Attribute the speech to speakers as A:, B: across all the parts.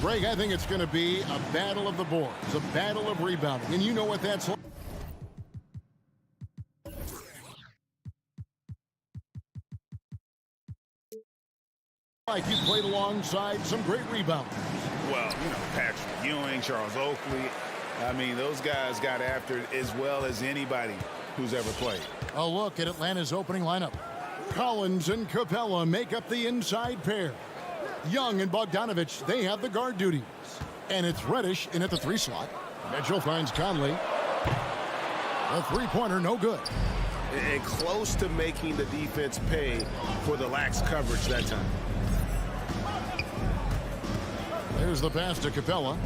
A: Greg, I think it's going to be a battle of the boards, a battle of rebounding. And you know what that's like. Like you played alongside some great rebounders.
B: Well, you know, Patrick Ewing, Charles Oakley. I mean, those guys got after it as well as anybody who's ever played.
A: A look at Atlanta's opening lineup. Collins and Capella make up the inside pair. Young and Bogdanovich, they have the guard duties. And it's Reddish in at the 3 slot. Mitchell finds Conley. The three-pointer, no good.
B: And close to making the defense pay for the lax coverage that time.
A: There's the pass to Capella.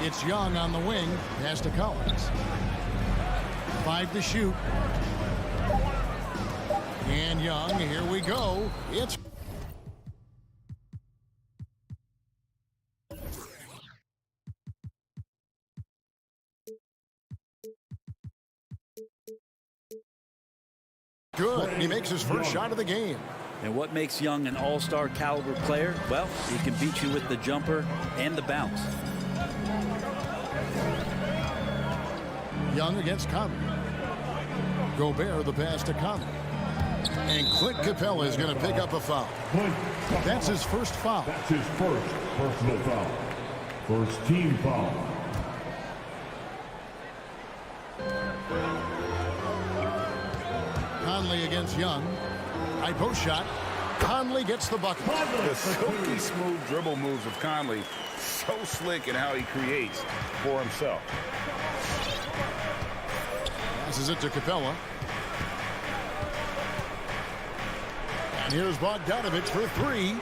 A: It's Young on the wing. Pass to Collins. 5 to shoot. And Young, here we go. It's good. He makes his first shot of the game.
C: And what makes Young an all-star caliber player? Well, he can beat you with the jumper and the bounce.
A: Young against Conley. Gobert, the pass to Conley. And Clint Capella is going to pick up a foul. That's his first foul.
D: That's his first personal foul. First team foul.
A: Conley against Young. High post shot. Conley gets the bucket.
B: The silky smooth dribble moves of Conley. So slick in how he creates for himself.
A: Passes it to Capella. And here's Bogdanovich for 3.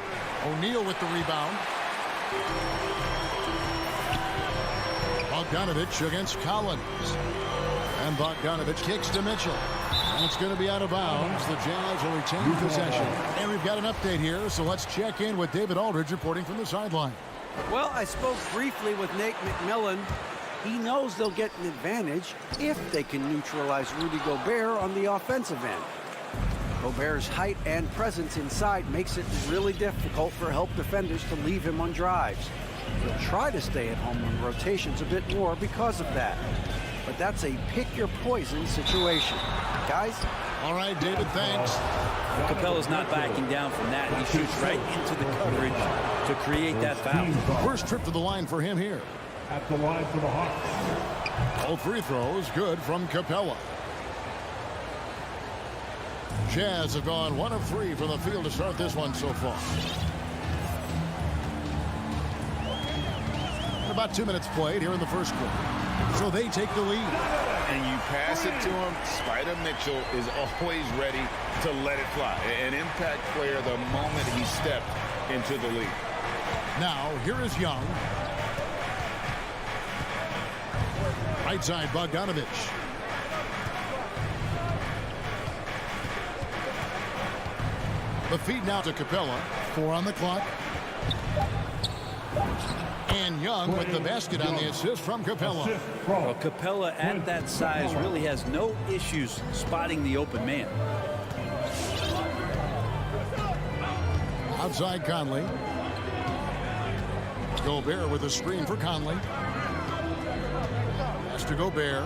A: O'Neal with the rebound. Bogdanovich against Collins. And Bogdanovich kicks to Mitchell. And it's going to be out of bounds. The Jazz will retain possession. And we've got an update here, so let's check in with David Aldridge reporting from the sideline.
E: Well, I spoke briefly with Nate McMillan. He knows they'll get an advantage if they can neutralize Rudy Gobert on the offensive end. Gobert's height and presence inside makes it really difficult for help defenders to leave him on drives. He'll try to stay at home on rotations a bit more because of that. But that's a pick-your-poison situation. Guys?
A: All right, David, thanks.
C: Capella's not backing down from that. He shoots right into the coverage to create that foul.
A: First trip to the line for him here.
D: At the line for the Hawks.
A: All free throws good from Capella. Jazz have gone 1 of 3 from the field to start this one so far. About 2 minutes played here in the first quarter. So they take the lead.
B: And you pass it to him. Spider Mitchell is always ready to let it fly. An impact player the moment he stepped into the league.
A: Now, here is Young. Right side, Bogdanovich. The feed now to Capella. 4 on the clock. And Young with the basket on the assist from Capella.
C: Well, Capella at that size really has no issues spotting the open man.
A: Outside Conley. Gobert with a screen for Conley. Pass to Gobert.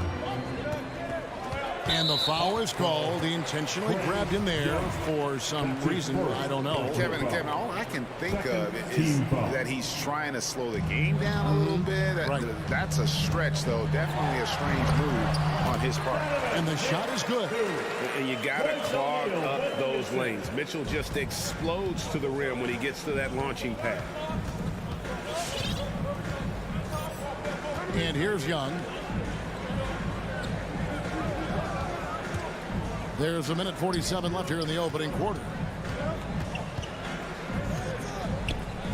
A: And the foul is called. He intentionally grabbed him there for some reason. I don't know.
B: Kevin, all I can think of is that he's trying to slow the game down a little bit.
A: Right.
B: That's a stretch, though. Definitely a strange move on his part.
A: And the shot is good.
F: And you got to clog up those lanes. Mitchell just explodes to the rim when he gets to that launching pad.
A: And here's Young. There's 1:47 left here in the opening quarter.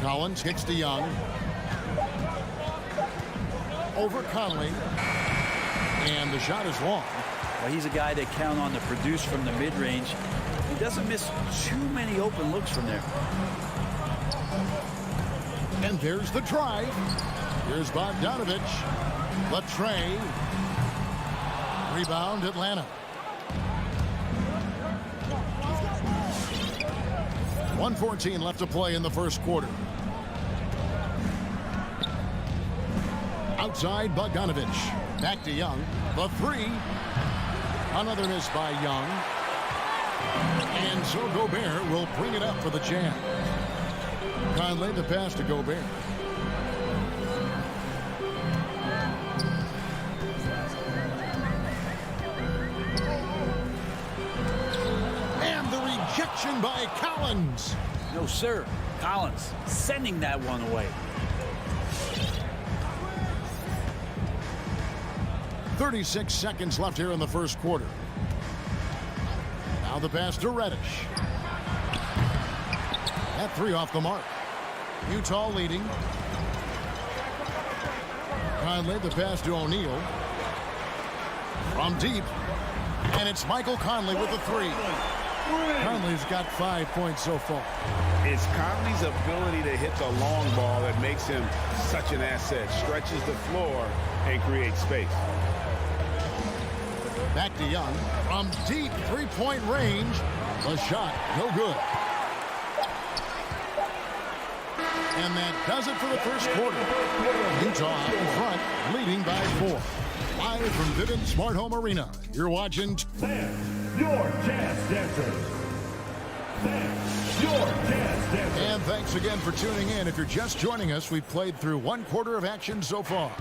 A: Collins kicks to Young. Over Conley. And the shot is long.
C: Well, he's a guy they count on to produce from the mid-range. He doesn't miss too many open looks from there.
A: And there's the drive. Here's Bogdanovich. Latre. Rebound, Atlanta. 1:14 left to play in the first quarter. Outside Bogdanovich. Back to Young. The three. Another miss by Young. And so Gobert will bring it up for the Jazz. Conley the pass to Gobert. And the rejection by Collins.
C: No, sir. Collins sending that one away.
A: 36 seconds left here in the first quarter. Now the pass to Reddish. That three off the mark. Utah leading. Conley the pass to O'Neal. From deep. And it's Michael Conley with the three. Conley's got 5 points so far.
F: It's Conley's ability to hit the long ball that makes him such an asset. Stretches the floor and creates space.
A: Back to Young. From deep three-point range. The shot, no good. And that does it for the first quarter. Utah out in front, leading by 4. Live from Vivint Smart Home Arena, you're watching...
D: Fans, your Jazz Dancers. Fans, your Jazz Dancers.
A: And thanks again for tuning in. If you're just joining us, we've played through 1 quarter of action so far.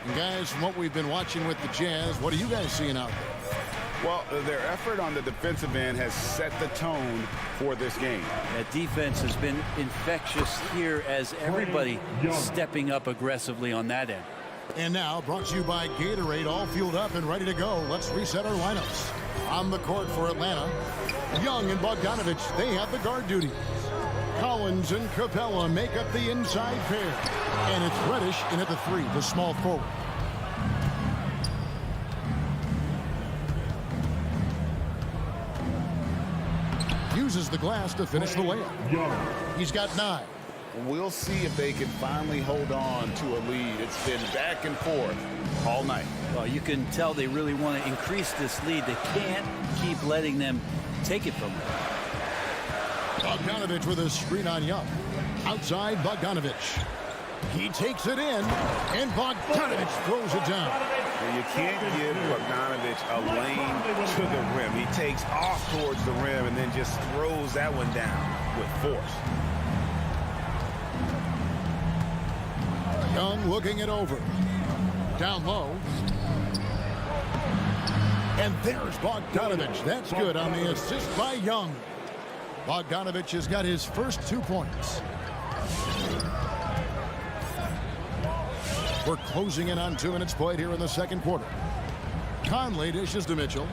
A: And guys, from what we've been watching with the Jazz, what are you guys seeing out there?
F: Well, their effort on the defensive end has set the tone for this game.
C: That defense has been infectious here as everybody stepping up aggressively on that end.
A: And now, brought to you by Gatorade, all fueled up and ready to go. Let's reset our lineups. On the court for Atlanta, Young and Bogdanovich, they have the guard duties. Collins and Capella make up the inside pair. And it's Reddish in at the three, the small forward. Uses the glass to finish the layup. He's got 9.
B: We'll see if they can finally hold on to a lead. It's been back and forth all night.
C: Well, you can tell they really want to increase this lead. They can't keep letting them take it from them.
A: Bogdanovich with a screen on Young. Outside Bogdanovich. He takes it in, and Bogdanovich throws it down.
F: And you can't give Bogdanovich a lane to the rim. He takes off towards the rim and then just throws that one down with force.
A: Young looking it over. Down low. And there's Bogdanovich. That's good on the assist by Young. Bogdanovich has got his first 2 points. We're closing in on 2 minutes played here in the second quarter. Conley dishes to Mitchell.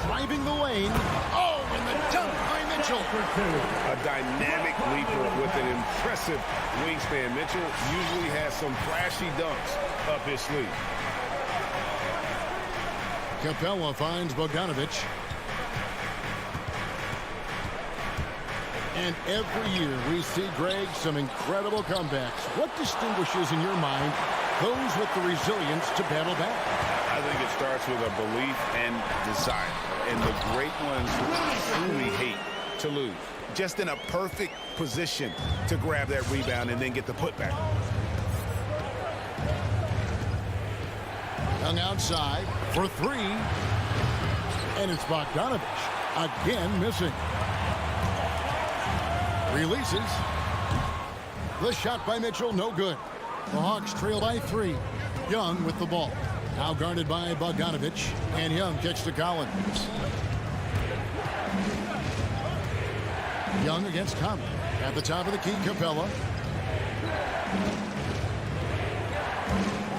A: Driving the lane. Oh, and the dunk by Mitchell.
F: A dynamic leaper with an impressive wingspan. Mitchell usually has some flashy dunks up his sleeve.
A: Capella finds Bogdanovich. And every year we see, Greg, some incredible comebacks. What distinguishes in your mind those with the resilience to battle back?
F: I think it starts with a belief and desire. And the great ones truly hate to lose. Just in a perfect position to grab that rebound and then get the putback.
A: Young outside for 3. And it's Bogdanovich again missing. Releases. The shot by Mitchell, no good. The Hawks trail by 3. Young with the ball. Now guarded by Bogdanovich. And Young kicks to Collins. Young against Conley. At the top of the key, Capella.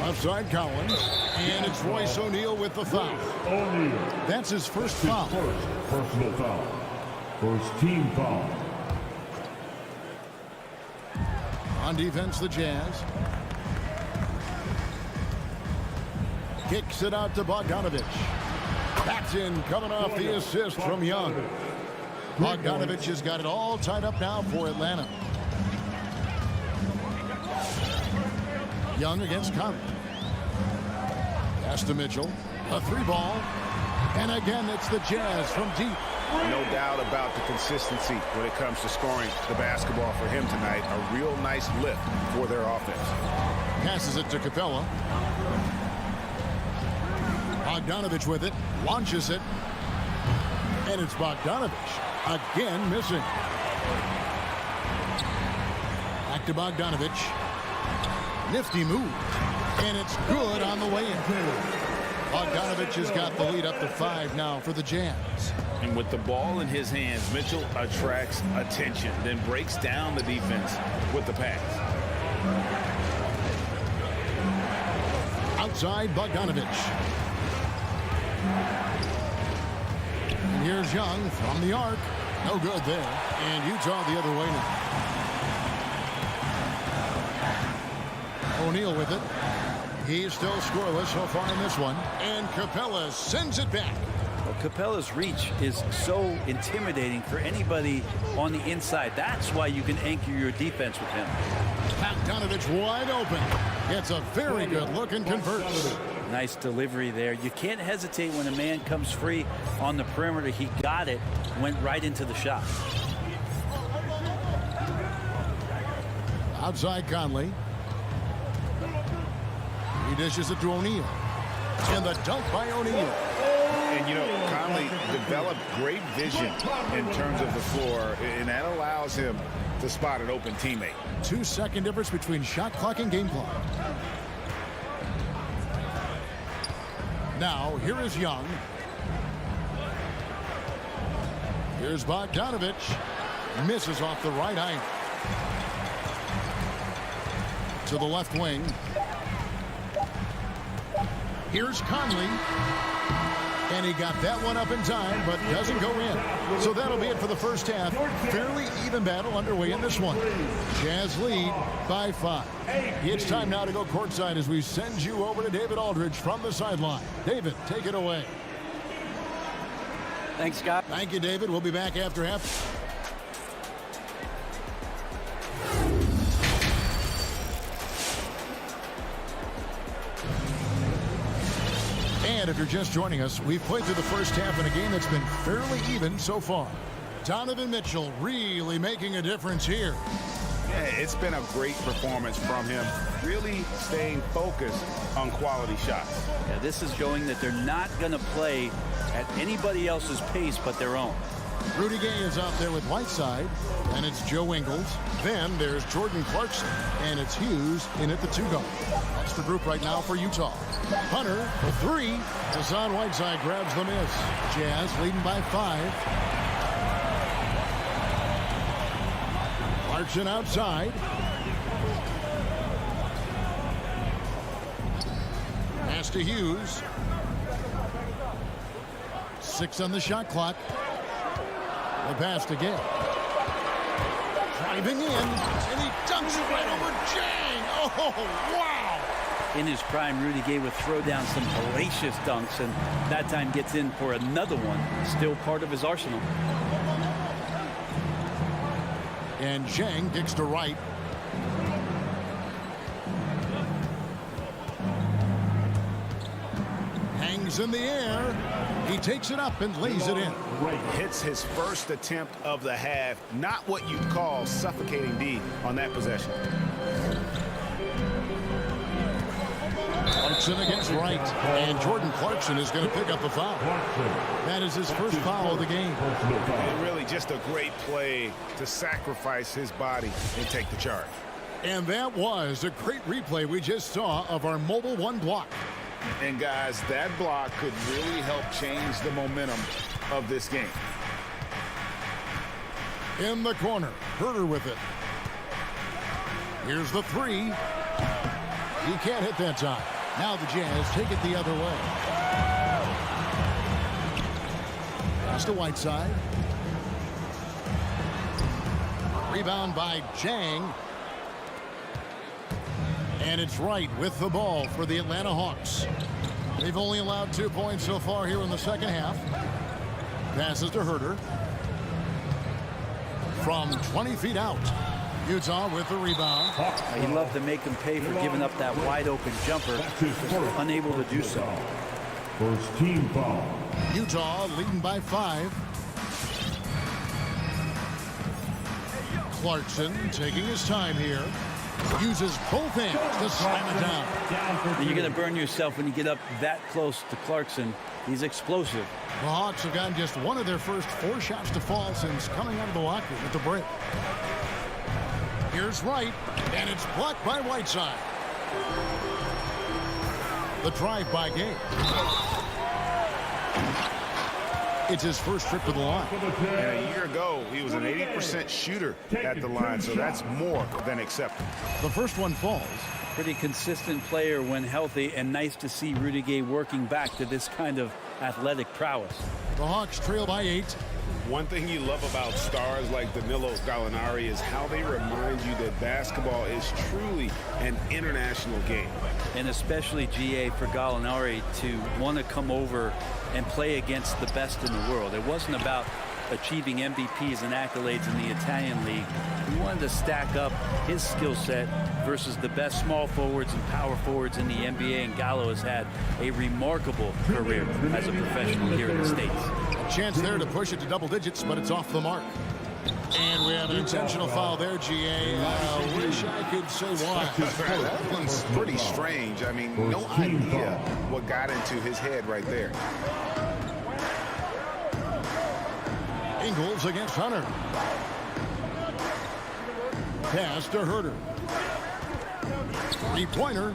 A: Left side, Collins. And it's Royce O'Neal with the foul.
D: O'Neal.
A: That's his first foul.
D: First personal foul. First team foul.
A: On defense, the Jazz. Kicks it out to Bogdanovich. Backs in, coming off the assist from Young. Bogdanovich has got it all tied up now for Atlanta. Young against Conley. Pass to Mitchell. A 3 ball. And again, it's the Jazz from deep.
F: No doubt about the consistency when it comes to scoring the basketball for him tonight. A real nice lift for their offense.
A: Passes it to Capella. Bogdanovich with it. Launches it. And it's Bogdanovich. Again missing. Back to Bogdanovich. Nifty move. And it's good on the way in. Bogdanovich has got the lead up to 5 now for the Jazz.
B: And with the ball in his hands, Mitchell attracts attention, then breaks down the defense with the pass.
A: Outside Bogdanovich. And here's Young from the arc. No good there. And Utah the other way now. O'Neal with it. He's still scoreless so far in this one. And Capella sends it back.
C: Well, Capella's reach is so intimidating for anybody on the inside. That's why you can anchor your defense with him.
A: Bogdanovich wide open. Gets a very good look and converts.
C: Nice delivery there. You can't hesitate when a man comes free on the perimeter. He got it, went right into the shot.
A: Outside Conley. He dishes it to O'Neal. And the dunk by O'Neal.
F: And, you know, Conley developed great vision in terms of the floor, and that allows him to spot an open teammate.
A: 2-second difference between shot clock and game clock. Now, here is Young. Here's Bogdanovich. Misses off the right eye. To the left wing. Here's Conley. And he got that one up in time, but doesn't go in. So that'll be it for the first half. Fairly even battle underway in this one. Jazz lead by 5. It's time now to go courtside as we send you over to David Aldridge from the sideline. David, take it away.
E: Thanks, Scott.
A: Thank you, David. We'll be back after half. And if you're just joining us, we've played through the first half in a game that's been fairly even so far. Donovan Mitchell really making a difference here.
F: Yeah, it's been a great performance from him, really staying focused on quality shots.
C: Yeah, this is showing that they're not going to play at anybody else's pace but their own.
A: Rudy Gay is out there with Whiteside, and it's Joe Ingles. Then there's Jordan Clarkson, and it's Hughes in at the 2 guard. That's the group right now for Utah. Hunter for 3. Hassan Whiteside grabs the miss. Jazz leading by 5. Clarkson outside. Pass to Hughes. 6 on the shot clock. The pass to Gay. Driving in, and he dunks it right over Jang. Oh, wow.
C: In his prime, Rudy Gay would throw down some hellacious dunks, and that time gets in for another one. Still part of his arsenal.
A: And Jang kicks to right. Hangs in the air. He takes it up and lays it in.
F: Hits his first attempt of the half. Not what you'd call suffocating D on that possession.
A: Clarkson against right. And Jordan Clarkson is going to pick up a foul. That is his first foul of the game.
F: And really just a great play to sacrifice his body and take the charge.
A: And that was a great replay we just saw of our Mobile One block.
B: And guys, that block could really help change the momentum of this game.
A: In the corner, Herter with it. Here's the 3. He can't hit that time. Now the Jazz take it the other way. Pass to Whiteside. Rebound by Jang. And it's Wright with the ball for the Atlanta Hawks. They've only allowed 2 points so far here in the second half. Passes to Herter. From 20 feet out. Utah with the rebound.
C: He loved to make them pay for giving up that wide open jumper. Unable to do so.
D: First team foul.
A: Utah leading by 5. Clarkson taking his time here. Uses both hands to slam it down.
C: You're going to burn yourself when you get up that close to Clarkson. He's explosive.
A: The Hawks have gotten just one of their first 4 shots to fall since coming out of the locker room at the break. Here's Wright, and it's blocked by Whiteside. The drive by Gay. It's his first trip to the line.
F: And a year ago, he was an 80% shooter at the line, so that's more than acceptable.
A: The first one falls.
C: Pretty consistent player when healthy, and nice to see Rudy Gay working back to this kind of athletic prowess.
A: The Hawks trail by 8.
F: One thing you love about stars like Danilo Gallinari is how they remind you that basketball is truly an international game.
C: And especially, GA, for Gallinari to want to come over and play against the best in the world. It wasn't about achieving MVPs and accolades in the Italian league. He wanted to stack up his skill set versus the best small forwards and power forwards in the NBA, and Gallo has had a remarkable career as a professional here in the States.
A: A chance there to push it to double digits, but it's off the mark. And we have an intentional foul there, GA. Wish I could say why.
F: That one's pretty strange. I mean, no idea what got into his head right there.
A: Ingles against Hunter. Pass to Herter. Three-pointer.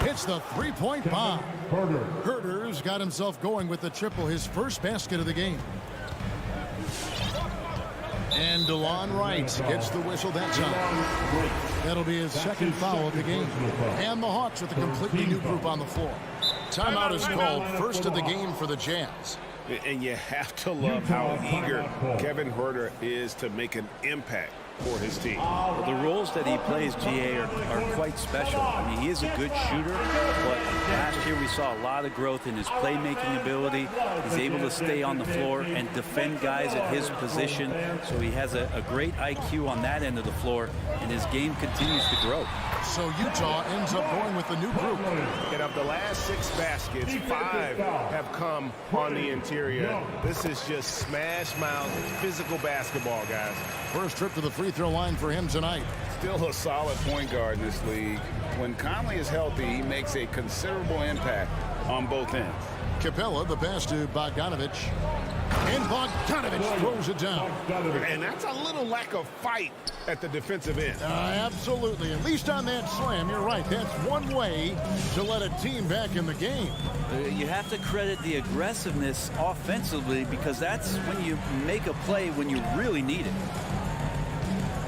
A: Hits the three-point bomb. Herter's got himself going with the triple, his first basket of the game. And DeLon Wright gets the whistle that time. That'll be his second foul of the game. And the Hawks with a completely new group on the floor. Timeout is called, first of the game for the Jazz.
F: And you have to love how eager Kevin Herter is to make an impact for his team.
C: Well, the roles that he plays, GA, are quite special. I mean, he is a good shooter, but last year we saw a lot of growth in his playmaking ability. He's able to stay on the floor and defend guys at his position, so he has a great IQ on that end of the floor, and his game continues to grow.
A: So Utah ends up going with the new group.
F: And of the last 6 baskets, 5 have come on the interior. This is just smash mouth physical basketball, guys.
A: First trip to the free throw line for him tonight.
B: Still a solid point guard in this league. When Conley is healthy, he makes a considerable impact on both ends.
A: Capella, the pass to Bogdanovich. And Bogdanovich throws it down.
F: And that's a little lack of fight at the defensive end.
A: Absolutely. At least on that slam, you're right. That's one way to let a team back in the game.
C: You have to credit the aggressiveness offensively, because that's when you make a play when you really need it.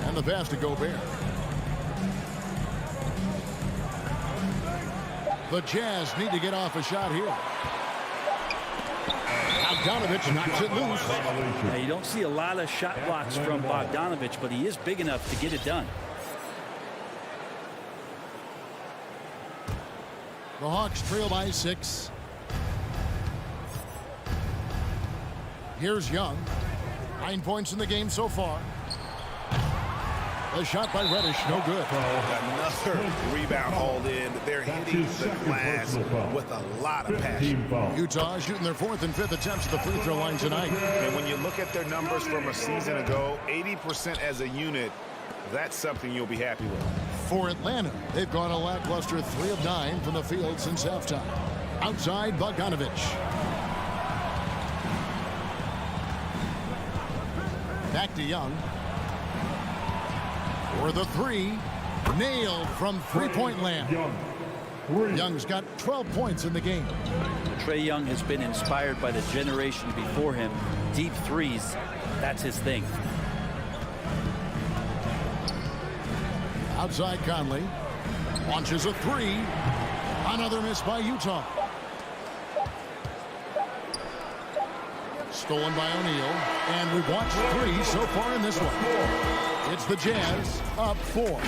A: And the pass to Gobert. The Jazz need to get off a shot here. Bogdanovich knocks it loose.
C: Now, you don't see a lot of shot blocks from Bogdanovich, but he is big enough to get it done.
A: The Hawks trail by 6. Here's Young. 9 points in the game so far. A shot by Reddish, no good.
F: Another rebound hauled in. They're hitting the glass with a lot of passion.
A: Utah shooting their 4th and 5th attempts at the free throw line tonight.
F: And when you look at their numbers from a season ago, 80% as a unit, that's something you'll be happy with.
A: For Atlanta, they've gone a lackluster 3 of 9 from the field since halftime. Outside, Bogdanovich. Back to Young. For the 3, nailed from three-point land. Young's got 12 points in the game.
C: Trae Young has been inspired by the generation before him. Deep threes, that's his thing.
A: Outside Conley. Launches a 3. Another miss by Utah. Stolen by O'Neal. And we've watched 3 so far in this one. It's the Jazz up 4.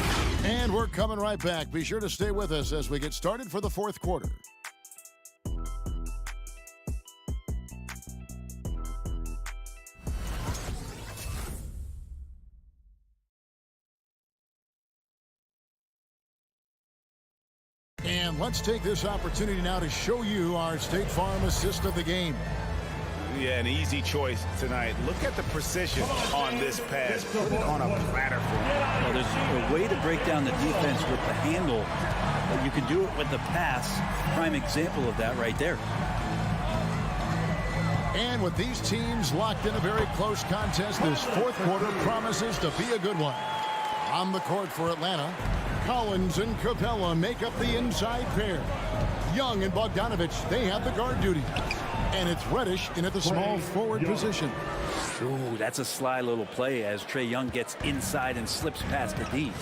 A: And we're coming right back. Be sure to stay with us as we get started for the 4th quarter. And let's take this opportunity now to show you our State Farm assist of the game.
F: Yeah, an easy choice tonight. Look at the precision on this pass. Put it on a platter for him.
C: Well, there's a way to break down the defense with the handle, but you can do it with the pass. Prime example of that right there.
A: And with these teams locked in a very close contest, this fourth quarter promises to be a good one. On the court for Atlanta, Collins and Capella make up the inside pair. Young and Bogdanovich, they have the guard duty. And it's Reddish in at the small forward position.
C: Ooh, that's a sly little play as Trae Young gets inside and slips past the D.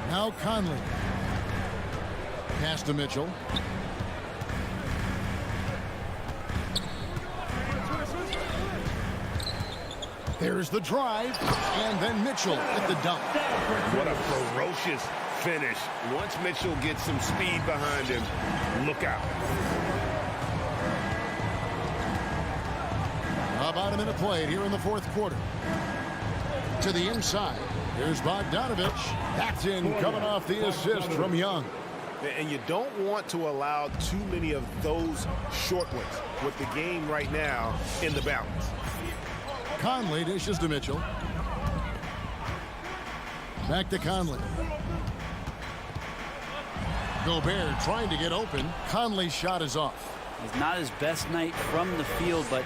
A: Now Conley. Pass to Mitchell. There's the drive, and then Mitchell at the dunk.
F: What a ferocious finish. Once Mitchell gets some speed behind him, look out.
A: About a minute played here in the fourth quarter. To the inside. Here's Bogdanovich. That's in, coming off the assist from Young.
F: And you don't want to allow too many of those short ones with the game right now in the balance.
A: Conley dishes to Mitchell. Back to Conley. Gobert trying to get open. Conley's shot is off.
C: It's not his best night from the field, but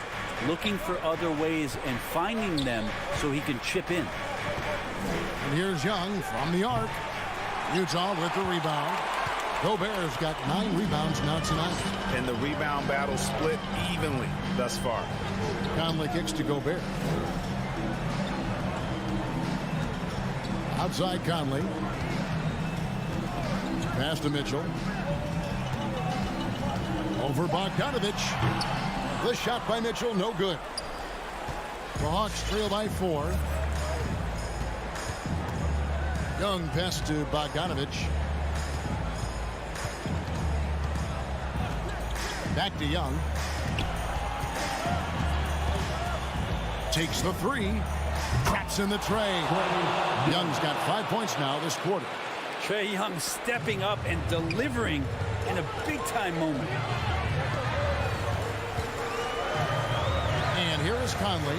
C: looking for other ways and finding them so he can chip in.
A: And here's Young from the arc. Utah with the rebound. Gobert's got 9 rebounds now tonight.
F: And the rebound battle split evenly thus far.
A: Conley kicks to Gobert. Outside Conley. Pass to Mitchell. Over Bogdanovich. The shot by Mitchell, no good. The Hawks trail by 4. Young pass to Bogdanovich. Back to Young. Takes the 3. Traps in the tray. Young's got 5 points now this quarter.
C: Trae Young stepping up and delivering in a big-time moment.
A: And here is Conley.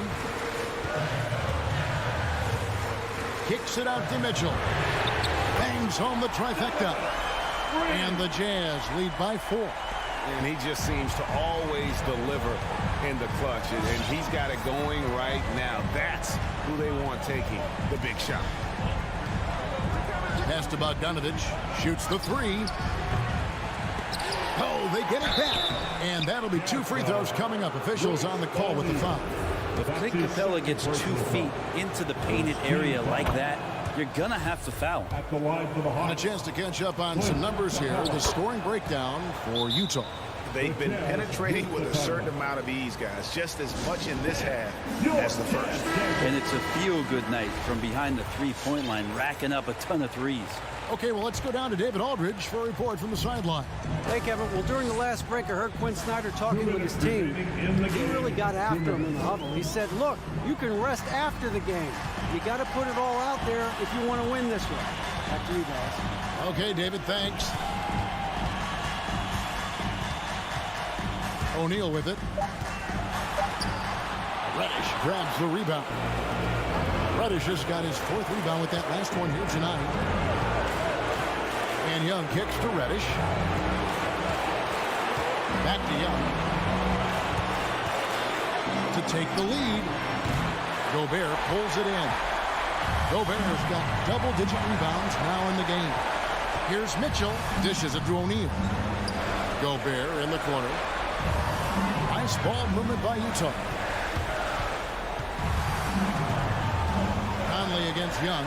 A: Kicks it out to Mitchell. Bangs home the trifecta. And the Jazz lead by 4.
F: And he just seems to always deliver in the clutch. And he's got it going right now. That's who they want taking the big shot.
A: Pass to Bogdanovich. Shoots the 3. Oh, they get it back. And that'll be 2 free throws coming up. Officials on the call with the foul.
C: If Clint Capella gets 2 feet into the painted area like that, you're going to have to foul.
A: And a chance to catch up on some numbers here. The scoring breakdown for Utah.
F: They've been penetrating with a certain amount of ease, guys, just as much in this half as the first.
C: And it's a feel-good night from behind the three-point line, racking up a ton of threes.
A: Okay, well, let's go down to David Aldridge for a report from the sideline.
E: Hey, Kevin. Well, during the last break, I heard Quinn Snyder talking with his team. He really got after him in the huddle. He said, look, you can rest after the game. You got to put it all out there if you want to win this one. Back to you guys.
A: Okay, David, thanks. O'Neal with it. Reddish grabs the rebound. Reddish has got his 4th rebound with that last one here tonight. And Young kicks to Reddish. Back to Young. To take the lead. Gobert pulls it in. Gobert's got double-digit rebounds now in the game. Here's Mitchell. Dishes it to O'Neal. Gobert in the corner. Nice ball movement by Utah. Conley against Young.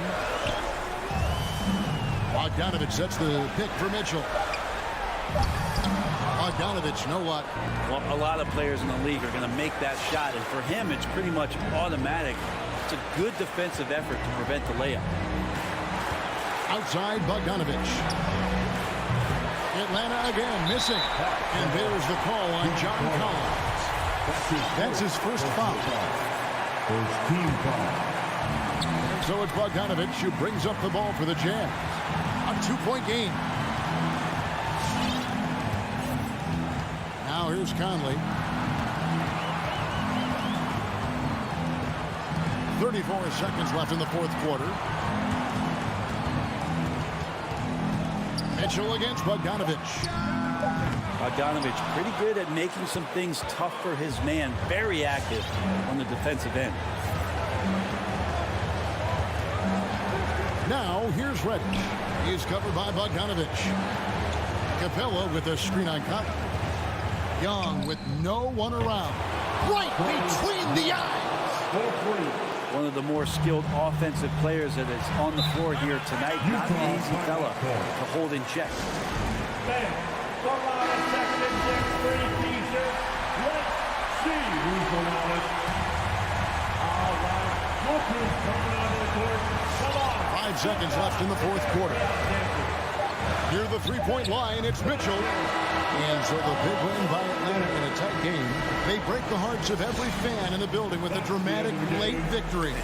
A: Bogdanovich sets the pick for Mitchell. Bogdanovich, no luck.
C: Well, a lot of players in the league are going to make that shot, and for him, it's pretty much automatic. It's a good defensive effort to prevent the layup.
A: Outside Bogdanovich. Atlanta again missing. And there's the call on John Collins. That's his first foul.
D: First team foul.
A: So it's Bogdanovich who brings up the ball for the Jazz. A 2-point game. Here's Conley. 34 seconds left in the fourth quarter. Mitchell against Bogdanovich.
C: Bogdanovich pretty good at making some things tough for his man. Very active on the defensive end.
A: Now here's Reddish. He's covered by Bogdanovich. Capella with a screen on Conley. Young with no one around. Right between the eyes.
C: One of the more skilled offensive players that is on the floor here tonight. Not an easy fella to hold in check.
D: Section 6-3 t-shirt. Let's see who's the loudest. All right, look who's coming onto the court. Come on.
A: 5 seconds left in the fourth quarter. Near the three-point line, it's Mitchell. And so the big win by Atlanta in a tight game. They break the hearts of every fan in the building with a dramatic late victory.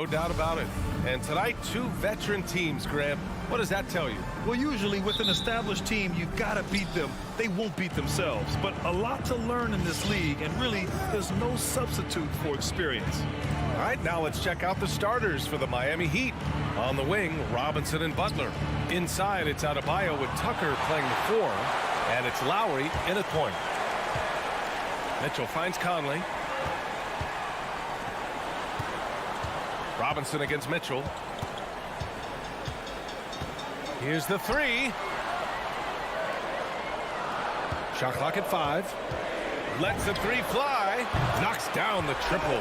G: No doubt about it. And tonight, two veteran teams, Graham. What does that tell you?
H: Well, usually with an established team, you gotta beat them. They won't beat themselves. But a lot to learn in this league, and really, there's no substitute for experience.
G: All right, now let's check out the starters for the Miami Heat. On the wing, Robinson and Butler. Inside, it's Adebayo with Tucker playing the 4, and it's Lowry in at point. Mitchell finds Conley. Robinson against Mitchell. Here's the 3. Shot clock at 5. Lets the 3 fly. Knocks down the triple.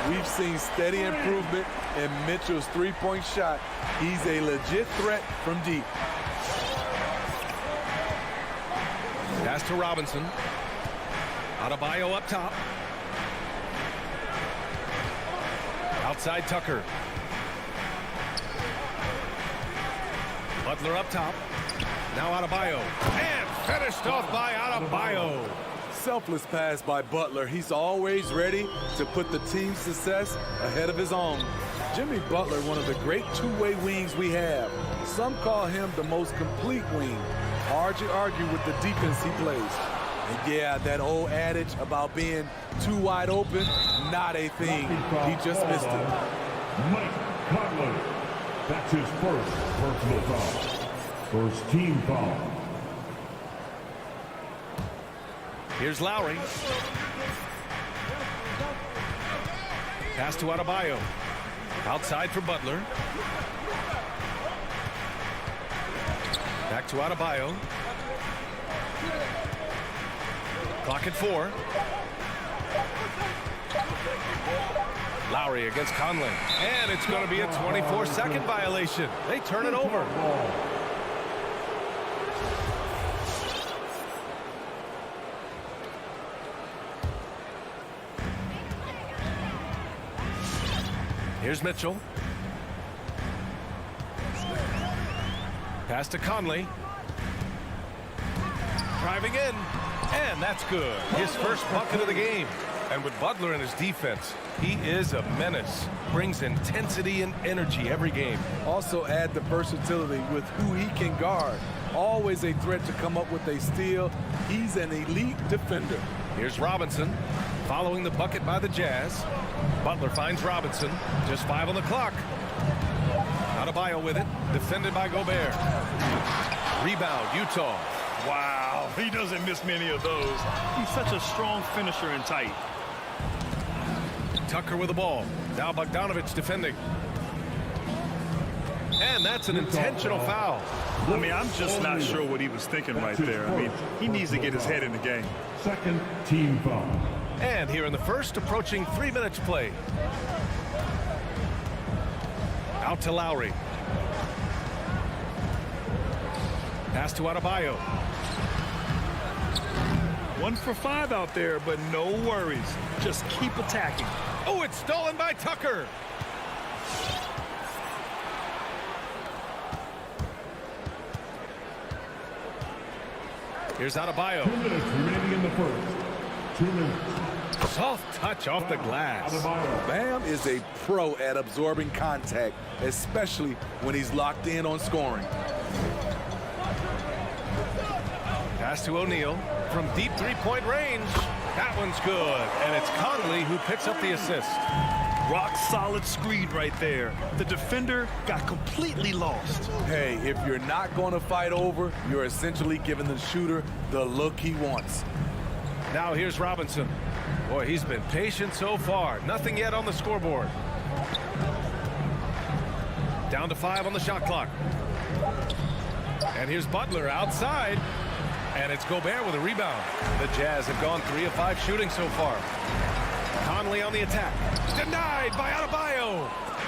I: We've seen steady improvement in Mitchell's three-point shot. He's a legit threat from deep.
G: Pass to Robinson. Adebayo up top. Outside Tucker. Butler up top. Now Adebayo. And finished off by Adebayo.
I: Selfless pass by Butler. He's always ready to put the team's success ahead of his own. Jimmy Butler, one of the great two-way wings we have. Some call him the most complete wing. Hard to argue with the defense he plays. And yeah, that old adage about being too wide open, not a thing. He just missed it.
D: Mike Conley. That's his first personal foul. First team foul.
G: Here's Lowry. Pass to Adebayo. Outside for Butler. Back to Adebayo. Clock at 4. Lowry against Conley. And it's going to be a 24-second violation. They turn it over. Here's Mitchell. Pass to Conley. Driving in. And that's good. His first bucket of the game. And with Butler in his defense, he is a menace. Brings intensity and energy every game.
I: Also add the versatility with who he can guard. Always a threat to come up with a steal. He's an elite defender.
G: Here's Robinson. Following the bucket by the Jazz. Butler finds Robinson. Just 5 on the clock. Adebayo with it. Defended by Gobert. Rebound, Utah.
H: Wow, he doesn't miss many of those. He's such a strong finisher and tight.
G: Tucker with the ball. Now Bogdanovich defending. And that's an intentional foul.
H: I mean, I'm just not sure what he was thinking right there. I mean, he needs to get his head in the game.
D: Second team foul.
G: And here in the first, approaching 3 minutes play. Out to Lowry. Pass to Adebayo.
H: 1 for 5 out there, but no worries. Just keep attacking.
G: Oh, it's stolen by Tucker. Here's Adebayo.
D: 2 minutes remaining in the first. 2 minutes.
G: Soft touch off the glass.
I: Bam is a pro at absorbing contact, especially when he's locked in on scoring.
G: Pass to O'Neal from deep three-point range. That one's good. And it's Conley who picks up the assist.
H: Rock solid screen right there. The defender got completely lost.
I: Hey, if you're not going to fight over, you're essentially giving the shooter the look he wants.
G: Now here's Robinson. Boy, he's been patient so far. Nothing yet on the scoreboard. Down to 5 on the shot clock. And here's Butler outside. And it's Gobert with a rebound. The Jazz have gone 3 of 5 shooting so far. Conley on the attack. Denied by Adebayo.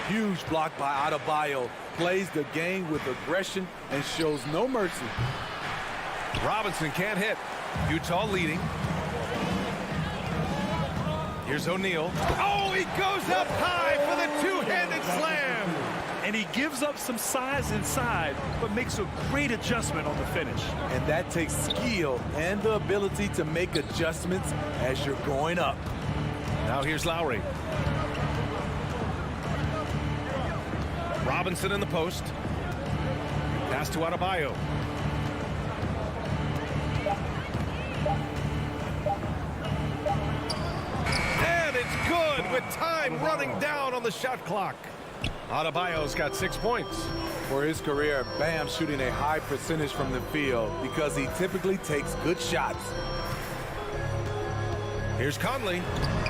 I: Huge block by Adebayo. Plays the game with aggression and shows no mercy.
G: Robinson can't hit. Utah leading. Here's O'Neal. Oh, he goes up high for the two-handed slam.
H: And he gives up some size inside, but makes a great adjustment on the finish.
I: And that takes skill and the ability to make adjustments as you're going up.
G: Now here's Lowry. Robinson in the post. Pass to Adebayo. And it's good with time running down on the shot clock. Adebayo's got 6 points.
I: For his career, Bam shooting a high percentage from the field because he typically takes good shots.
G: Here's Conley,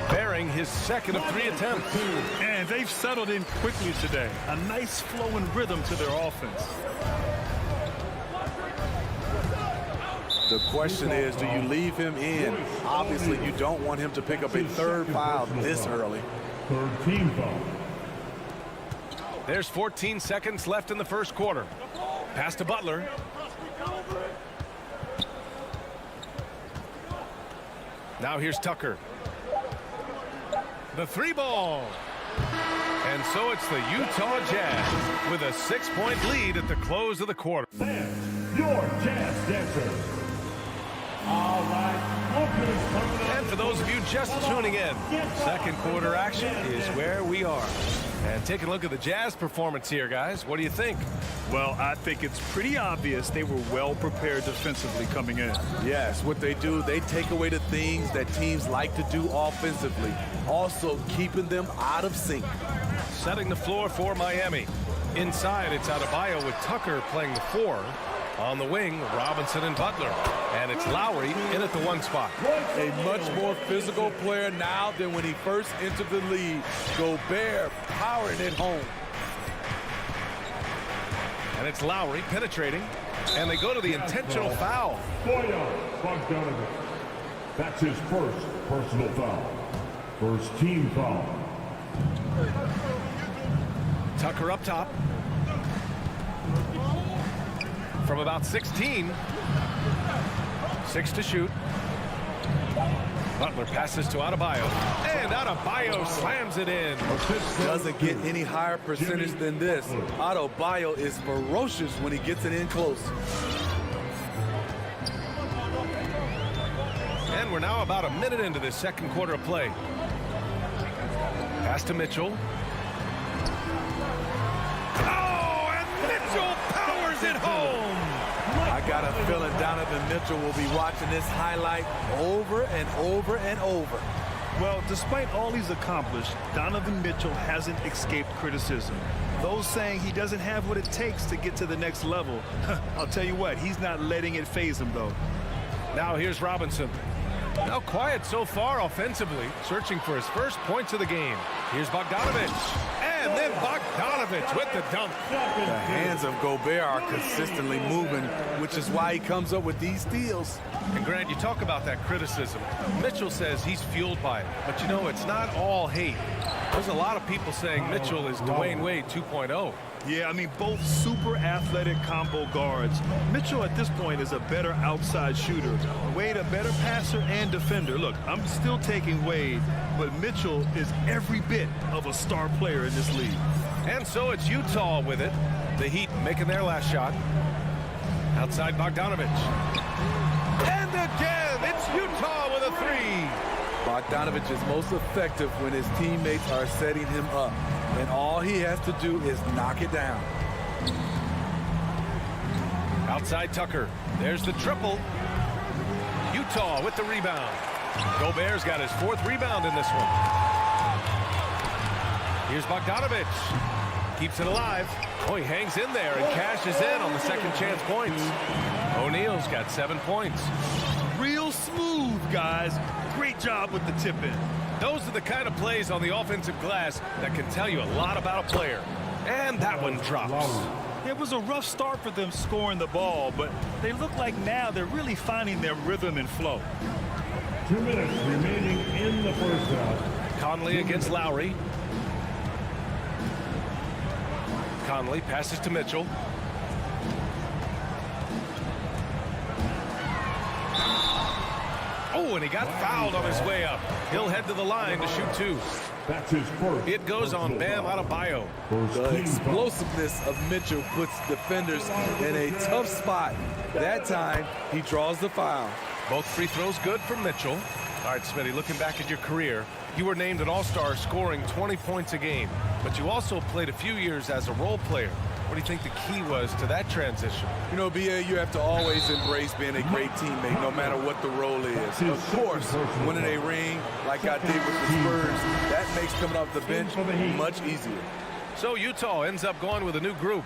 G: bearing his second of 3 attempts.
H: And they've settled in quickly today. A nice flow and rhythm to their offense.
I: The question is, do you leave him in? Obviously, you don't want him to pick up a third foul this early.
D: Third team foul.
G: There's 14 seconds left in the first quarter. Pass to Butler. Now here's Tucker. The 3-ball. And so it's the Utah Jazz with a 6-point lead at the close of the quarter.
D: And your Jazz dancers. All right.
G: And for those of you just tuning in, second quarter action is where we are. And take a look at the Jazz performance here, guys. What do you think?
H: Well, I think it's pretty obvious they were well prepared defensively coming in.
I: Yes, what they do, they take away the things that teams like to do offensively, also keeping them out of sync.
G: Setting the floor for Miami. Inside, it's Adebayo with Tucker playing the 4. On the wing, Robinson and Butler. And it's Lowry in at the 1 spot.
I: A much more physical player now than when he first entered the league. Gobert powering it home.
G: And it's Lowry penetrating. And they go to the intentional foul.
D: Bojan Bogdanovic. That's his first personal foul. First team foul.
G: Tucker up top. From about 16. 6 to shoot. Butler passes to Adebayo. And Adebayo slams it in.
I: Doesn't get any higher percentage than this. Adebayo is ferocious when he gets it in close.
G: And we're now about a minute into this second quarter of play. Pass to Mitchell. Oh, and Mitchell powers it home.
I: I got a feeling Donovan Mitchell will be watching this highlight over and over and over.
H: Well, despite all he's accomplished, Donovan Mitchell hasn't escaped criticism. Those saying he doesn't have what it takes to get to the next level, I'll tell you what, he's not letting it faze him, though.
G: Now here's Robinson. Now quiet so far offensively, searching for his first points of the game. Here's Bogdanovic. And then Bogdanovic with the dunk.
I: The hands of Gobert are consistently moving, which is why he comes up with these steals.
G: And Grant, you talk about that criticism. Mitchell says he's fueled by it. But you know, it's not all hate. There's a lot of people saying Mitchell is Dwayne Wade 2.0.
H: Yeah, I mean, both super athletic combo guards. Mitchell at this point is a better outside shooter. Wade a better passer and defender. Look, I'm still taking Wade, but Mitchell is every bit of a star player in this league.
G: And so it's Utah with it. The Heat making their last shot. Outside Bogdanovic. And again, it's Utah with a 3.
I: Bogdanovic is most effective when his teammates are setting him up. And all he has to do is knock it down.
G: Outside Tucker. There's the triple. Utah with the rebound. Gobert's got his 4th rebound in this one. Here's Bogdanovic. Keeps it alive. Oh, he hangs in there and cashes in on the second chance points. O'Neal's got 7 points.
H: Real smooth, guys. Great job with the tip-in.
G: Those are the kind of plays on the offensive glass that can tell you a lot about a player. And that one drops.
H: It was a rough start for them scoring the ball, but they look like now they're really finding their rhythm and flow.
D: 2 minutes remaining in the first half.
G: Conley against Lowry. Conley passes to Mitchell. Oh, and he got fouled on his way up. He'll head to the line to shoot 2.
D: That's his first.
G: It goes on Bam Adebayo.
I: The explosiveness of Mitchell puts defenders in a tough spot. That time, he draws the foul.
G: Both free throws good for Mitchell. All right, Smitty, looking back at your career, you were named an all-star scoring 20 points a game. but you also played a few years as a role player. What do you think the key was to that transition?
I: You know, BA, you have to always embrace being a great teammate, no matter what the role is. Of course, winning a ring like I did with the Spurs, that makes coming off the bench much easier.
G: So Utah ends up going with a new group.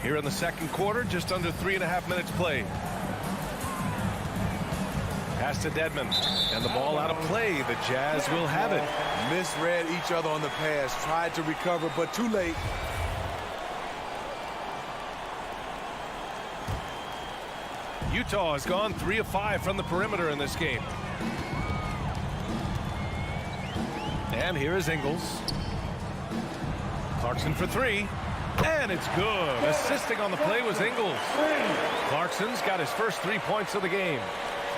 G: Here in the second quarter, just under 3.5 minutes played. Pass to Dedmon, and the ball out of play. The Jazz will have it.
I: Misread each other on the pass, tried to recover, but too late.
G: Utah has gone 3 of 5 from the perimeter in this game. And here is Ingles. Clarkson for 3. And it's good. Assisting on the play was Ingles. Clarkson's got his first 3 points of the game.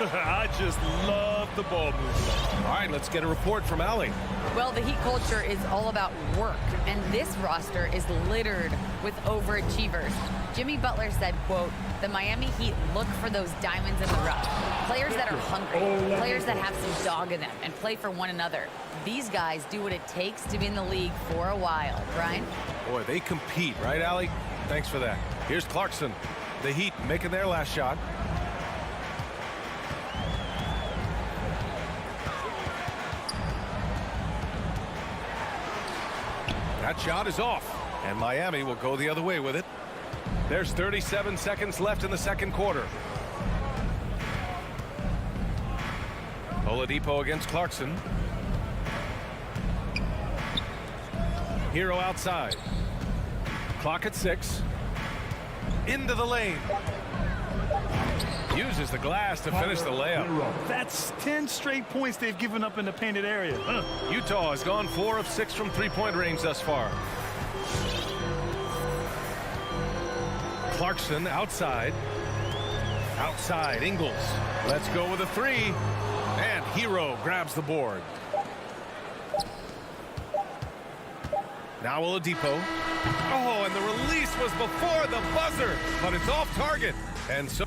H: I just love the ball movement.
G: All right, let's get a report from Allie.
J: Well, the Heat culture is all about work, and this roster is littered with overachievers. Jimmy Butler said, quote, "The Miami Heat look for those diamonds in the rough. Players that are hungry, players that have some dog in them and play for one another. These guys do what it takes to be in the league for a while." Brian?
G: Boy, they compete, right, Allie? Thanks for that. Here's Clarkson. The Heat making their last shot. That shot is off, and Miami will go the other way with it. There's 37 seconds left in the second quarter. Oladipo against Clarkson. Hero outside. Clock at 6. Into the lane. Uses the glass to finish the layup.
H: That's 10 straight points they've given up in the painted area.
G: Utah has gone 4 of 6 from three-point range thus far. Clarkson outside. Outside, Ingles. Let's go with a 3. And Hero grabs the board. Now Oladipo. Oh, and the release was before the buzzer, but it's off target. And so...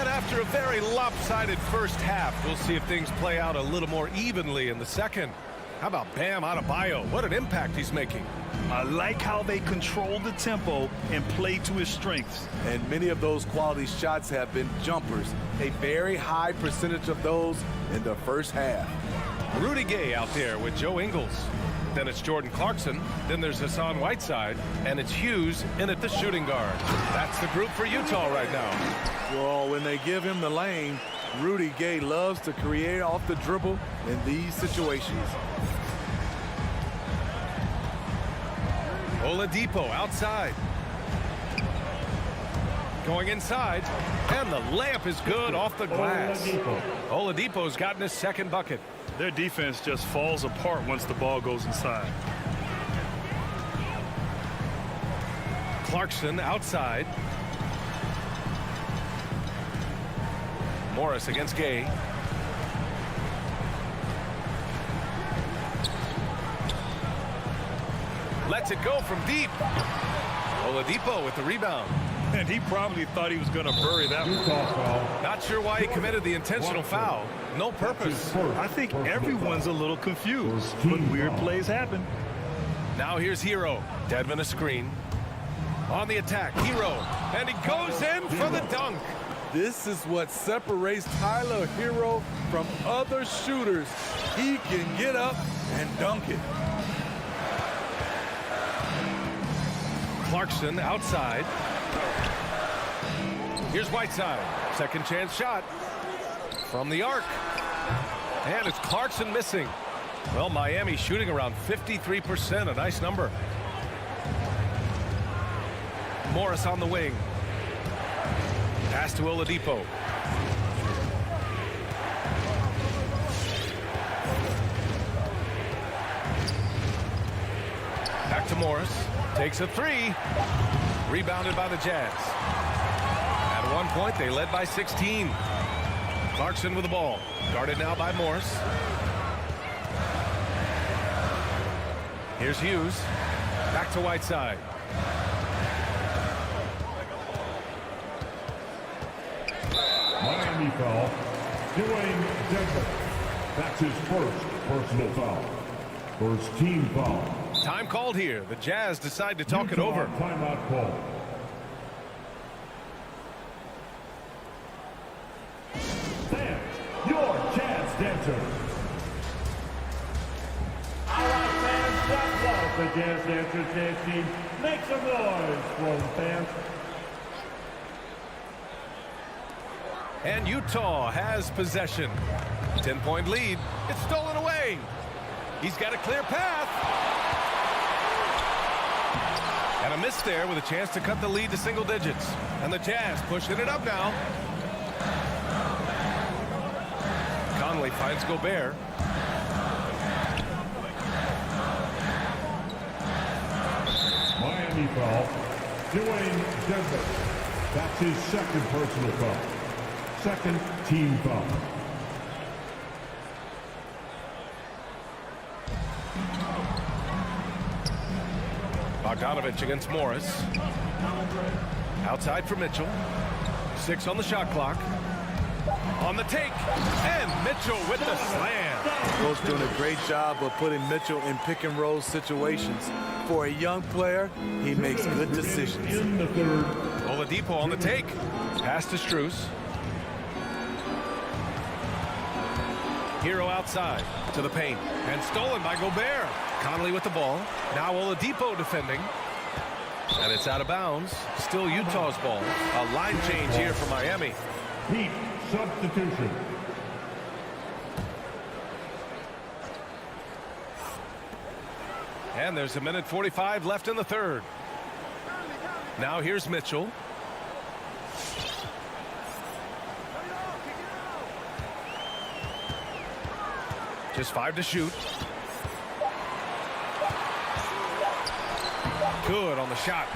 G: After a very lopsided first half, we'll see if things play out a little more evenly in the second. How about Bam Adebayo? What an impact he's making.
H: I like how they control the tempo and play to his strengths.
I: And many of those quality shots have been jumpers. A very high percentage of those in the first half.
G: Rudy Gay out there with Joe Ingles. Then it's Jordan Clarkson. Then there's Hassan Whiteside. And it's Hughes in at the shooting guard. That's the group for Utah right now.
I: Well, when they give him the lane, Rudy Gay loves to create off the dribble in these situations.
G: Oladipo outside. Going inside. And the layup is good off the glass. Oladipo's gotten his second bucket.
H: Their defense just falls apart once the ball goes inside.
G: Clarkson outside. Morris against Gay. Lets it go from deep. Oladipo with the rebound.
H: And he probably thought he was going to bury that one.
G: Not sure why he committed the intentional foul. No purpose.
H: I think everyone's a little confused, but weird plays happen.
G: Now here's Hero. Dedmon a screen. On the attack, Hero. And he goes in for the dunk.
I: This is what separates Tyler Hero from other shooters. He can get up and dunk it.
G: Clarkson outside. Here's Whiteside. Second chance shot from the arc. And it's Clarkson missing. Well, Miami shooting around 53%, a nice number. Morris on the wing. Pass to Oladipo. Back to Morris. Takes a 3. Rebounded by the Jazz. At one point, they led by 16. Clarkson with the ball. Guarded now by Morris. Here's Hughes. Back to Whiteside.
D: Miami foul. Dwayne Denver. That's his first personal foul. First team foul.
G: Time called here. The Jazz decide to talk it over.
D: Timeout call. Stand your Jazz dancers. All right, fans, that was the Jazz Dancers dance team. Make some noise for the fans.
G: And Utah has possession. 10-point lead. It's stolen away. He's got a clear path. And a miss there with a chance to cut the lead to single digits. And the Jazz pushing it up now. Conley finds Gobert.
D: Miami foul. Dwayne Denver. That's his second personal foul. Second team foul.
G: Bogdanovich against Morris. Outside for Mitchell. 6 on the shot clock. On the take. And Mitchell with the slam.
I: Coach doing a great job of putting Mitchell in pick and roll situations. For a young player, he makes good decisions.
D: In the third.
G: Oladipo on the take. Pass to Strus. Hero outside to the paint. And stolen by Gobert. Conley with the ball. Now Oladipo defending. And it's out of bounds. Still Utah's ball. A line change here for Miami.
D: Heat substitution.
G: And there's 1:45 left in the third. Now here's Mitchell. Just 5 to shoot. Good on the shot.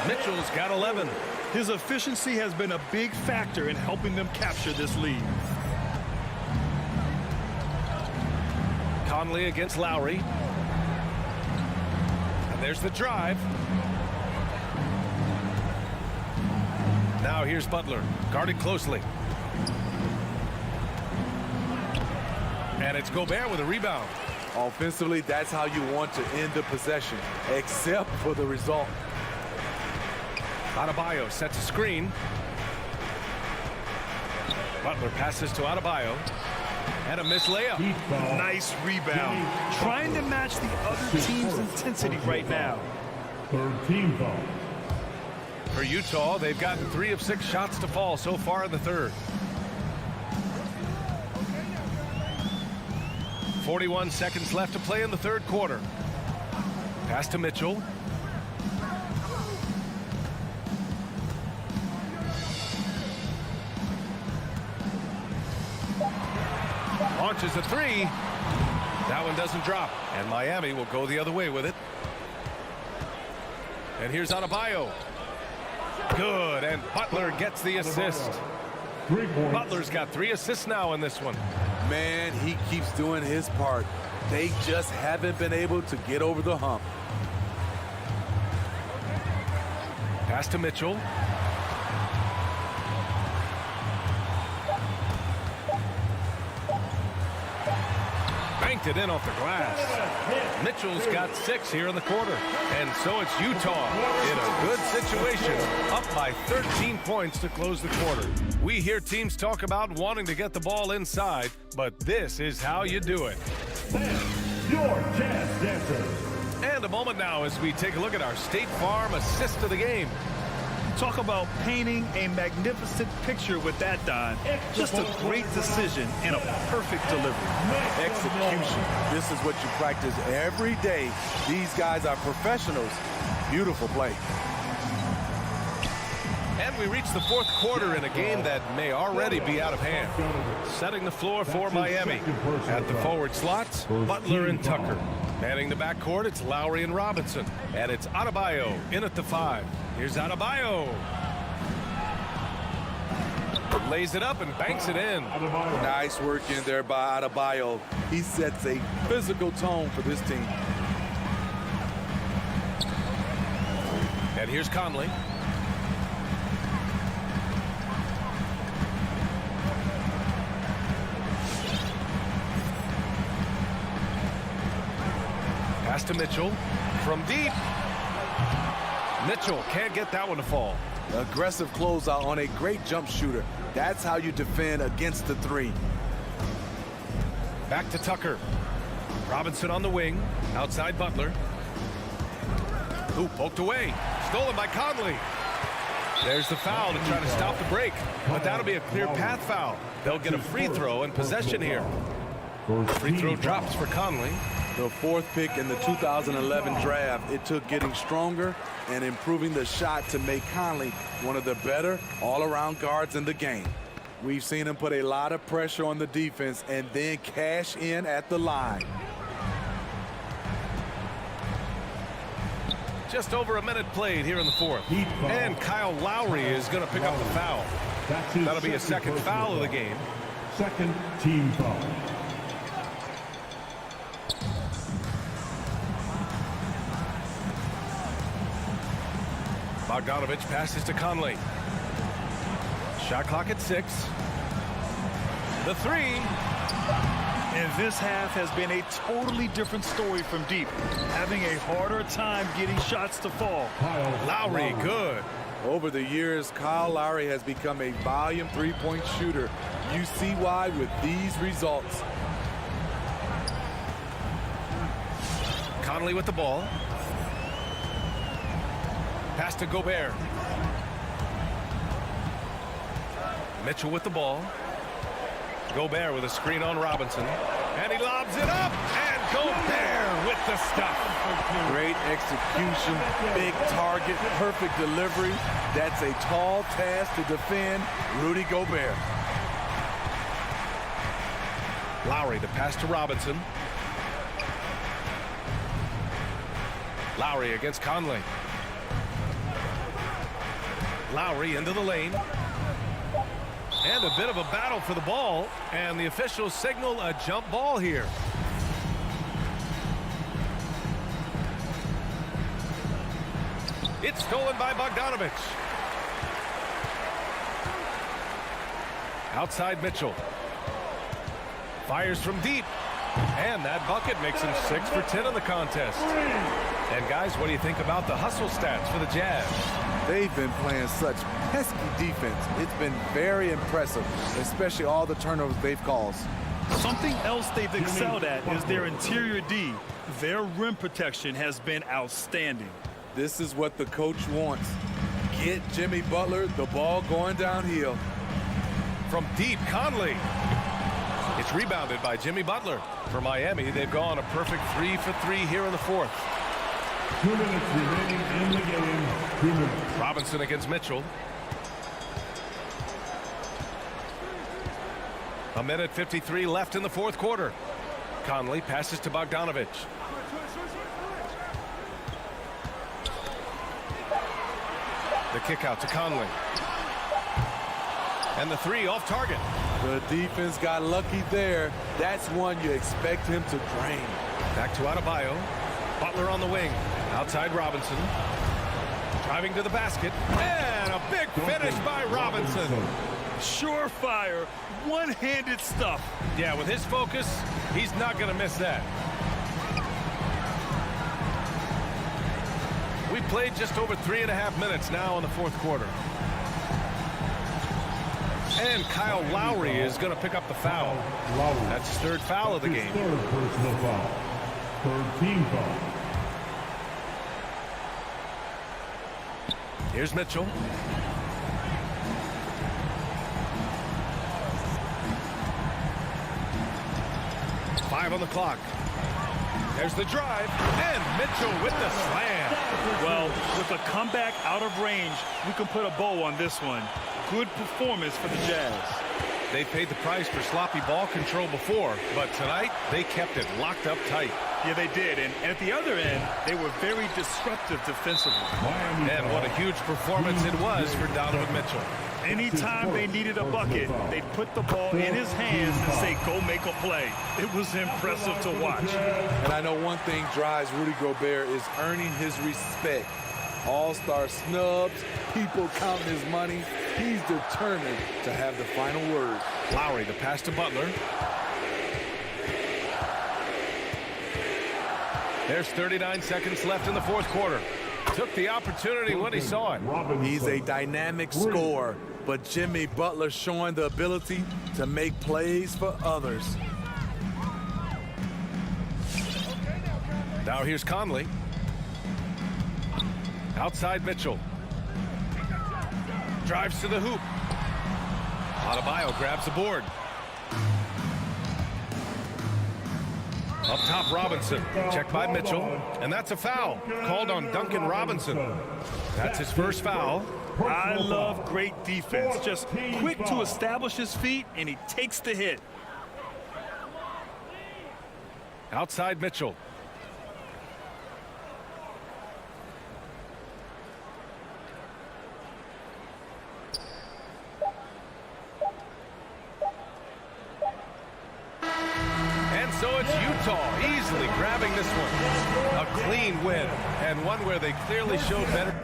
G: Mitchell's got 11.
H: His efficiency has been a big factor in helping them capture this lead.
G: Conley against Lowry. And there's the drive. Now here's Butler, guarded closely. And it's Gobert with a rebound.
I: Offensively, that's how you want to end the possession, except for the result.
G: Adebayo sets a screen. Butler passes to Adebayo. And a missed layup.
H: Nice rebound. Trying to match the other team's intensity right now.
D: Third team foul.
G: For Utah, they've gotten 3 of 6 shots to fall so far in the third. 41 seconds left to play in the third quarter. Pass to Mitchell. Launches a 3. That one doesn't drop. And Miami will go the other way with it. And here's Adebayo. Good. And Butler gets the assist. Butler's got 3 assists now in this one.
I: Man, he keeps doing his part. They just haven't been able to get over the hump.
G: Pass to Mitchell. Banked it in off the glass. Mitchell's got 6 here in the quarter. And so it's Utah in a good situation, up by 13 points to close the quarter. We hear teams talk about wanting to get the ball inside, but this is how you do it.
D: Your Jazz Dancers.
G: And a moment now as we take a look at our State Farm assist of the game.
H: Talk about painting a magnificent picture with that, Don. Just a great decision and a perfect delivery.
I: Execution. This is what you practice every day. These guys are professionals. Beautiful play.
G: And we reach the fourth quarter in a game that may already be out of hand. Setting the floor for Miami. At the forward slots, Butler and Tucker. Manning the backcourt, it's Lowry and Robinson. And it's Adebayo in at the 5. Here's Adebayo. Lays it up and banks it in.
I: Nice work in there by Adebayo. He sets a physical tone for this team.
G: And here's Conley. Pass to Mitchell from deep. Mitchell can't get that one to fall.
I: Aggressive closeout on a great jump shooter. That's how you defend against the three.
G: Back to Tucker. Robinson on the wing. Outside Butler. Who poked away. Stolen by Conley. There's the foul to try to stop the break. But that'll be a clear path foul. They'll get a free throw and possession here. Free throw drops for Conley.
I: The fourth pick in the 2011 draft. It took getting stronger and improving the shot to make Conley one of the better all-around guards in the game. We've seen him put a lot of pressure on the defense and then cash in at the line.
G: Just over a minute played here in the fourth. And Kyle Lowry is going to pick up the foul. That'll be a second foul of the game.
D: Second team foul.
G: Bogdanovich passes to Conley. Shot clock at 6. The three.
H: And this half has been a totally different story from deep. Having a harder time getting shots to fall.
G: Lowry, good.
I: Over the years, Kyle Lowry has become a volume three-point shooter. You see why with these results.
G: Conley with the ball. Pass to Gobert. Mitchell with the ball. Gobert with a screen on Robinson. And he lobs it up. And Gobert with the stuff.
I: Great execution, big target, perfect delivery. That's a tall task to defend Rudy Gobert.
G: Lowry to pass to Robinson. Lowry against Conley. Lowry into the lane. And a bit of a battle for the ball. And the officials signal a jump ball here. It's stolen by Bogdanovich. Outside Mitchell. Fires from deep. And that bucket makes him 6 for 10 in the contest. And guys, what do you think about the hustle stats for the Jazz?
I: They've been playing such pesky defense. It's been very impressive, especially all the turnovers they've caused.
H: Something else they've excelled at is their interior D. Their rim protection has been outstanding.
I: This is what the coach wants. Get Jimmy Butler the ball going downhill.
G: From deep, Conley. It's rebounded by Jimmy Butler. For Miami, they've gone a perfect 3 for 3 here in the fourth.
D: 2 minutes remaining in the game. 2 minutes.
G: Robinson against Mitchell. 1:53 left in the fourth quarter. Conley passes to Bogdanovich. The kick out to Conley. And the three off target.
I: The defense got lucky there. That's one you expect him to drain.
G: Back to Adebayo. Butler on the wing. Outside Robinson. Driving to the basket. And a big finish by Robinson.
H: Surefire, one-handed stuff.
G: Yeah, with his focus, he's not going to miss that. We've played just over 3.5 minutes now in the fourth quarter. And Kyle Lowry is going to pick up the foul. That's his third foul of the game.
D: Third personal foul. Third team foul.
G: Here's Mitchell. Five on the clock. There's the drive, and Mitchell with the slam.
H: Well, with a comeback out of range, we can put a bow on this one. Good performance for the Jazz.
G: They paid the price for sloppy ball control before, but tonight they kept it locked up tight.
H: Yeah, they did. And at the other end, they were very disruptive defensively.
G: And what a huge performance it was for Donovan Mitchell.
H: Anytime they needed a bucket, they'd put the ball in his hands and say, go make a play. It was impressive to watch.
I: And I know one thing drives Rudy Gobert is earning his respect. All-star snubs, people counting his money. He's determined to have the final word.
G: Lowry, the pass to Butler. There's 39 seconds left in the fourth quarter. Took the opportunity when he saw it.
I: He's a dynamic scorer, but Jimmy Butler showing the ability to make plays for others.
G: Now here's Conley. Outside Mitchell. Drives to the hoop. Adebayo grabs the board. Up top, Robinson. Checked by Mitchell. And that's a foul called on Duncan Robinson. That's his first foul.
H: I love great defense. Just quick to establish his feet, and he takes the hit.
G: Outside Mitchell. So it's Utah easily grabbing this one. A clean win, and one where they clearly showed better.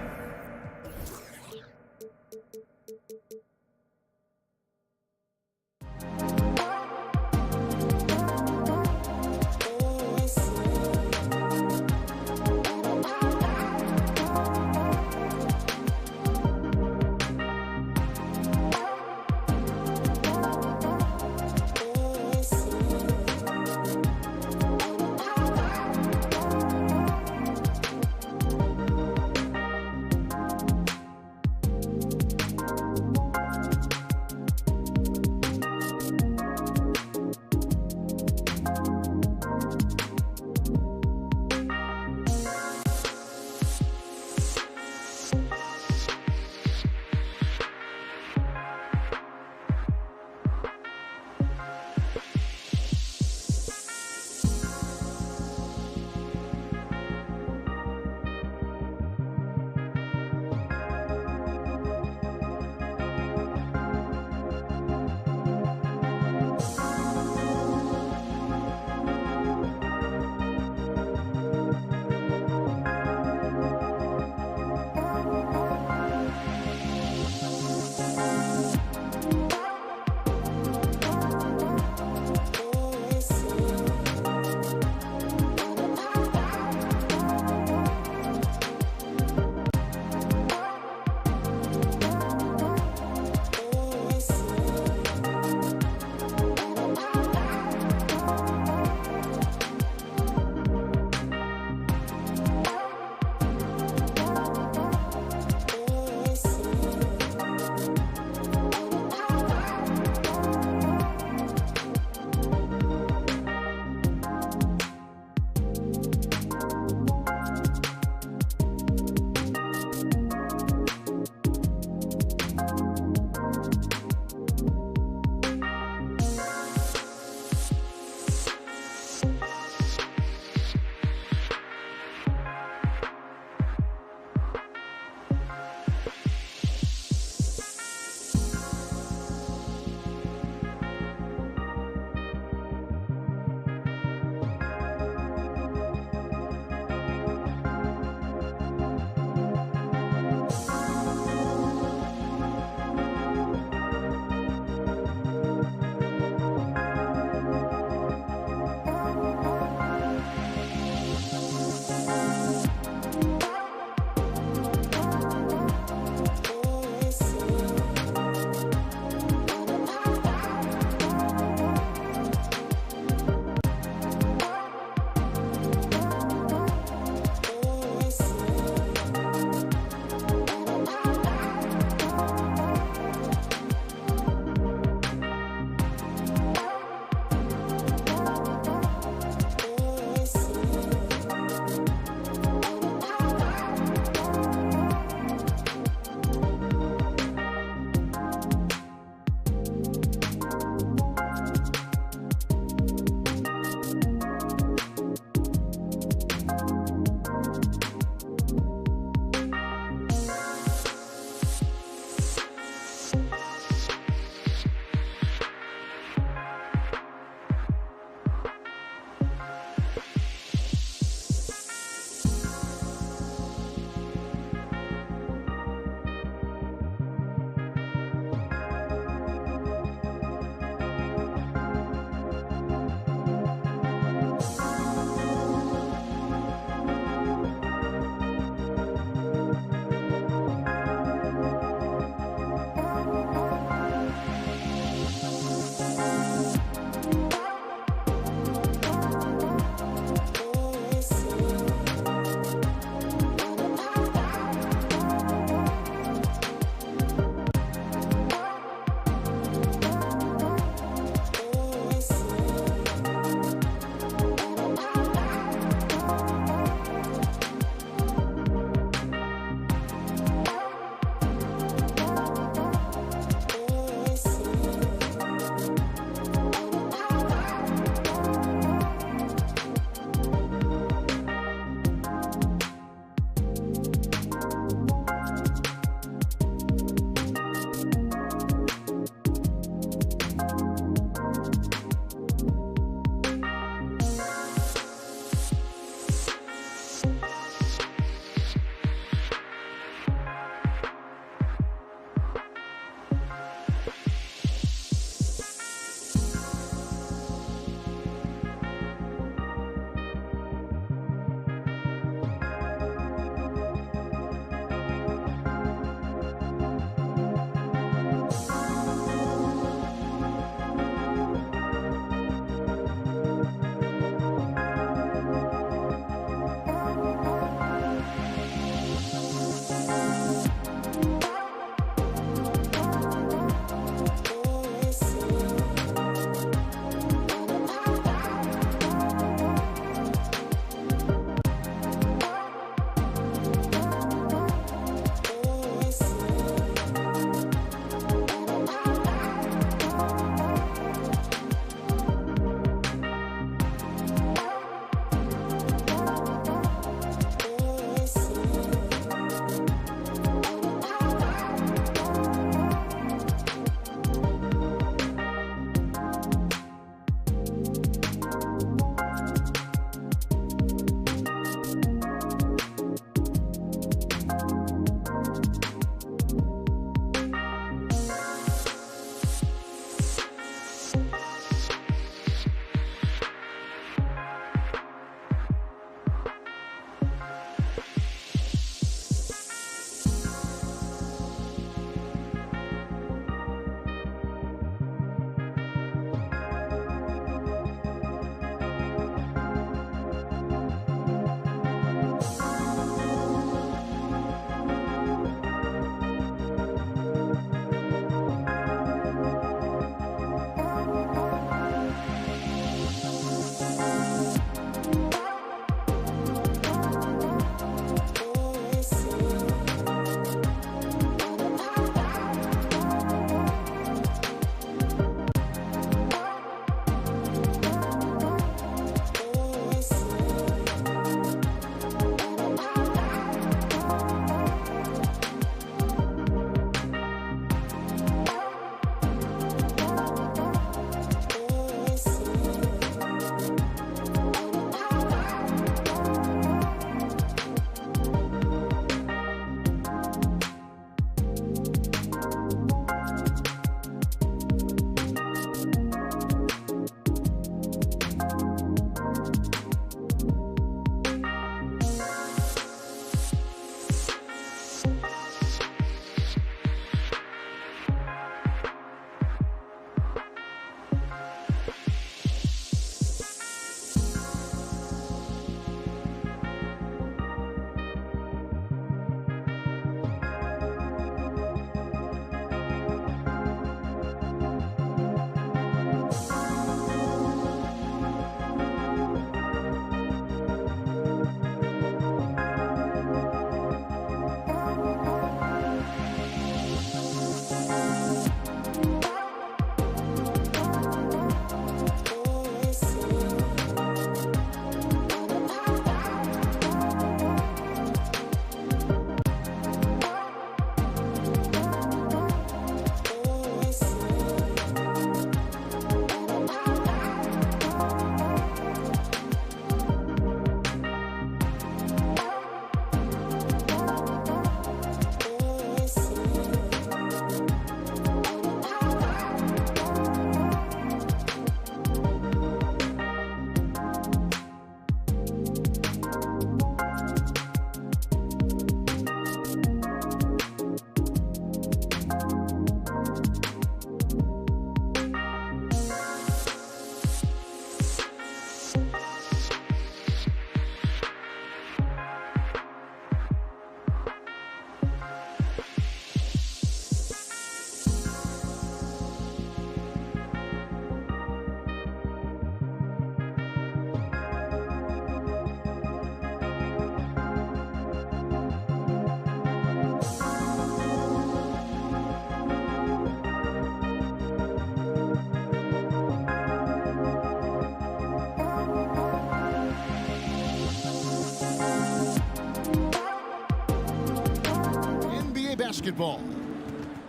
A: basketball.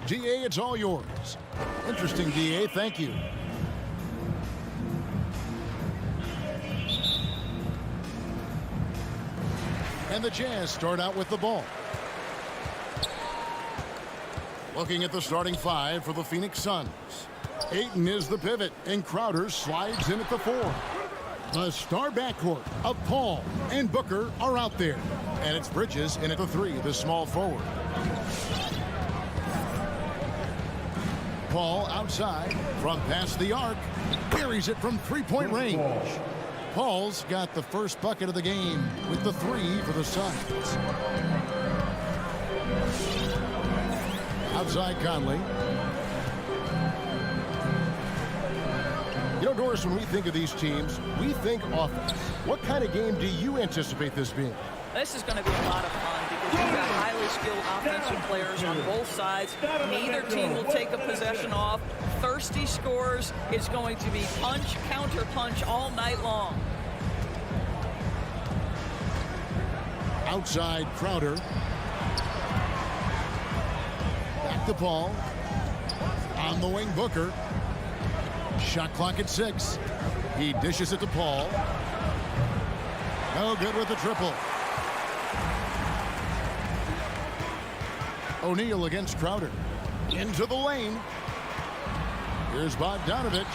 A: DA, it's all yours. Interesting, DA. Thank you. And the Jazz start out with the ball. Looking at the starting five for the Phoenix Suns. Ayton is the pivot, and Crowder slides in at the 4. The star backcourt of Paul and Booker are out there. And it's Bridges in at the 3, the small forward. Paul outside from past the arc. Buries it from three-point range. Paul's got the first bucket of the game with the 3 for the Suns. Outside Conley. You know, Doris, when we think of these teams, we think offense. What kind of game do you anticipate this being?
K: This is going to be a lot of fun because you've got highly skilled offensive players on both sides. Neither team will take a possession off. Thirsty scores. It's going to be punch, counter punch all night long.
A: Outside Crowder. Back to Paul. On the wing, Booker. Shot clock at 6. He dishes it to Paul. No good with the triple. O'Neal against Crowder. Into the lane. Here's Bogdanovich.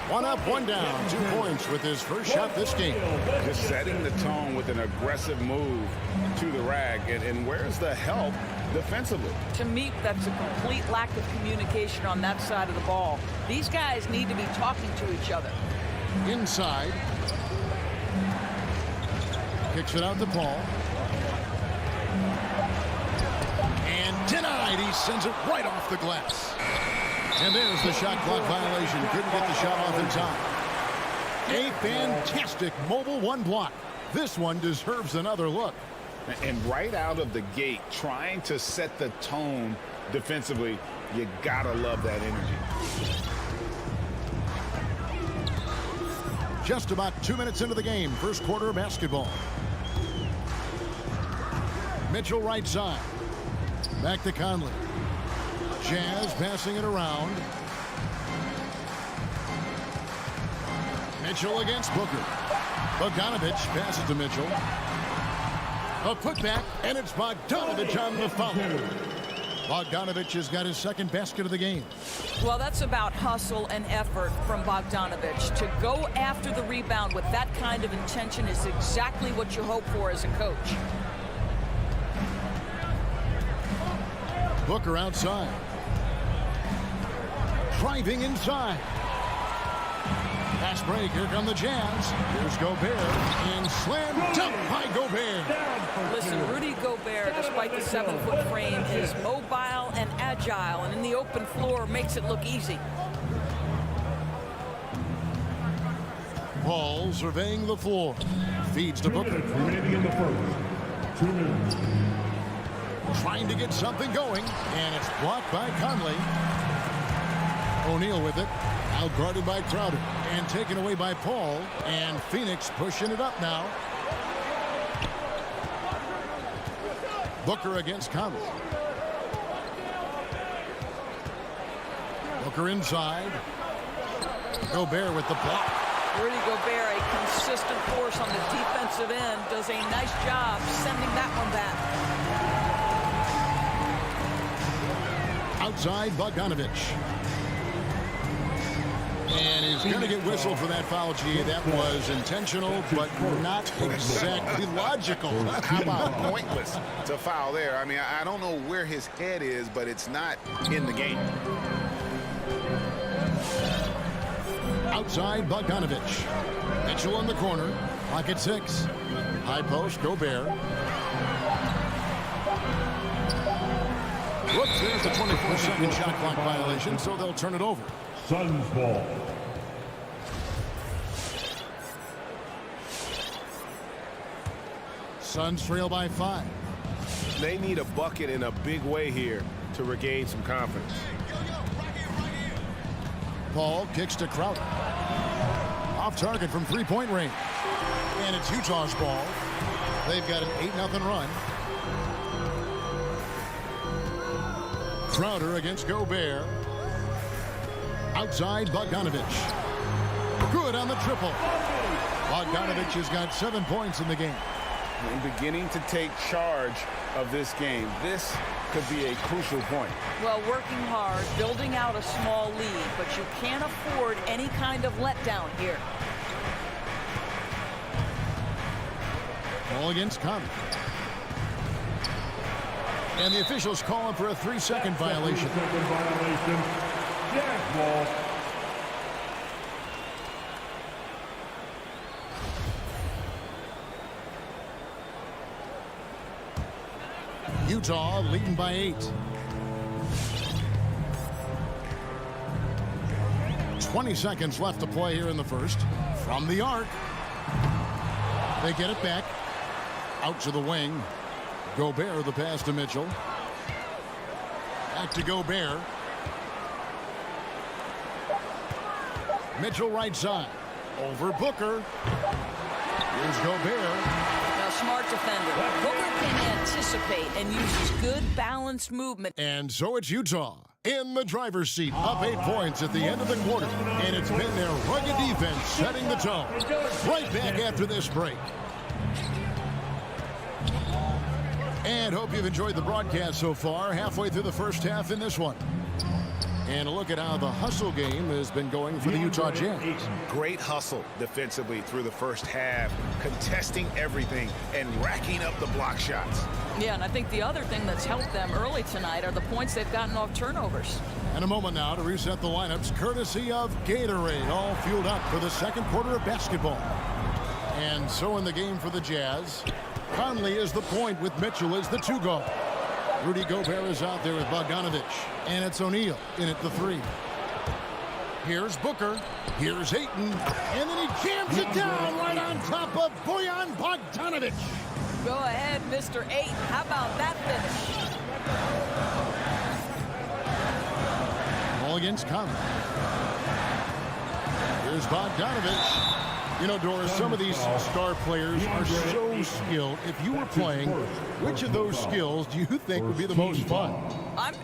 A: 1 up, 1 down. 2 points with his first shot this game.
B: Just setting the tone with an aggressive move to the rack. And where's the help defensively?
K: To me, that's a complete lack of communication on that side of the ball. These guys need to be talking to each other.
A: Inside. Kicks it out to Paul. And denied. He sends it right off the glass. And there's the shot clock violation. Couldn't get the shot off in time. A fantastic mobile 1 block. This one deserves another look.
B: And right out of the gate, trying to set the tone defensively, you gotta love that energy.
A: Just about 2 minutes into the game, first quarter of basketball. Mitchell right side. Back to Conley. Jazz passing it around. Mitchell against Booker. Bogdanovich passes to Mitchell. A putback, and it's Bogdanovich on the foul. Bogdanovich has got his second basket of the game.
K: Well, that's about hustle and effort from Bogdanovich. To go after the rebound with that kind of intention is exactly what you hope for as a coach.
A: Booker outside. Driving inside. Pass break. Here come the Jazz. Here's Gobert. And slam dunk by Gobert.
K: Listen, Rudy Gobert, despite the 7-foot frame, is mobile and agile, and in the open floor makes it look easy.
A: Paul surveying the floor. Feeds to Booker.
D: Remaining in the first. 2 minutes.
A: Trying to get something going, and it's blocked by Conley. O'Neal with it. Out guarded by Crowder. And taken away by Paul. And Phoenix pushing it up now. Booker against Conley. Booker inside. Gobert with the block.
K: Rudy Gobert, a consistent force on the defensive end, does a nice job sending that one back.
A: Outside Bogdanovich. And he's going to get whistled for that foul, G. That was intentional, but not exactly logical.
F: How about pointless to foul there? I mean, I don't know where his head is, but it's not in the game.
A: Outside Bogdanovich. Mitchell in the corner. Clock at 6. High post, Gobert. Whoops, there's the 24-second shot clock violation, so they'll turn it over.
D: Suns ball.
A: Suns trail by 5.
H: They need a bucket in a big way here to regain some confidence.
A: Paul kicks to Crowder. Off target from three-point range. And it's Utah's ball. They've got an 8-0 run. Crowder against Gobert. Outside, Bogdanovich. Good on the triple. Bogdanovich has got 7 points in the game.
B: And beginning to take charge of this game. This could be a crucial point.
K: Well, working hard, building out a small lead, but you can't afford any kind of letdown here.
A: Ball against Conley. And the officials calling for a 3-second violation.
D: 3-second violation. Jazz ball.
A: Utah leading by 8. 20 seconds left to play here in the first. From the arc. They get it back. Out to the wing. Gobert the pass to Mitchell. Back to Gobert. Mitchell right side. Over Booker. Here's Gobert.
K: Now, smart defender. Booker can anticipate and uses good balanced movement.
A: And so it's Utah in the driver's seat, up 8 points at the end of the quarter. And it's been their rugged defense setting the tone. Right back after this break. And hope you've enjoyed the broadcast so far. Halfway through the first half in this one. And a look at how the hustle game has been going for the Utah Jazz.
F: Great hustle defensively through the first half, contesting everything and racking up the block shots.
K: Yeah, and I think the other thing that's helped them early tonight are the points they've gotten off turnovers.
A: And a moment now to reset the lineups, courtesy of Gatorade, all fueled up for the second quarter of basketball. And so in the game for the Jazz, Conley is the point with Mitchell as the 2-guard. Rudy Gobert is out there with Bogdanovich. And it's O'Neal in at the 3. Here's Booker. Here's Ayton. And then he jams it down right on top of Bojan Bogdanovich.
K: Go ahead, Mr. 8. How about that finish?
A: Ball against Conley. Here's Bogdanovich. You know, Doris, some of these star players are so skilled. If you were playing, which of those skills do you think would be the most fun?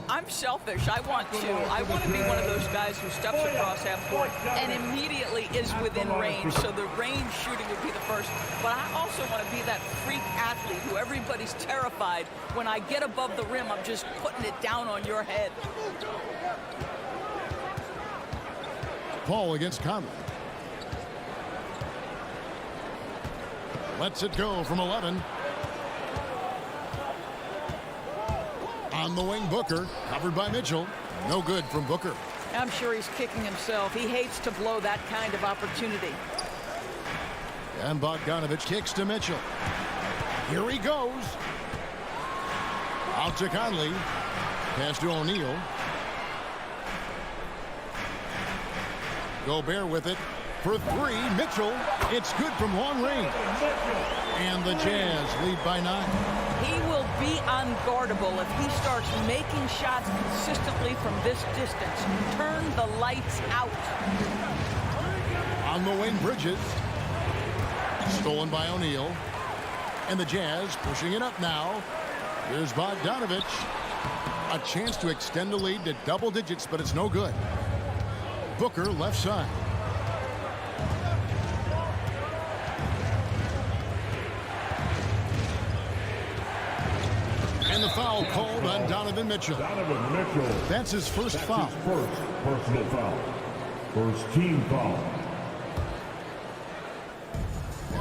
K: I'm selfish. I want to be one of those guys who steps across half court and immediately is within range. So the range shooting would be the first. But I also want to be that freak athlete who everybody's terrified. When I get above the rim, I'm just putting it down on your head.
A: Paul against Conley. Lets it go from 11. On the wing, Booker, covered by Mitchell. No good from Booker.
K: I'm sure he's kicking himself. He hates to blow that kind of opportunity.
A: And Bogdanovich kicks to Mitchell. Here he goes. Out to Conley. Pass to O'Neal. Gobert with it. For 3, Mitchell. It's good from long range. And the Jazz lead by 9.
K: He will be unguardable if he starts making shots consistently from this distance. Turn the lights out.
A: On the wing, Bridges. Stolen by O'Neal. And the Jazz pushing it up now. Here's Bogdanovich. A chance to extend the lead to double digits, but it's no good. Booker left side. And the foul called on Donovan Mitchell.
D: Donovan Mitchell.
A: That's his first foul.
D: His first personal foul. First team foul.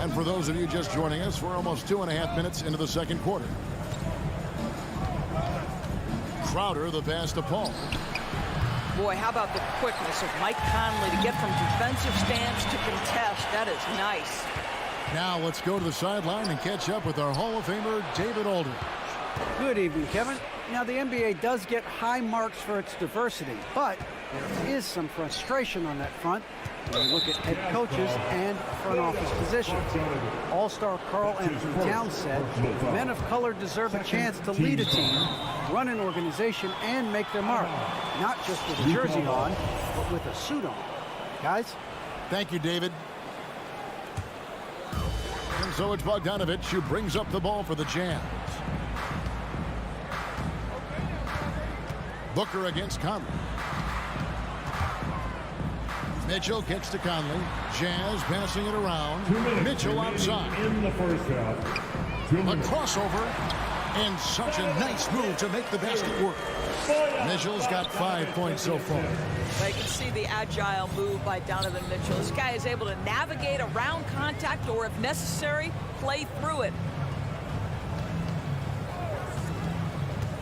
A: And for those of you just joining us, we're almost 2.5 minutes into the second quarter. Crowder, the pass to Paul.
K: Boy, how about the quickness of Mike Conley to get from defensive stance to contest. That is nice.
A: Now let's go to the sideline and catch up with our Hall of Famer, David Aldridge.
E: Good evening, Kevin. Now, the NBA does get high marks for its diversity, but there is some frustration on that front when you look at head coaches and front office positions. All-star Karl Anthony Towns said, men of color deserve a chance to lead a team, run an organization, and make their mark, not just with a jersey on, but with a suit on. Guys?
A: Thank you, David. And so it's Bogdanovich who brings up the ball for the Jazz. Booker against Conley. Mitchell kicks to Conley. Jazz passing it around. Mitchell outside.
D: In the first half.
A: A crossover. And such a nice move to make the basket work. Mitchell's got 5 points so far.
K: Well, you can see the agile move by Donovan Mitchell. This guy is able to navigate around contact or, if necessary, play through it.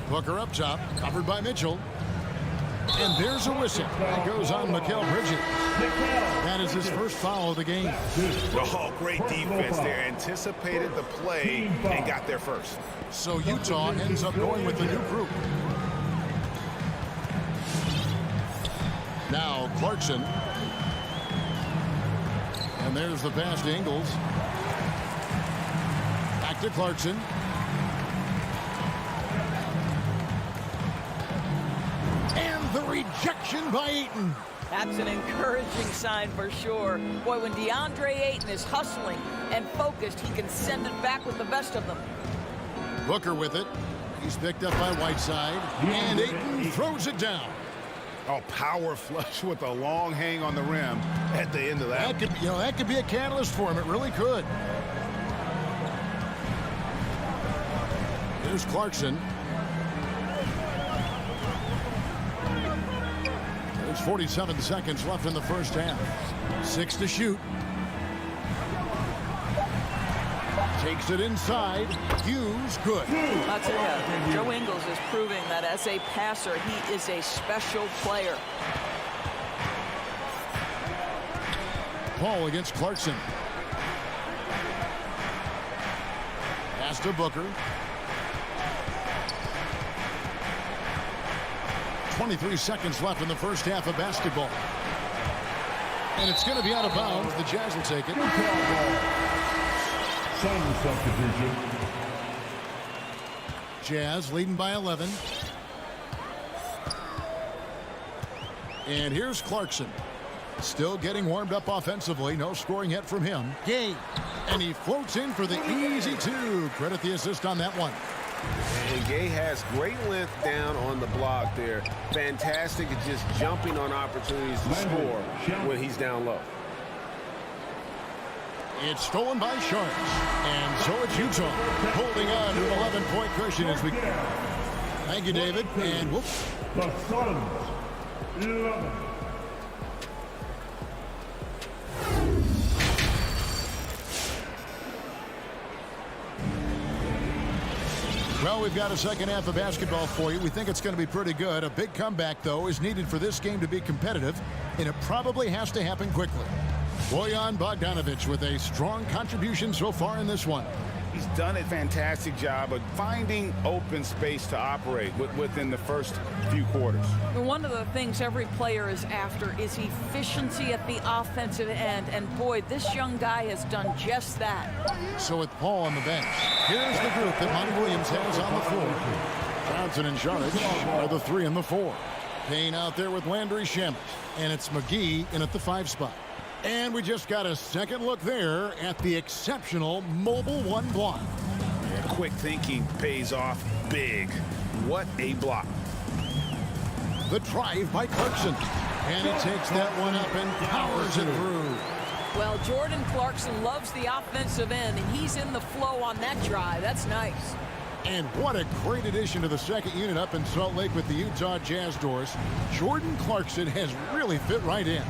A: Booker up top, covered by Mitchell. And there's a whistle. That goes on Mikal Bridges. That is his first foul of the game.
F: Oh, great defense there. Anticipated the play and got there first.
A: So Utah ends up going with the new group. Now Clarkson. And there's the pass to Ingles. Back to Clarkson. And the rejection by Ayton.
K: That's an encouraging sign for sure. Boy, when DeAndre Ayton is hustling and focused, he can send it back with the best of them.
A: Booker with it. He's picked up by Whiteside. And Ayton throws it down.
F: Oh, power flush with a long hang on the rim at the end of that.
A: That could be a catalyst for him. It really could. Here's Clarkson. There's 47 seconds left in the first half. 6 to shoot. Takes it inside. Hughes, good.
K: I'll tell you, Joe Ingles is proving that as a passer, he is a special player.
A: Paul against Clarkson. Pass to Booker. 23 seconds left in the first half of basketball. And it's going to be out of bounds. The Jazz will take it.
D: Some substitution.
A: Jazz leading by 11. And here's Clarkson. Still getting warmed up offensively. No scoring yet from him. Gay. And he floats in for the easy two. Credit the assist on that one.
F: And Gay has great length down on the block there. Fantastic at just jumping on opportunities to score when he's down low.
A: It's stolen by Sharks. And so it's Utah holding on to an 11-point cushion as we... Thank you, David. And whoops.
D: The Suns, 11.
A: Well, we've got a second half of basketball for you. We think it's going to be pretty good. A big comeback, though, is needed for this game to be competitive, and it probably has to happen quickly. Bojan Bogdanovic with a strong contribution so far in this one.
F: He's done a fantastic job of finding open space to operate within the first few quarters.
K: One of the things every player is after is efficiency at the offensive end. And boy, this young guy has done just that.
A: So with Paul on the bench, here's the group that Monty Williams has on the floor. Johnson and Saric are the 3 and the 4. Payne out there with Landry Shamet. And it's McGee in at the 5 spot. And we just got a second look there at the exceptional mobile 1 block.
F: Yeah, quick thinking pays off big. What a block.
A: The drive by Clarkson. And he takes that one up and powers it through.
K: Well, Jordan Clarkson loves the offensive end, and he's in the flow on that drive. That's nice.
A: And what a great addition to the second unit up in Salt Lake with the Utah Jazz doors. Jordan Clarkson has really fit right in.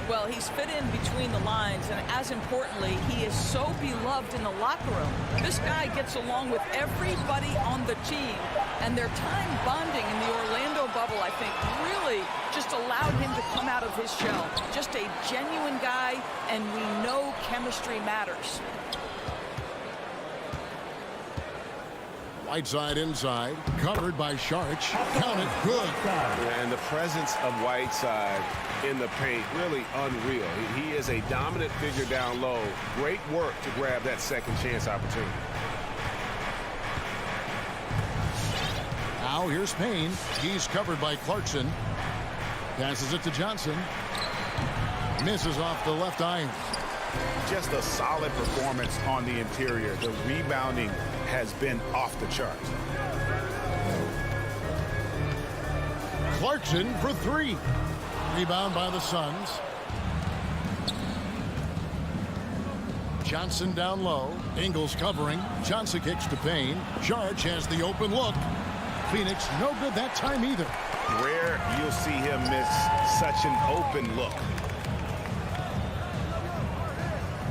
K: Well, he's fit in between the lines, and as importantly, he is so beloved in the locker room. This guy gets along with everybody on the team, and their time bonding in the Orlando bubble, I think, really just allowed him to come out of his shell. Just a genuine guy, and we know chemistry matters.
A: Whiteside inside, covered by Saric. Count it, good.
F: And the presence of Whiteside in the paint, really unreal. He is a dominant figure down low. Great work to grab that second chance opportunity.
A: Now here's Payne. He's covered by Clarkson. Passes it to Johnson. Misses off the left iron.
F: Just a solid performance on the interior. The rebounding has been off the charts.
A: Clarkson for three. Rebound by the Suns. Johnson down low. Ingles covering. Johnson kicks to Payne. Jarge has the open look. Phoenix no good that time either.
F: Rare you'll see him miss such an open look.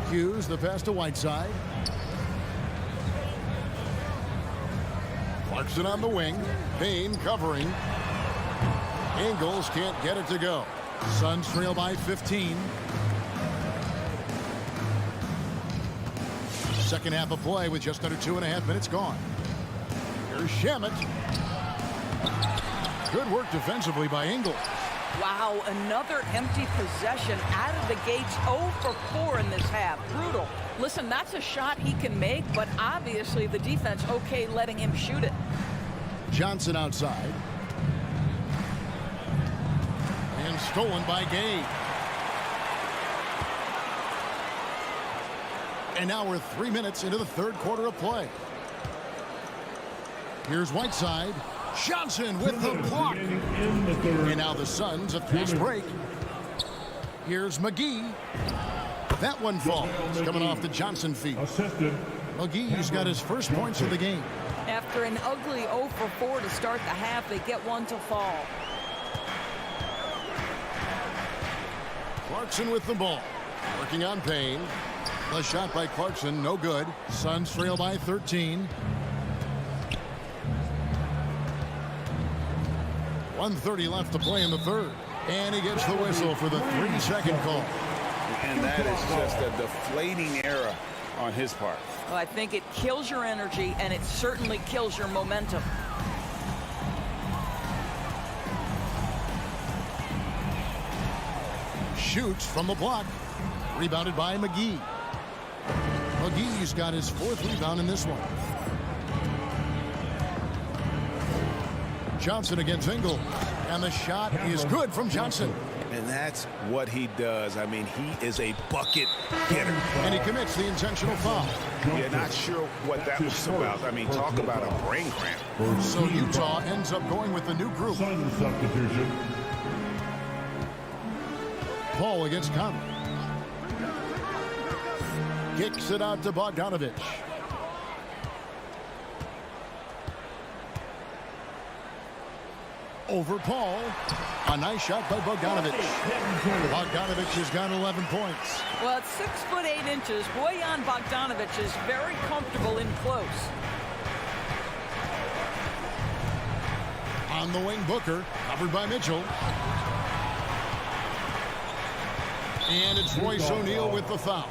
A: Hughes the pass to Whiteside. Clarkson on the wing. Payne covering. Ingles can't get it to go. Suns trail by 15. Second half of play with just under 2.5 minutes gone. Here's Shamet. Good work defensively by Ingles.
K: Wow, another empty possession out of the gates. 0 for 4 in this half. Brutal. Listen, that's a shot he can make, but obviously the defense okay letting him shoot it.
A: Johnson outside. And stolen by Gay. And now we're 3 minutes into the third quarter of play. Here's Whiteside. Johnson with the block. And now the Suns a fast break. Here's McGee. That one falls. Coming off the Johnson feet. McGee's got his first points of the game.
K: After an ugly 0 for 4 to start the half, they get one to fall.
A: Clarkson with the ball. Working on Payne. The shot by Clarkson, no good. Suns trail by 13. 1:30 left to play in the third. And he gets the whistle for the 3-second call.
F: And that is just a deflating error on his part.
K: Well, I think it kills your energy, and it certainly kills your momentum.
A: Shoots from the block. Rebounded by McGee. McGee's got his 4th rebound in this one. Johnson against Ingles. And the shot is good from Johnson.
F: And that's what he does. I mean, he is a bucket getter.
A: And he commits the intentional foul.
F: You're not sure what that was about. I mean, talk about a brain cramp.
A: So Utah ends up going with the new group.
D: Substitution.
A: Paul against Conley. Kicks it out to Bogdanovich. Over Paul. A nice shot by Bogdanovich. Bogdanovich has got 11 points.
K: Well, at 6'8" Bojan Bogdanovich is very comfortable in close.
A: On the wing, Booker, covered by Mitchell. And it's Royce O'Neal with the foul.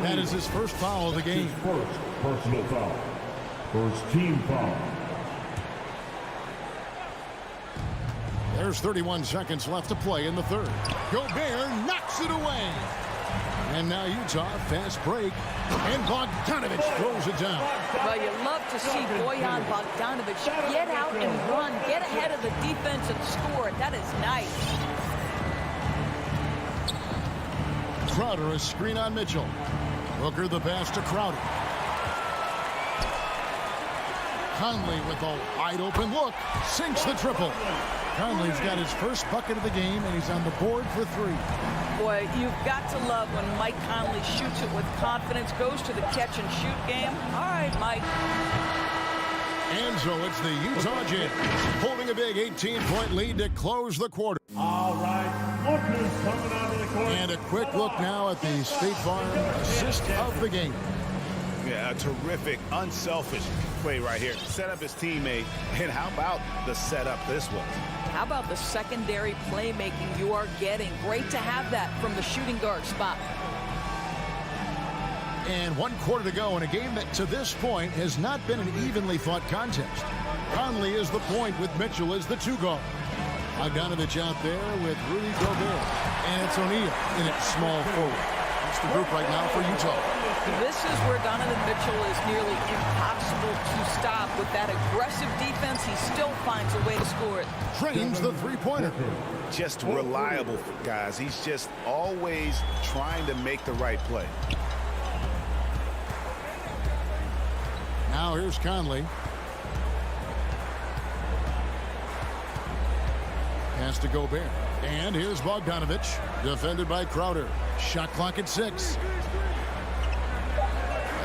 A: That is his first foul of the game.
D: His first personal foul. First team foul.
A: There's 31 seconds left to play in the third. Gobert knocks it away. And now Utah, fast break. And Bogdanovich throws it down.
K: Well, you love to see Bojan Bogdanovich get out and run, get ahead of the defense and score. That is nice.
A: Crowder, a screen on Mitchell. Booker the pass to Crowder. Conley with a wide open look. Sinks the triple. Conley's got his first bucket of the game, and he's on the board for 3.
K: Boy, you've got to love when Mike Conley shoots it with confidence, goes to the catch and shoot game. All right, Mike.
A: And so it's the Utah Jazz holding a big 18-point lead to close the quarter.
D: All right, lookers coming out of the court.
A: And a quick look now at the State Farm assist of the game.
F: Yeah, a terrific, unselfish play right here. Set up his teammate. And how about the setup this was?
K: How about the secondary playmaking you are getting? Great to have that from the shooting guard spot.
A: And 1 quarter to go in a game that to this point has not been an evenly fought contest. Conley is the point with Mitchell as the 2 guard. Bogdanovich out there with Rudy Gobert. And it's O'Neal in its small forward. That's the group right now for Utah.
K: This is where Donovan Mitchell is nearly impossible to stop. With that aggressive defense, he still finds a way to score it.
A: Trains the 3-pointer.
F: Just reliable, guys. He's just always trying to make the right play.
A: Now here's Conley. Pass to Gobert. And here's Bogdanovich, defended by Crowder. Shot clock at 6.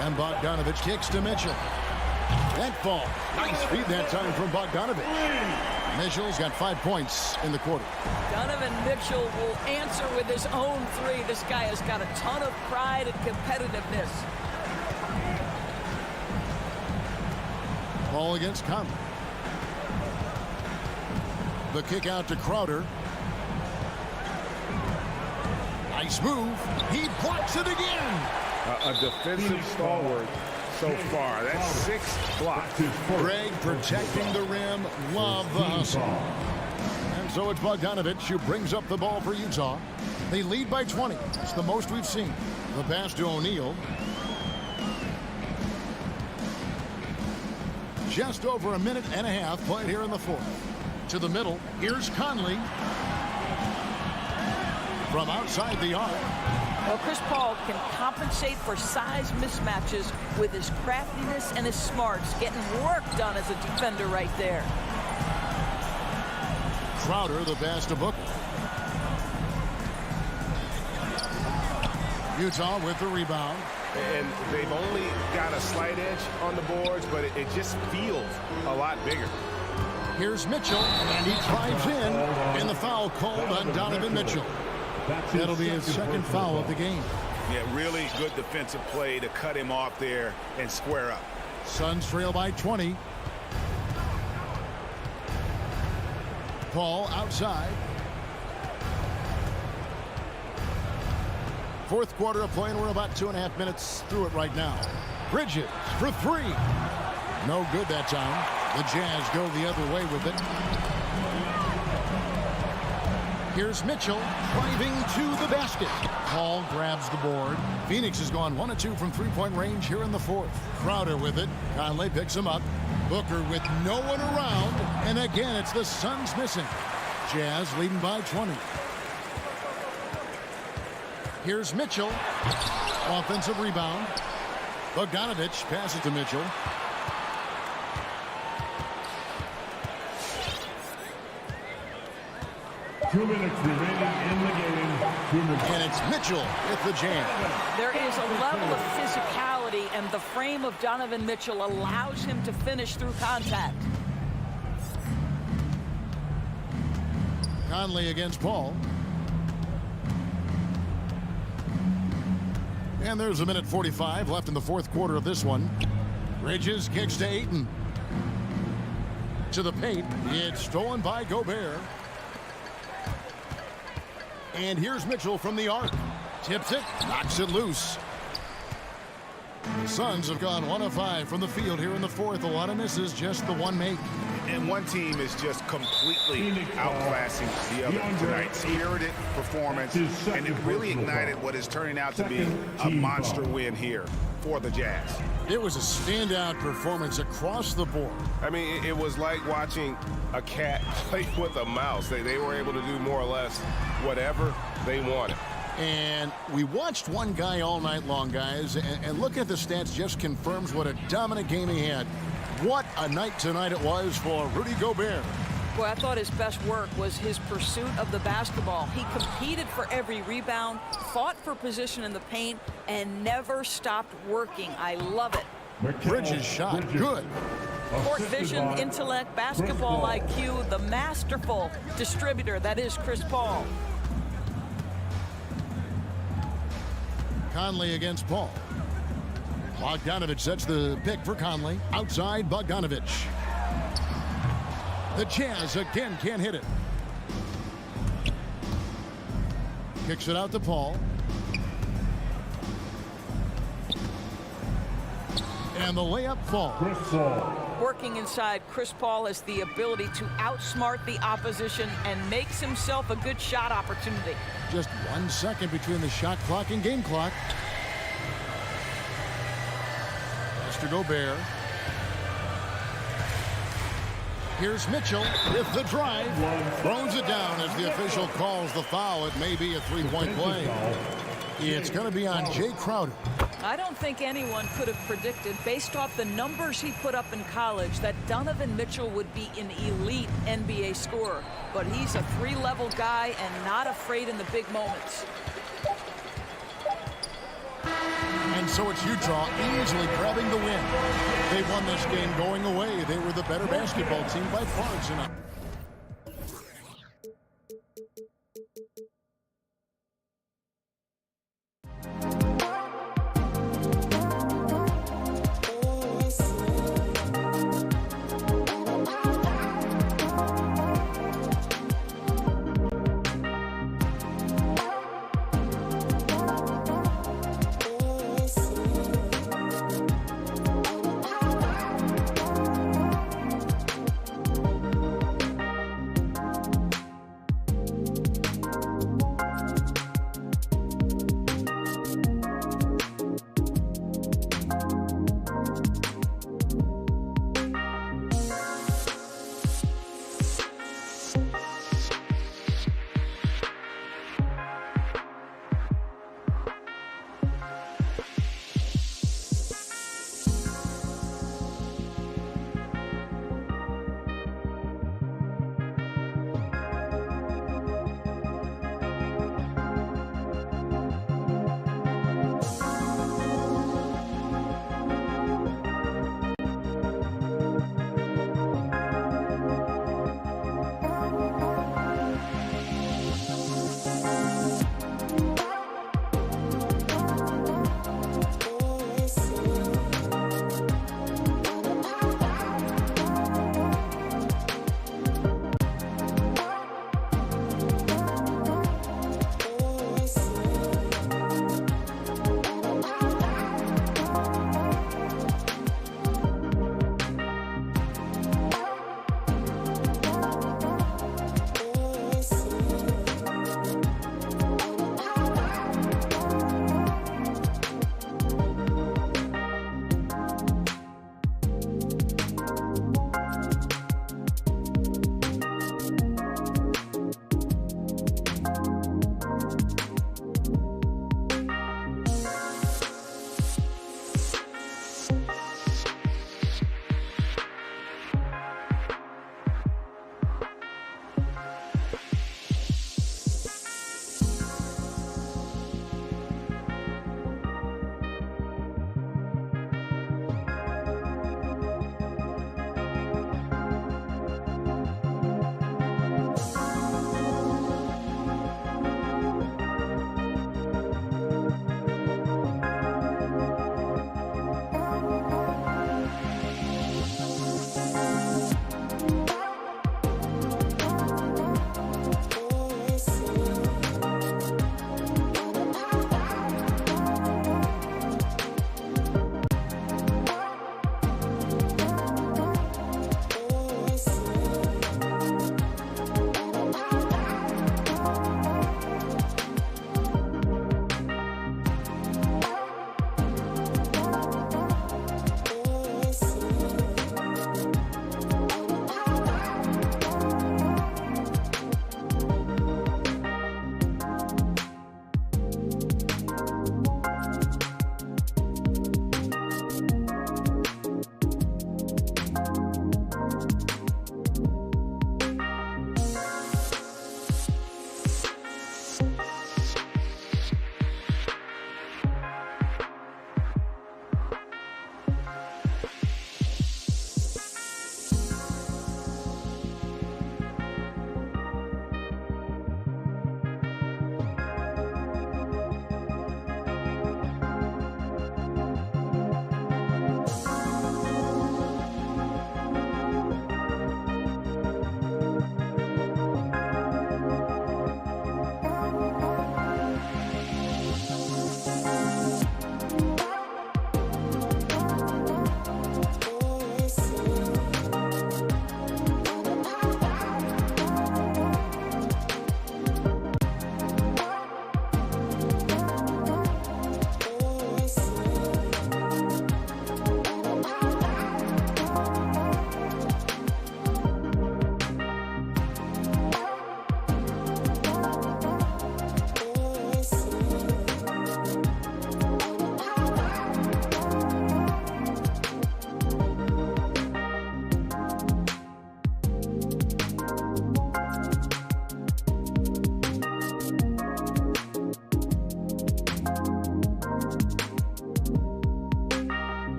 A: And Bogdanovich kicks to Mitchell. That fall. Nice feed that time from Bogdanovich. Mitchell's got 5 points in the quarter.
K: Donovan Mitchell will answer with his own 3. This guy has got a ton of pride and competitiveness.
A: Ball against Conley. The kick out to Crowder. Nice move. He blocks it again.
F: A defensive stalwart so far. That's 6 blocks.
A: Greg protecting the rim. Love the hustle. And so it's Bogdanovich who brings up the ball for Utah. They lead by 20. It's the most we've seen. The pass to O'Neal. Just over a minute and a half played here in the fourth. To the middle. Here's Conley. From outside the arc.
K: Well, Chris Paul can compensate for size mismatches with his craftiness and his smarts, getting work done as a defender right there.
A: Crowder, the pass to Booker. Utah with the rebound.
F: And they've only got a slight edge on the boards, but it just feels a lot bigger.
A: Here's Mitchell, and he drives in, and the foul called on Donovan Mitchell. That'll be his second foul of the game.
F: Yeah, really good defensive play to cut him off there and square up.
A: Suns trail by 20. Paul outside. Fourth quarter of play, and we're about 2.5 minutes through it right now. Bridges for 3. No good that time. The Jazz go the other way with it. Here's Mitchell driving to the basket. Paul grabs the board. Phoenix has gone 1 of 2 from three-point range here in the fourth. Crowder with it. Conley picks him up. Booker with no one around. And again, it's the Suns missing. Jazz leading by 20. Here's Mitchell. Offensive rebound. Bogdanovich passes to Mitchell.
D: Two minutes remaining in the game.
A: And it's Mitchell with the jam.
K: There is a level of physicality, and the frame of Donovan Mitchell allows him to finish through contact.
A: Conley against Paul. And there's a minute 45 left in the fourth quarter of this one. Bridges kicks to Ayton. To the paint. It's stolen by Gobert. And here's Mitchell from the arc. Tips it, knocks it loose. The Suns have gone 1 of 5 from the field here in the fourth. A lot of misses, just the one make.
F: And one team is just completely outclassing the other tonight. Spirited performance, and it really ignited what is turning out to be a monster win here for the Jazz.
A: It was a standout performance across the board.
L: I mean, it was like watching a cat play with a mouse. They were able to do more or less whatever they wanted.
A: And we watched one guy all night long, guys, and looking at the stats just confirms what a dominant game he had. What a night tonight it was for Rudy Gobert.
K: Boy, I thought his best work was his pursuit of the basketball. He competed for every rebound, fought for position in the paint, and never stopped working. I love it.
A: Bridges shot good.
K: Court vision, intellect, basketball IQ, the masterful distributor that is Chris Paul.
A: Conley against Paul. Bogdanovich sets the pick for Conley. Outside Bogdanovich. The Jazz again can't hit it. Kicks it out to Paul. And the layup falls.
K: Working inside, Chris Paul has the ability to outsmart the opposition and makes himself a good shot opportunity.
A: Just 1 second between the shot clock and game clock. Mr. Gobert. Here's Mitchell with the drive. Throws it down as the official calls the foul. It may be a three-point play. It's going to be on Jay Crowder.
K: I don't think anyone could have predicted, based off the numbers he put up in college, that Donovan Mitchell would be an elite NBA scorer. But he's a three-level guy and not afraid in the big moments.
A: And so it's Utah easily grabbing the win. They won this game going away. They were the better basketball team by far tonight.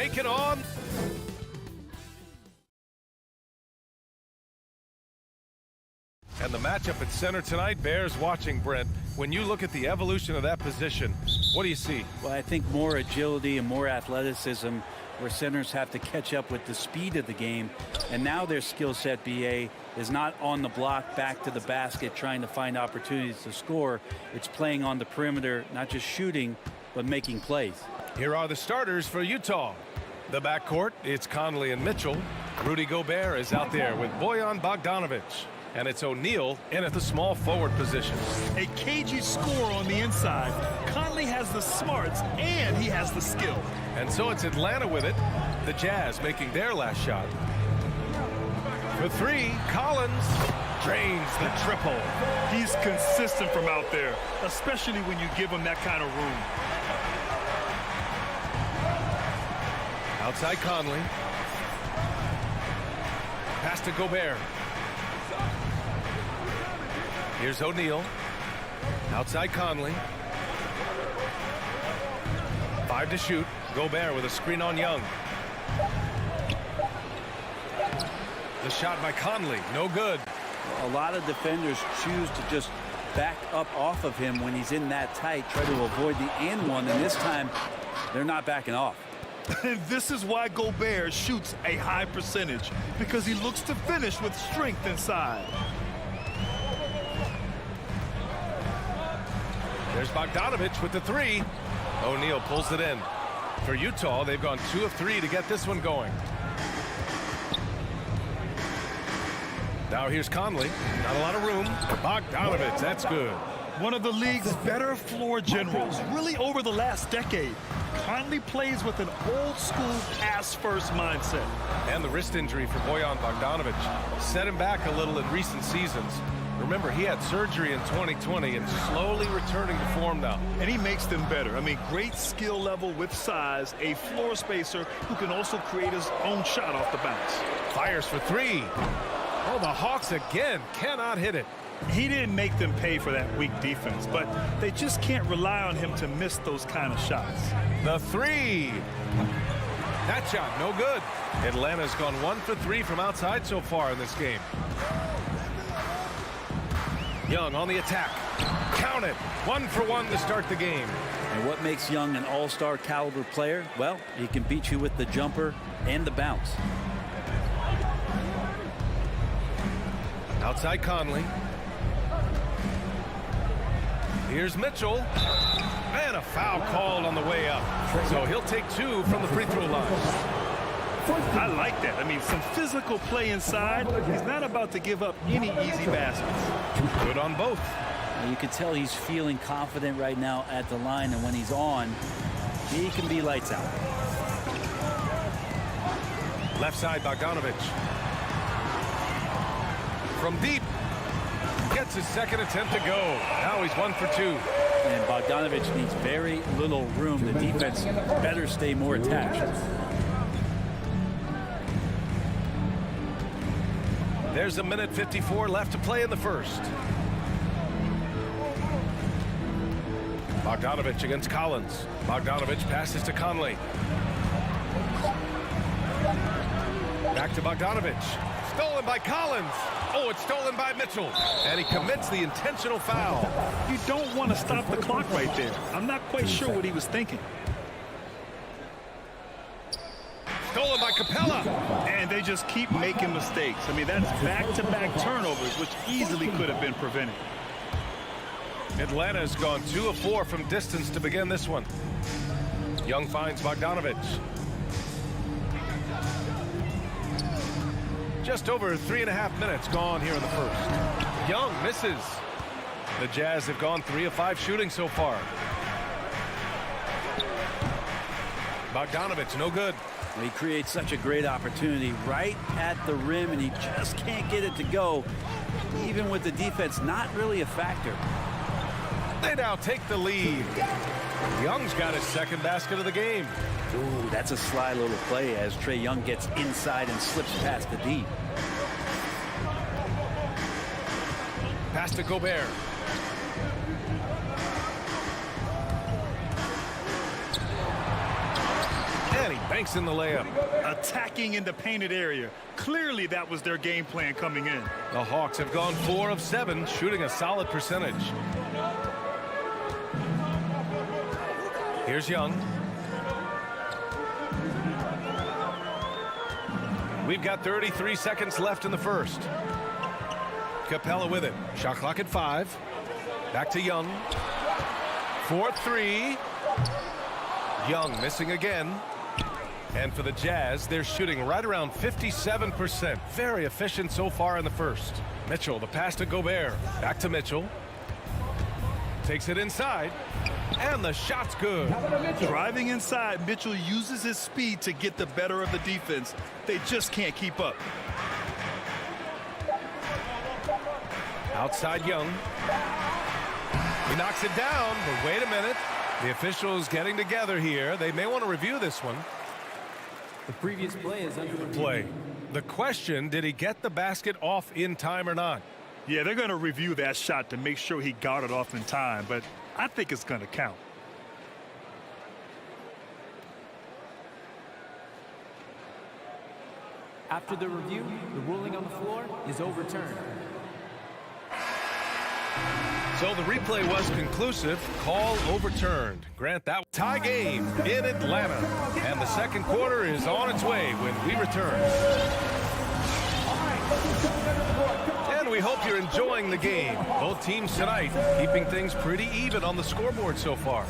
G: take it on. And the matchup at center tonight bears watching, Brent. When you look at the evolution of that position, what do you see?
C: Well, I think more agility and more athleticism, where centers have to catch up with the speed of the game. And now their skill set, BA, is not on the block back to the basket trying to find opportunities to score. It's playing on the perimeter, not just shooting, but making plays.
G: Here are the starters for Utah. The backcourt, it's Conley and Mitchell. Rudy Gobert is out there with Bojan Bogdanovic. And it's O'Neal in at the small forward position.
H: A cagey score on the inside. Conley has the smarts and he has the skill.
G: And so it's Atlanta with it. The Jazz making their last shot. For three, Collins drains the triple.
H: He's consistent from out there, especially when you give him that kind of room.
G: Outside Conley. Pass to Gobert. Here's O'Neal. Outside Conley. 5 to shoot. Gobert with a screen on Young. The shot by Conley, no good.
C: A lot of defenders choose to just back up off of him when he's in that tight, try to avoid the and one, and this time they're not backing off.
H: And this is why Gobert shoots a high percentage, because he looks to finish with strength inside.
G: There's Bogdanovic with the three. O'Neal pulls it in. For Utah, they've gone 2 of 3 to get this one going. Now here's Conley. Not a lot of room. Bogdanovic, that's good.
H: One of the league's better floor generals, really over the last decade. Conley plays with an old-school pass-first mindset.
G: And the wrist injury for Bojan Bogdanovic set him back a little in recent seasons. Remember, he had surgery in 2020 and slowly returning to form now.
H: And he makes them better. I mean, great skill level with size, a floor spacer who can also create his own shot off the bounce.
G: Fires for 3. Oh, the Hawks again cannot hit it.
H: He didn't make them pay for that weak defense, but they just can't rely on him to miss those kind of shots.
G: The 3. That shot, no good. Atlanta's gone 1 for 3 from outside so far in this game. Young on the attack. Count it. 1 for 1 to start the game.
C: And what makes Young an all-star caliber player? Well, he can beat you with the jumper and the bounce.
G: Outside Conley. Here's Mitchell. And a foul called on the way up. So he'll take 2 from the free throw line.
H: I like that. I mean, some physical play inside. He's not about to give up any easy baskets.
G: Good on both.
C: You can tell he's feeling confident right now at the line, and when he's on, he can be lights out.
G: Left side, Bogdanovic. From deep. Gets his second attempt to go. Now he's 1 for 2.
C: And Bogdanovic needs very little room. The defense better stay more attached.
G: There's a minute 54 left to play in the first. Bogdanovic against Collins. Bogdanovic passes to Conley. Back to Bogdanovic. Stolen by Collins. Oh, it's stolen by Mitchell. And he commits the intentional foul.
H: You don't want to stop the clock right there. I'm not quite sure what he was thinking.
G: Stolen by Capella.
H: And they just keep making mistakes. I mean, that's back-to-back turnovers, which easily could have been prevented.
G: Atlanta's gone 2 of 4 from distance to begin this one. Young finds Bogdanovic. Just over 3.5 minutes gone here in the first. Young misses. The Jazz have gone 3 of 5 shooting so far. Bogdanovic, no good.
C: He creates such a great opportunity right at the rim, and he just can't get it to go. Even with the defense not really a factor.
G: They now take the lead. Young's got his second basket of the game.
C: Ooh, that's a sly little play as Trae Young gets inside and slips past the D.
G: Pass to Gobert. And he banks in the layup.
H: Attacking in the painted area. Clearly that was their game plan coming in.
G: The Hawks have gone 4 of 7, shooting a solid percentage. Here's Young. We've got 33 seconds left in the first. Capella with it. Shot clock at 5. Back to Young. 4-3. Young missing again. And for the Jazz, they're shooting right around 57%. Very efficient so far in the first. Mitchell, the pass to Gobert. Back to Mitchell. Takes it inside. And the shot's good.
H: Driving inside, Mitchell uses his speed to get the better of the defense. They just can't keep up.
G: Outside Young. He knocks it down, but wait a minute. The officials getting together here. They may want to review this one.
M: The previous play is under review.
G: Play. The question, did he get the basket off in time or not?
H: Yeah, they're going to review that shot to make sure he got it off in time, but I think it's going to count.
M: After the review, the ruling on the floor is overturned.
G: So the replay was conclusive. Call overturned. Grant, that tie game in Atlanta. And the second quarter is on its way when we return. And we hope you're enjoying the game. Both teams tonight keeping things pretty even on the scoreboard so far.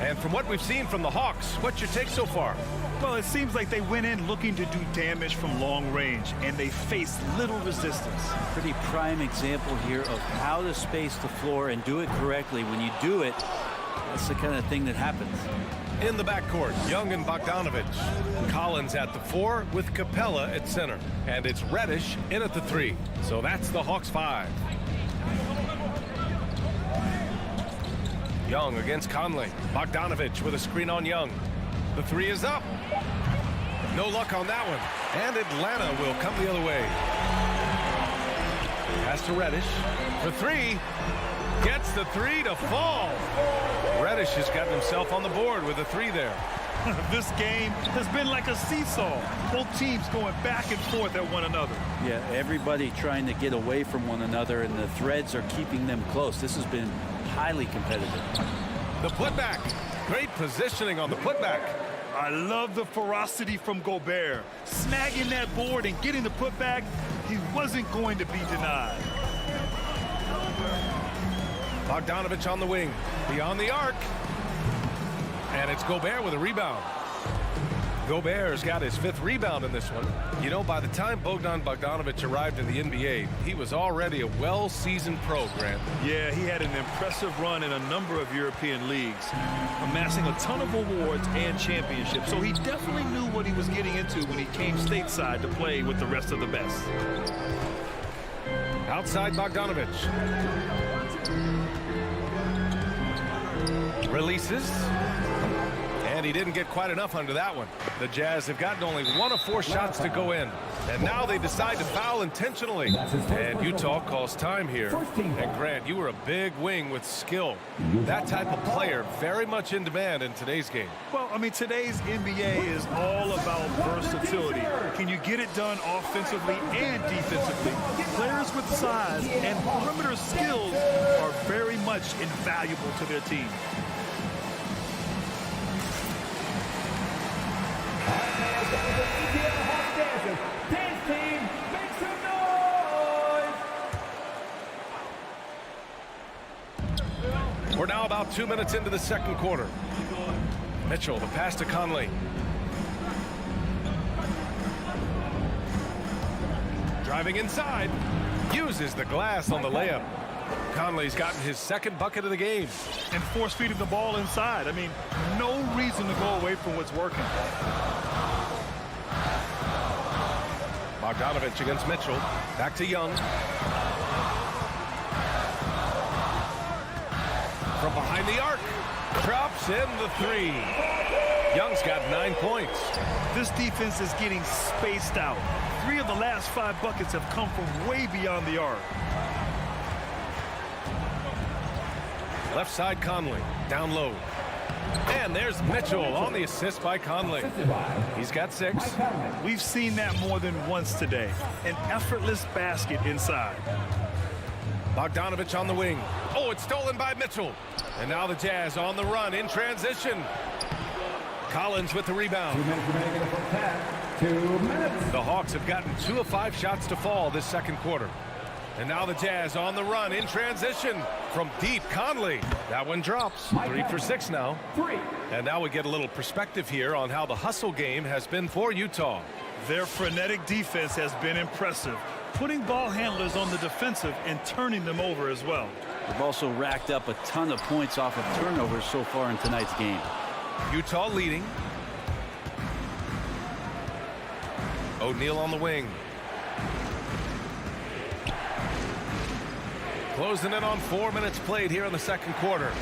G: And from what we've seen from the Hawks, what's your take so far?
H: Well, it seems like they went in looking to do damage from long range, and they faced little resistance.
C: Pretty prime example here of how to space the floor and do it correctly. When you do it, that's the kind of thing that happens.
G: In the backcourt, Young and Bogdanovich. Collins at the 4 with Capella at center. And it's Reddish in at the 3. So that's the Hawks 5. Young against Conley. Bogdanovich with a screen on Young. The 3 is up. No luck on that one. And Atlanta will come the other way. Pass to Reddish for 3. Gets the 3 to fall. Reddish has gotten himself on the board with a 3 there.
H: This game has been like a seesaw. Both teams going back and forth at one another.
C: Yeah, everybody trying to get away from one another, and the threads are keeping them close. This has been highly competitive.
G: The putback. Great positioning on the putback.
H: I love the ferocity from Gobert. Snagging that board and getting the putback, he wasn't going to be denied.
G: Bogdanovich on the wing. Beyond the arc. And it's Gobert with a rebound. Gobert's got his 5th rebound in this one. You know, by the time Bogdanovich arrived in the NBA, he was already a well-seasoned pro, Grant.
H: Yeah, he had an impressive run in a number of European leagues, amassing a ton of awards and championships. So he definitely knew what he was getting into when he came stateside to play with the rest of the best.
G: Outside Bogdanovich. Releases. And he didn't get quite enough under that one. The Jazz have gotten only 1 of 4 shots to go in. And now they decide to foul intentionally. And Utah calls time here. And Grant, you were a big wing with skill. That type of player very much in demand in today's game.
H: Well, I mean, today's NBA is all about versatility. Can you get it done offensively and defensively? Players with size and perimeter skills are very much invaluable to their team.
G: We're now about 2 minutes into the second quarter. Mitchell, the pass to Conley. Driving inside. Uses the glass on the layup. Conley's gotten his 2nd bucket of the game.
H: And force-feeding the ball inside. I mean, no reason to go away from what's working.
G: Bogdanovich against Mitchell. Back to Young. From behind the arc. Drops in the 3. Young's got 9 points.
H: This defense is getting spaced out. 3 of the last 5 buckets have come from way beyond the arc.
G: Left side Conley. Down low. And there's Mitchell on the assist by Conley. He's got 6.
H: We've seen that more than once today. An effortless basket inside.
G: Bogdanovich on the wing. Oh, it's stolen by Mitchell. And now the Jazz on the run in transition. Collins with the rebound.
D: 2 minutes remaining in the first half. 2 minutes.
G: The Hawks have gotten 2 of 5 shots to fall this second quarter. And now the Jazz on the run in transition from deep. Conley. That one drops. 3 for 6 now.
D: 3.
G: And now we get a little perspective here on how the hustle game has been for Utah.
H: Their frenetic defense has been impressive, putting ball handlers on the defensive and turning them over as well.
C: They've also racked up a ton of points off of turnovers so far in tonight's game.
G: Utah leading. O'Neal on the wing. Closing in on 4 minutes played here in the second quarter.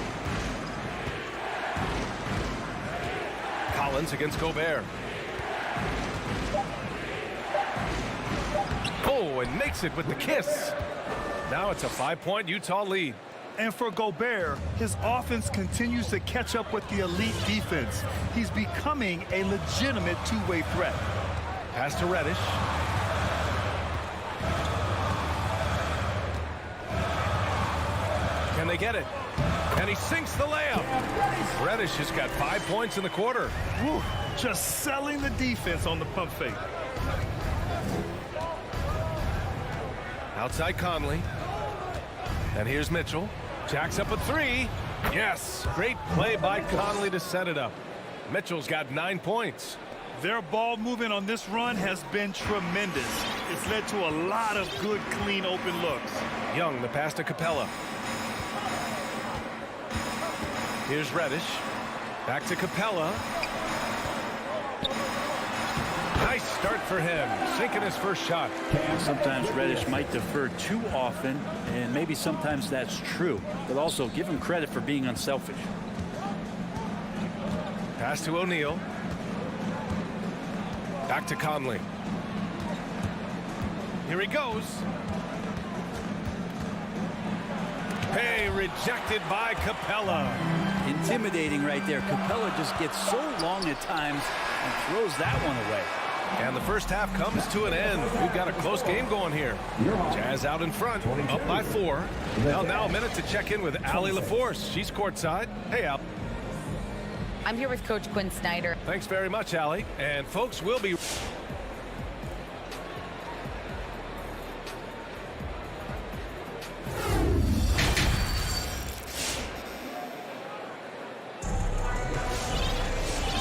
G: Collins against Gobert. Oh, and makes it with the kiss. Now it's a 5-point Utah lead.
H: And for Gobert, his offense continues to catch up with the elite defense. He's becoming a legitimate two-way threat.
G: Pass to Reddish. Can they get it? And he sinks the layup. Reddish has got 5 points in the quarter.
H: Woo, just selling the defense on the pump fake.
G: Outside Conley. And here's Mitchell. Jacks up a 3. Yes, great play by Conley to set it up. Mitchell's got 9 points.
H: Their ball movement on this run has been tremendous. It's led to a lot of good, clean, open looks.
G: Young, the pass to Capella. Here's Reddish. Back to Capella. Nice start for him. Sinking his first shot.
C: Sometimes Reddish might defer too often, and maybe sometimes that's true. But also give him credit for being unselfish.
G: Pass to O'Neal. Back to Conley. Here he goes. Hey, rejected by Capella.
C: Intimidating right there. Capella just gets so long at times and throws that one away.
G: And the first half comes to an end. We've got a close game going here. Jazz out in front, up by 4. Now a minute to check in with Allie LaForce. She's courtside. Hey, Al.
J: I'm here with Coach Quinn Snyder.
G: Thanks very much, Allie. And folks, we'll be...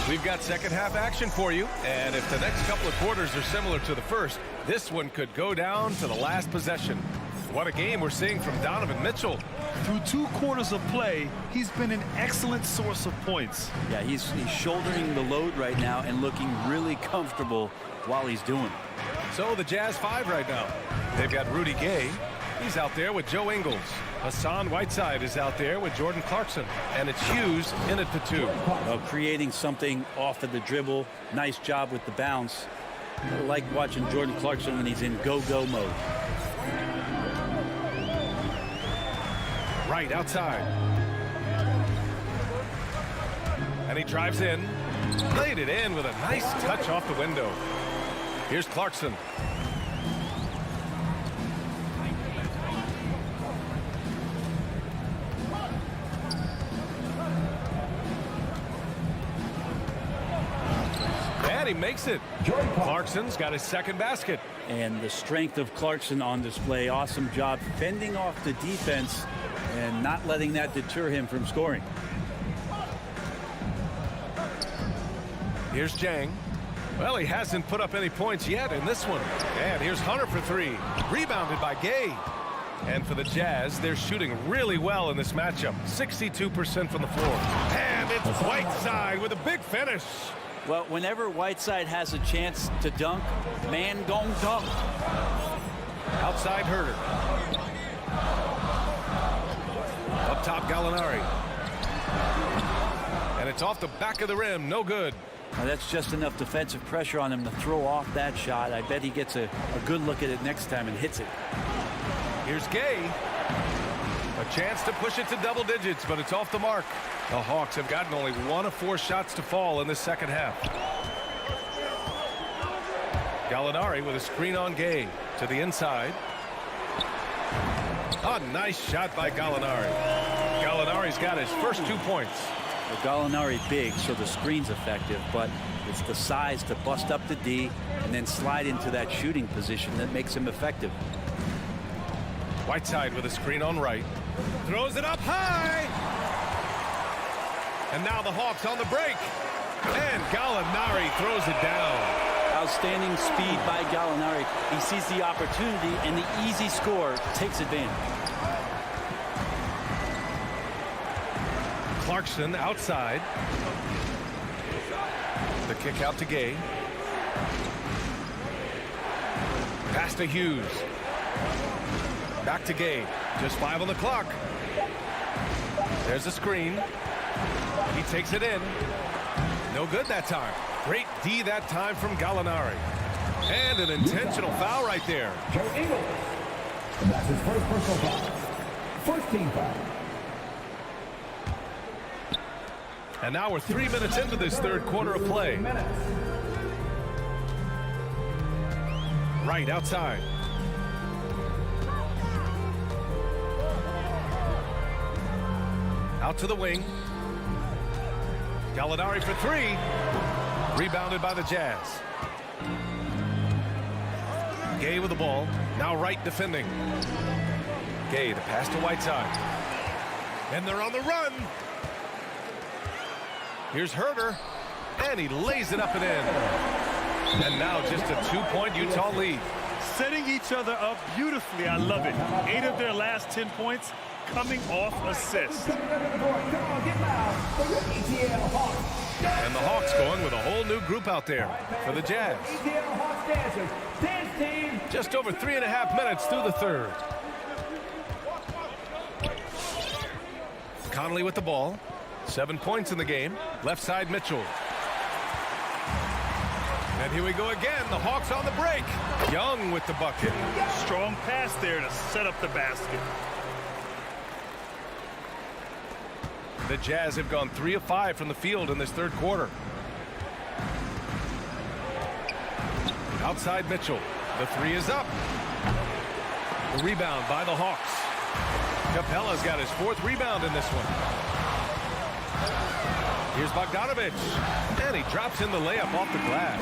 G: We've got second half action for you, and if the next couple of quarters are similar to the first, this one could go down to the last possession. What a game we're seeing from Donovan Mitchell.
H: Through 2 quarters of play, he's been an excellent source of points.
C: Yeah, he's shouldering the load right now and looking really comfortable while he's doing it.
G: So the Jazz 5 right now. They've got Rudy Gay. He's out there with Joe Ingles. Hassan Whiteside is out there with Jordan Clarkson. And it's Hughes in it for 2.
C: Well, creating something off of the dribble. Nice job with the bounce. I like watching Jordan Clarkson when he's in go-go mode.
G: Right outside. And he drives in. Laid it in with a nice touch off the window. Here's Clarkson. And he makes it. Clarkson's got his second basket.
C: And the strength of Clarkson on display. Awesome job fending off the defense and not letting that deter him from scoring.
G: Here's Jang. Well, he hasn't put up any points yet in this one. And here's Hunter for 3. Rebounded by Gay. And for the Jazz, they're shooting really well in this matchup. 62% from the floor. And it's Whiteside with a big finish.
C: Well, whenever Whiteside has a chance to dunk, man gon' dunk.
G: Outside Herter. Up top Gallinari. And it's off the back of the rim. No good.
C: Now that's just enough defensive pressure on him to throw off that shot. I bet he gets a good look at it next time and hits it.
G: Here's Gay. A chance to push it to double digits, but it's off the mark. The Hawks have gotten only 1 of 4 shots to fall in the second half. Gallinari with a screen on Gay to the inside. A nice shot by Gallinari. Gallinari's got his first 2 points.
C: Well, Gallinari big, so the screen's effective, but it's the size to bust up the D and then slide into that shooting position that makes him effective.
G: Whiteside with a screen on right. Throws it up high. And now the Hawks on the break. And Gallinari throws it down.
C: Outstanding speed by Gallinari. He sees the opportunity, and the easy score takes advantage.
G: Clarkson outside. The kick out to Gay. Pass to Hughes. Back to Gay. Just 5 on the clock. There's a screen. He takes it in. No good that time. Great D that time from Gallinari. And an intentional foul right there.
D: Joe Ingles. That's his first personal foul. First team foul.
G: And now we're 3 minutes into this third quarter of play. Right outside. Out to the wing. Gallinari for 3. Rebounded by the Jazz. Gay with the ball. Now right defending. Gay, the pass to Whiteside. And they're on the run. Here's Herter. And he lays it up and in. And now just a 2-point Utah lead.
H: Setting each other up beautifully. I love it. 8 of their last 10 points coming off assists.
G: And the Hawks going with a whole new group out there for the Jazz. Just over 3.5 minutes through the third. Conley with the ball. 7 points in the game. Left side Mitchell. And here we go again. The Hawks on the break. Young with the bucket.
H: Strong pass there to set up the basket.
G: The Jazz have gone 3 of 5 from the field in this third quarter. Outside Mitchell. The 3 is up. The rebound by the Hawks. Capella's got his 4th rebound in this one. Here's Bogdanovich. And he drops in the layup off the glass.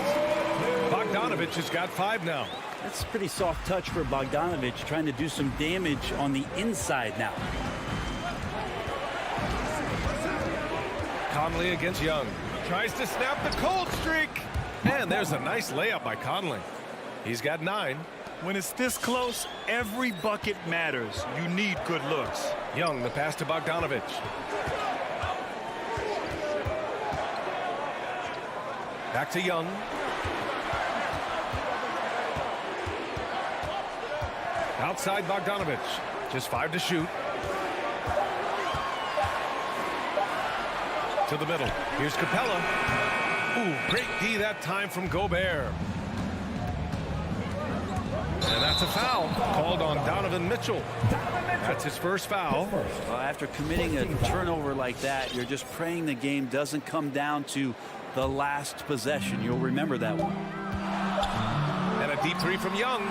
G: Bogdanovich has got 5 now.
C: That's a pretty soft touch for Bogdanovich, trying to do some damage on the inside now.
G: Conley against Young. Tries to snap the cold streak. And there's a nice layup by Conley. He's got 9.
H: When it's this close, every bucket matters. You need good looks.
G: Young, the pass to Bogdanovich. Back to Young. Outside Bogdanovich. Just 5 to shoot. To the middle. Here's Capella. Ooh, great D that time from Gobert. And that's a foul called on Donovan Mitchell. That's his first foul.
C: Well, after committing a turnover like that, you're just praying the game doesn't come down to the last possession. You'll remember that one.
G: And a deep 3 from Young.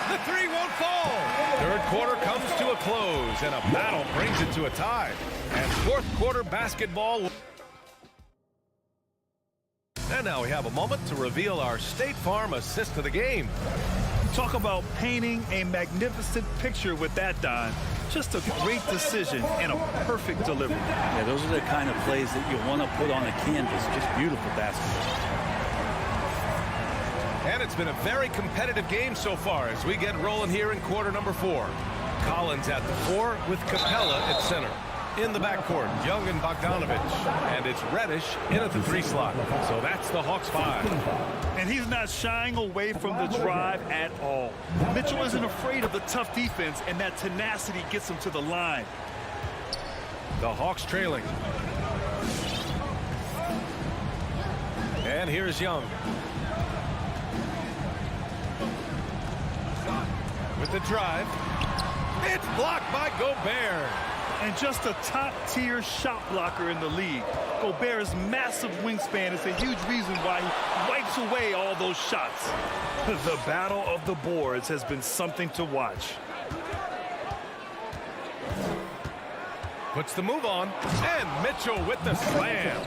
G: The 3 won't fall. Third quarter comes to a close, and a battle brings it to a tie. And fourth quarter basketball. And now we have a moment to reveal our State Farm assist of the game.
H: Talk about painting a magnificent picture with that, Don. Just a great decision and a perfect delivery.
C: Yeah, those are the kind of plays that you want to put on a canvas. Just beautiful basketball.
G: And it's been a very competitive game so far as we get rolling here in quarter number 4. Collins at the 4 with Capella at center. In the backcourt, Young and Bogdanovich. And it's Reddish in at the 3 slot. So that's the Hawks 5.
H: And he's not shying away from the drive at all. Mitchell isn't afraid of the tough defense, and that tenacity gets him to the line.
G: The Hawks trailing. And here's Young. With the drive. It's blocked by Gobert.
H: And just a top-tier shot blocker in the league. Gobert's massive wingspan is a huge reason why he wipes away all those shots. The battle of the boards has been something to watch.
G: Puts the move on, and Mitchell with the slam.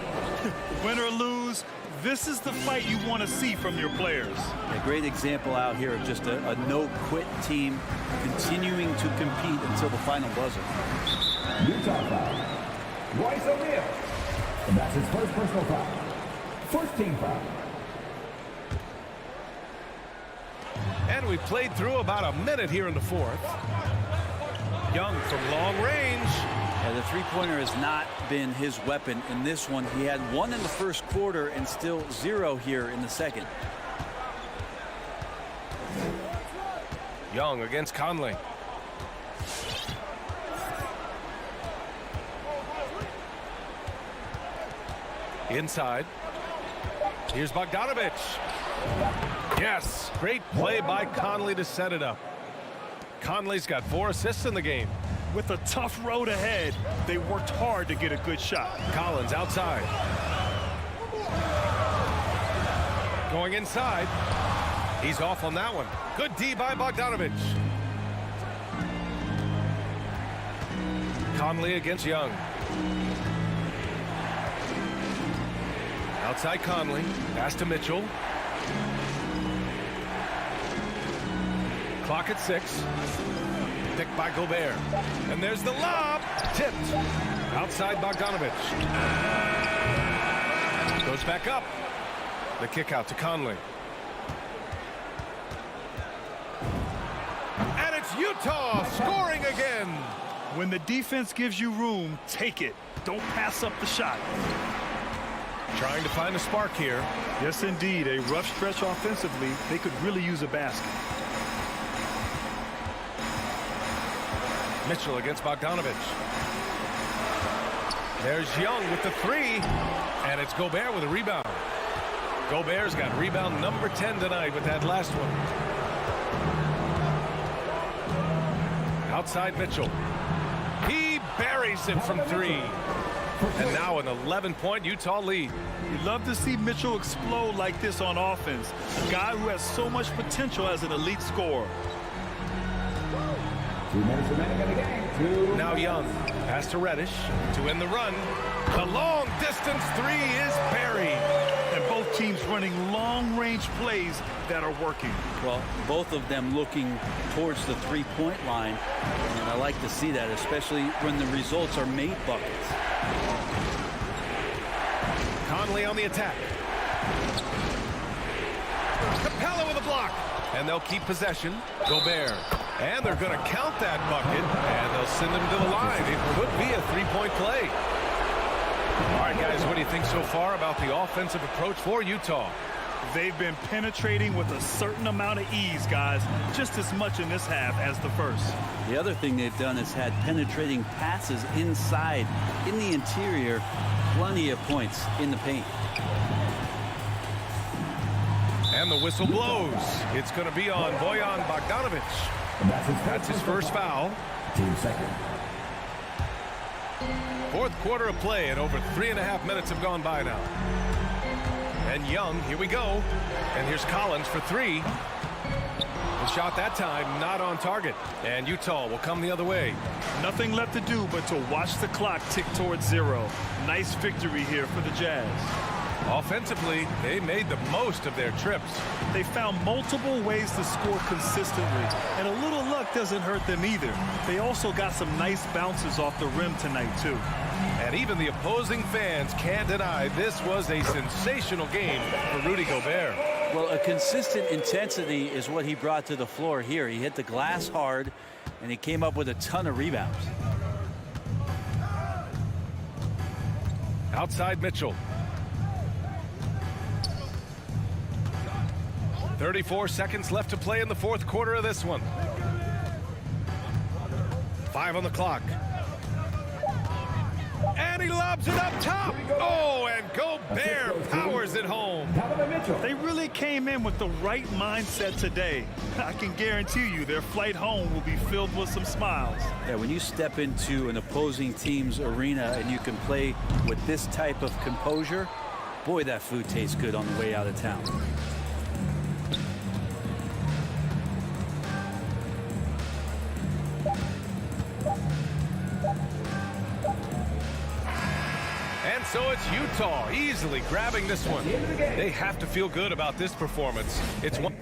H: Win or lose, this is the fight you want to see from your players.
C: A great example out here of just a no-quit team continuing to compete until the final buzzer.
N: Utah foul. Royce O'Neal. And that's his first personal foul. First team foul.
G: And we played through about a minute here in the fourth. Young from long range.
C: Yeah, the three-pointer has not been his weapon in this one. He had one in the first quarter and still 0 here in the second.
G: Young against Conley. Inside. Here's Bogdanovich. Yes, great play by Conley to set it up. Conley's got 4 assists in the game.
H: With a tough road ahead, they worked hard to get a good shot.
G: Collins outside. Going inside. He's off on that one. Good D by Bogdanovich. Conley against Young. Outside Conley. Pass to Mitchell. Clock at 6. Picked by Gobert. And there's the lob. Tipped. Outside Bogdanovich. Goes back up. The kick out to Conley. And it's Utah scoring again.
H: When the defense gives you room, take it. Don't pass up the shot.
G: Trying to find a spark here.
H: Yes, indeed. A rough stretch offensively. They could really use a basket.
G: Mitchell against Bogdanovich. There's Young with the 3. And it's Gobert with a rebound. Gobert's got rebound number 10 tonight with that last one. Outside Mitchell. He buries it from 3. And now an 11-point Utah lead.
H: You'd love to see Mitchell explode like this on offense. A guy who has so much potential as an elite scorer.
N: 2 minutes remaining in the game.
G: Now Young. Pass to Reddish to end the run. The long distance 3 is buried.
H: And both teams running long-range plays that are working.
C: Well, both of them looking towards the three-point line. And I like to see that, especially when the results are made buckets.
G: Conley on the attack. Capella with a block. And they'll keep possession. Gobert. And they're going to count that bucket. And they'll send him to the line. It could be a three-point play. All right, guys, what do you think so far about the offensive approach for Utah?
H: They've been penetrating with a certain amount of ease, guys. Just as much in this half as the first.
C: The other thing they've done is had penetrating passes inside, in the interior, plenty of points in the paint.
G: And the whistle blows. It's going to be on Bojan Bogdanovich. That's his first foul.
N: Team second.
G: Fourth quarter of play, and over 3.5 minutes have gone by now. And Young, here we go. And here's Collins for 3. The shot that time not on target. And Utah will come the other way.
H: Nothing left to do but to watch the clock tick towards 0. Nice victory here for the Jazz.
G: Offensively, they made the most of their trips.
H: They found multiple ways to score consistently, and a little luck doesn't hurt them either. They also got some nice bounces off the rim tonight, too.
G: And even the opposing fans can't deny this was a sensational game for Rudy Gobert.
C: Well, a consistent intensity is what he brought to the floor here. He hit the glass hard, and he came up with a ton of rebounds.
G: Outside Mitchell. 34 seconds left to play in the fourth quarter of this one. 5 on the clock. And he lobs it up top. Oh, and Gobert powers it home.
H: They really came in with the right mindset today. I can guarantee you their flight home will be filled with some smiles.
C: Yeah, when you step into an opposing team's arena and you can play with this type of composure, boy, that food tastes good on the way out of town.
G: And so it's Utah easily grabbing this one. They have to feel good about this performance. It's one.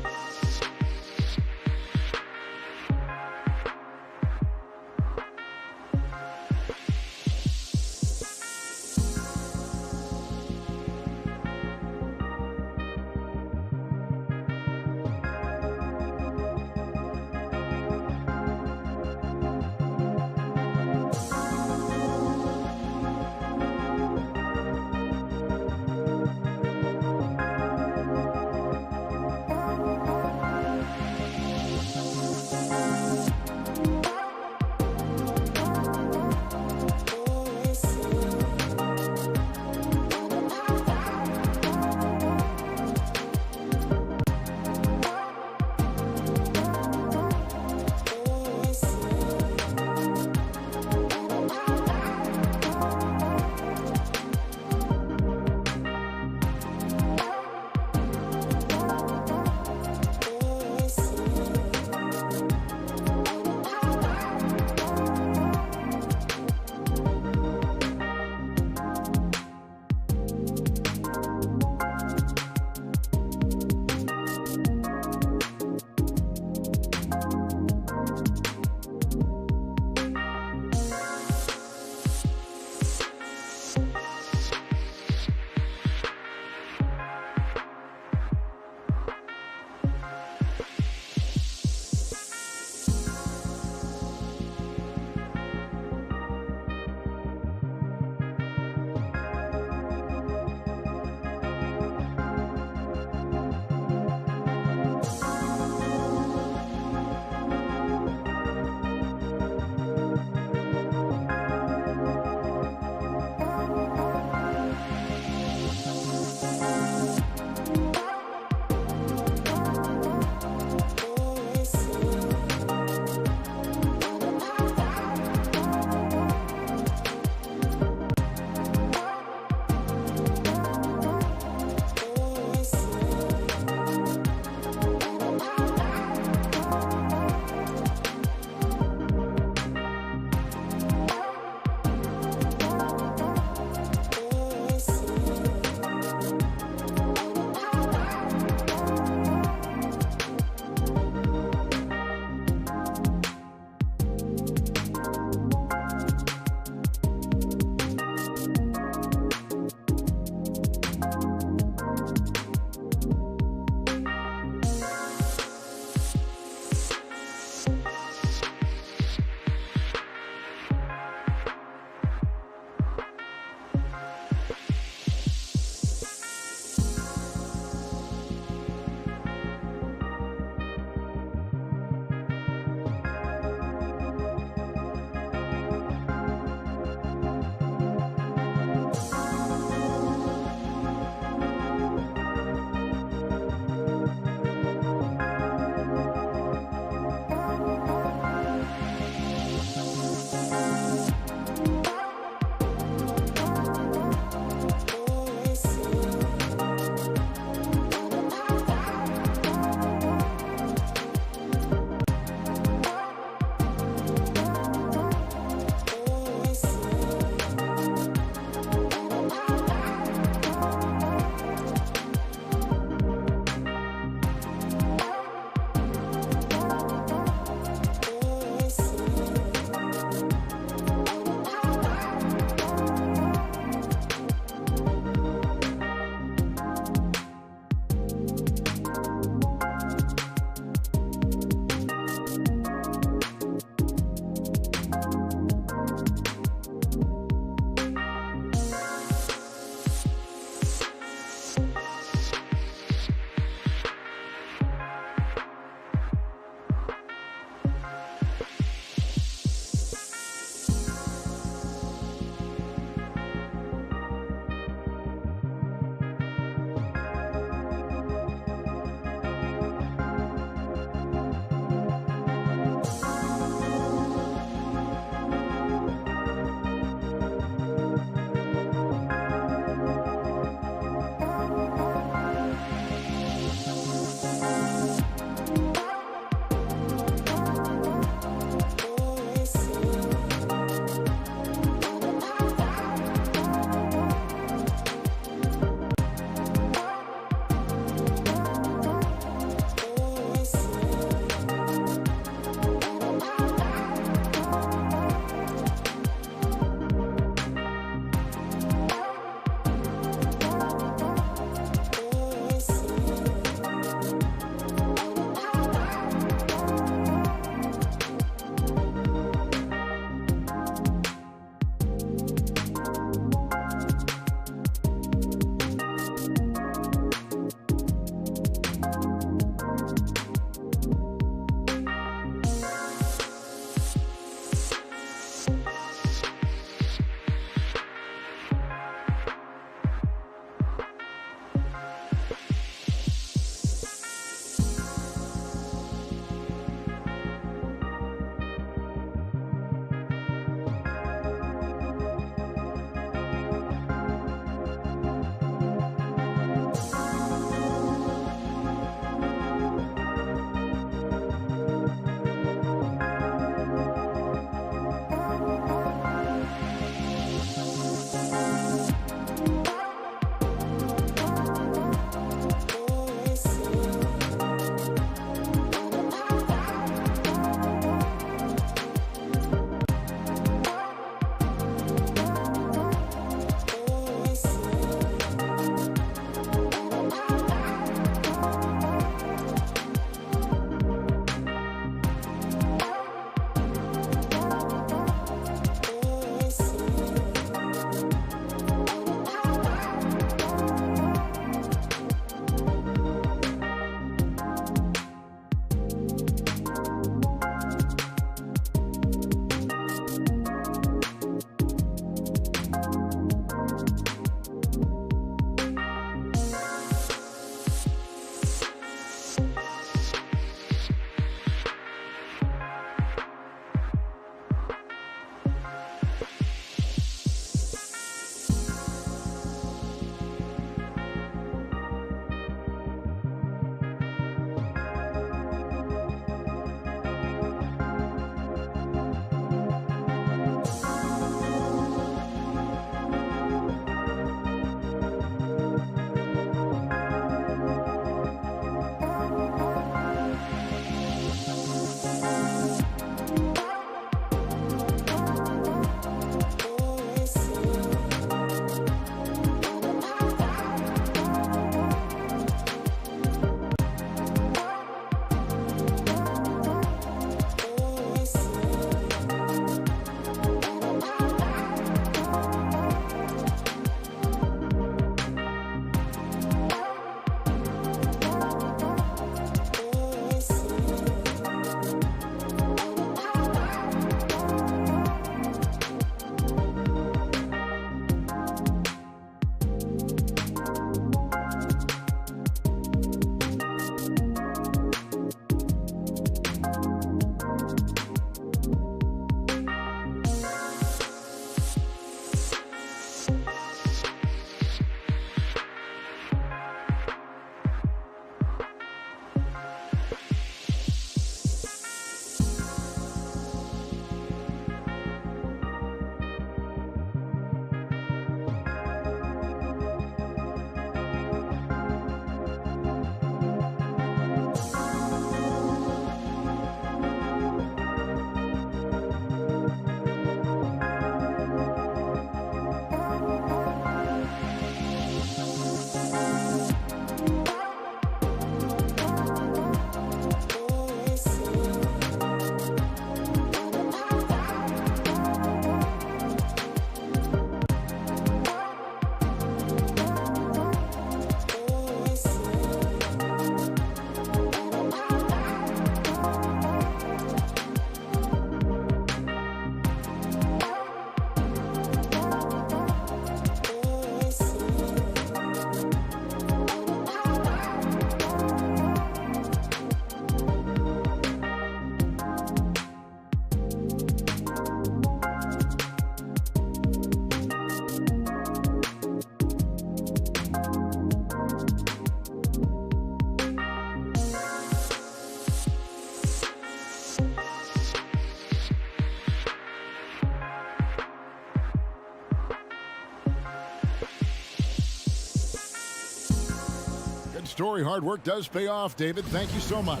A: story. Hard work does pay off, David. Thank you so much.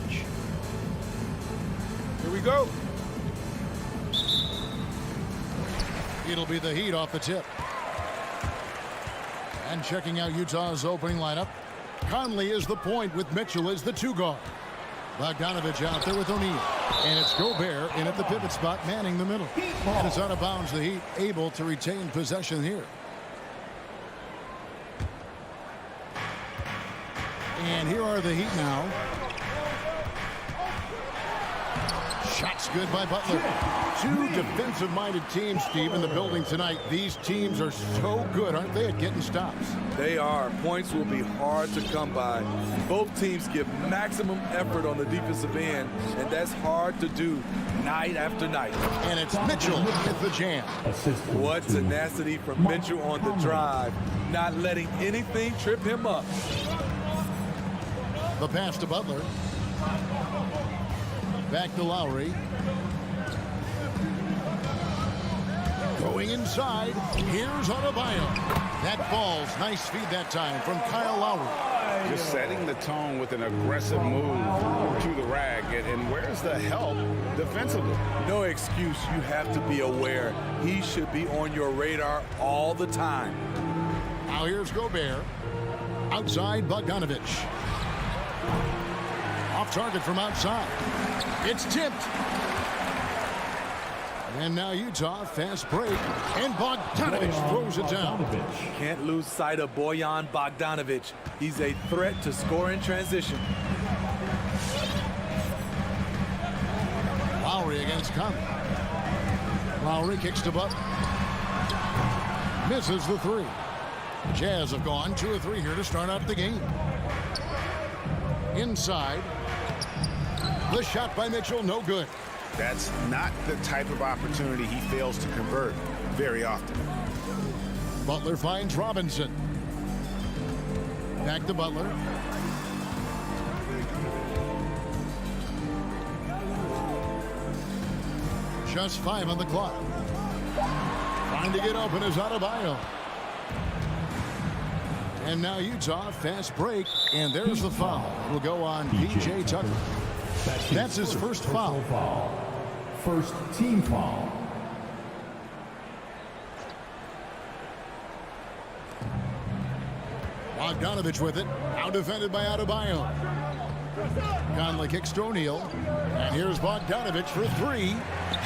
F: Here we go.
A: It'll be the Heat off the tip. And checking out Utah's opening lineup, Conley is the point with Mitchell as the 2 guard. Bogdanovich out there with O'Neal. And it's Gobert in at the pivot spot, manning the middle. And it's out of bounds. The Heat able to retain possession here. And here are the Heat now. Shots good by Butler. 2 defensive-minded teams, Steve, in the building tonight. These teams are so good, aren't they, at getting stops?
I: They are. Points will be hard to come by. Both teams give maximum effort on the defensive end, and that's hard to do night after night.
A: And it's Mitchell with the jam.
I: What tenacity from Mitchell on the drive, not letting anything trip him up.
A: The pass to Butler. Back to Lowry. Going inside. Here's Adebayo. That falls. Nice feed that time from Kyle Lowry.
B: Just setting the tone with an aggressive move to the rack. And where's the help defensively?
I: No excuse. You have to be aware. He should be on your radar all the time.
A: Now here's Gobert. Outside Bogdanovich. Off target from outside. It's tipped. And now Utah, fast break. And Bogdanovich throws it down.
I: Can't lose sight of Bojan Bogdanovich. He's a threat to score in transition.
A: Lowry against Conley. Lowry kicks to Butler. Misses the 3. Jazz have gone 2 of 3 here to start out the game. Inside. The shot by Mitchell, no good.
F: That's not the type of opportunity he fails to convert very often.
A: Butler finds Robinson. Back to Butler. Just 5 on the clock. Trying to get open is Adebayo. And now Utah, fast break, and there's the foul. Will go on P.J. Tucker. That's his first foul.
N: First team foul.
A: Bogdanovich with it. Now defended by Adebayo. Conley kicks to O'Neal. And here's Bogdanovich for 3.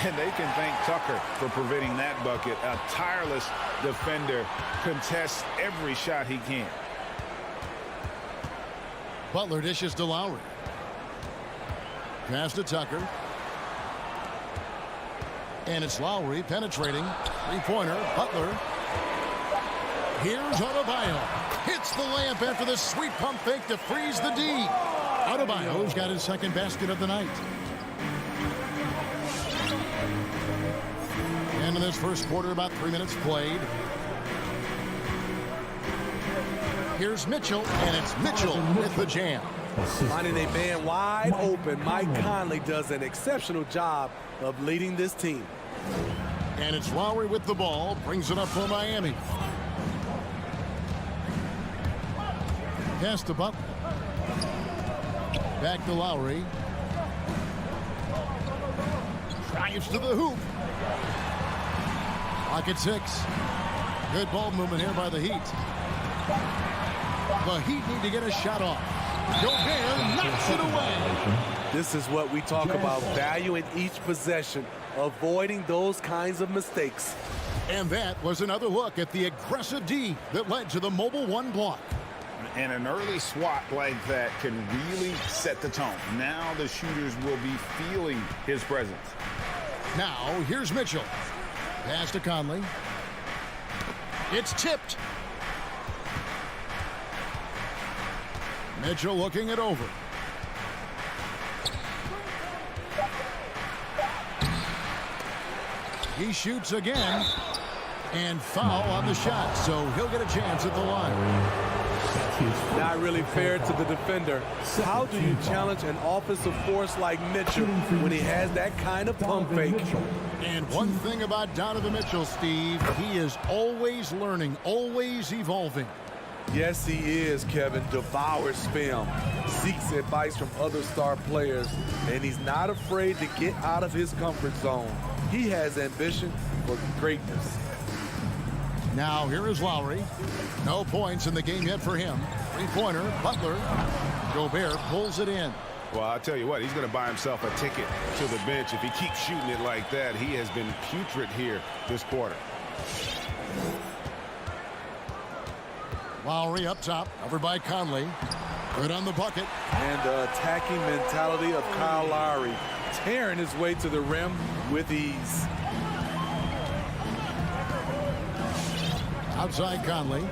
B: And they can thank Tucker for preventing that bucket. A tireless defender contests every shot he can.
A: Butler dishes to Lowry. Pass to Tucker. And it's Lowry penetrating. 3-pointer. Butler. Here's Adebayo. Hits the layup after the sweet pump fake to freeze the D. Adebayo's got his second basket of the night. And in this first quarter, about 3 minutes played. Here's Mitchell, and it's Mitchell with the jam.
I: Finding a man wide open, Mike Conley does an exceptional job of leading this team.
A: And it's Lowry with the ball, brings it up for Miami. Pass to Butler. Back to Lowry. Drives to the hoop. Clock at 6. Good ball movement here by the Heat. The Heat need to get a shot off. Gobert knocks it away.
I: This is what we talk about, value in each possession, avoiding those kinds of mistakes.
A: And that was another look at the aggressive D that led to the mobile 1 block.
B: And an early swat like that can really set the tone. Now the shooters will be feeling his presence.
A: Now here's Mitchell. Pass to Conley. It's tipped. Mitchell looking it over. He shoots again. And foul on the shot, so he'll get a chance at the line.
I: Not really fair to the defender. How do you challenge an offensive force like Mitchell when he has that kind of pump fake?
A: And one thing about Donovan Mitchell, Steve, he is always learning, always evolving.
I: Yes, he is, Kevin. Devours film, seeks advice from other star players, and he's not afraid to get out of his comfort zone. He has ambition for greatness.
A: Now here is Lowry. No points in the game yet for him. Three-pointer, Butler. Gobert pulls it in.
F: Well, I'll tell you what, he's going to buy himself a ticket to the bench if he keeps shooting it like that. He has been putrid here this quarter.
A: Lowry up top, covered by Conley. Good on the bucket.
I: And the attacking mentality of Kyle Lowry, tearing his way to the rim with ease.
A: Outside Conley.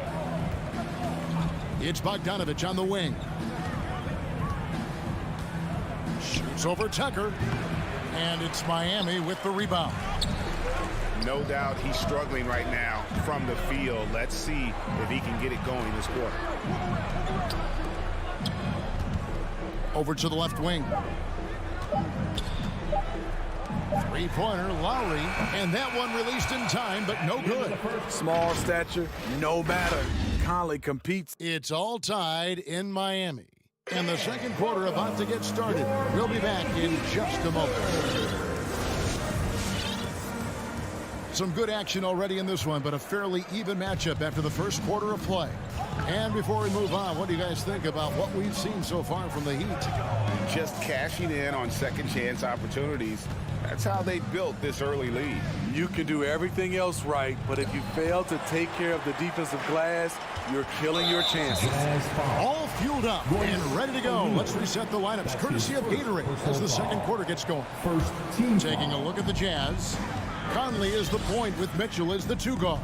A: It's Bogdanovich on the wing. Shoots over Tucker. And it's Miami with the rebound.
F: No doubt he's struggling right now from the field. Let's see if he can get it going this quarter.
A: Over to the left wing. Three-pointer, Lowry, and that one released in time, but no good.
I: Small stature, no matter. Conley competes.
A: It's all tied in Miami. And the second quarter about to get started. We'll be back in just a moment. Some good action already in this one, but a fairly even matchup after the first quarter of play. And before we move on, what do you guys think about what we've seen so far from the Heat?
F: Just cashing in on second chance opportunities. That's how they built this early lead.
I: You can do everything else right, but if you fail to take care of the defensive glass, you're killing your chances.
A: All fueled up and ready to go. Let's reset the lineups courtesy of Gatorade as the second quarter gets going. Taking a look at the Jazz. Conley is the point with Mitchell as the two guard.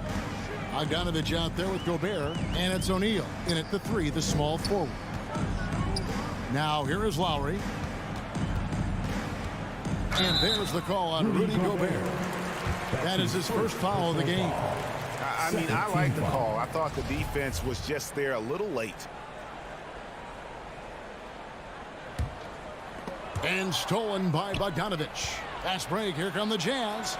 A: Bogdanovich out there with Gobert, and it's O'Neal in at the three, the small forward. Now here is Lowry. And there's the call on Rudy Gobert. That is his first foul of the game.
F: I mean, I like the call. I thought the defense was just there a little late.
A: And stolen by Bogdanovich. Fast break. Here come the Jazz.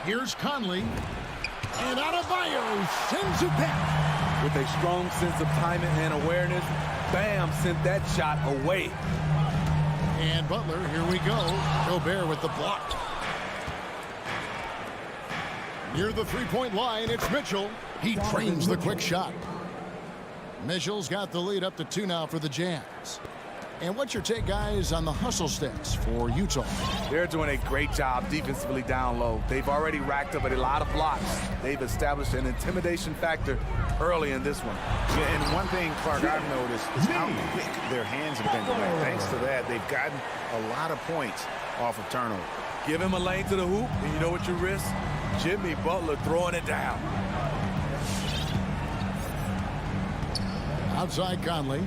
A: Here's Conley. And Adebayo sends it back.
I: With a strong sense of timing and awareness, Bam sent that shot away.
A: And Butler, here we go. Gobert with the block. Near the three-point line, it's Mitchell. He trains the quick shot. Mitchell's got the lead up to 2 now for the Jazz. And what's your take, guys, on the hustle stats for Utah?
I: They're doing a great job defensively down low. They've already racked up a lot of blocks. They've established an intimidation factor early in this one.
F: Yeah, and one thing, Clark, I've noticed is how quick their hands have been tonight. Thanks to that, they've gotten a lot of points off of turnover.
I: Give him a lane to the hoop, and you know what you risk? Jimmy Butler throwing it down.
A: Outside Conley.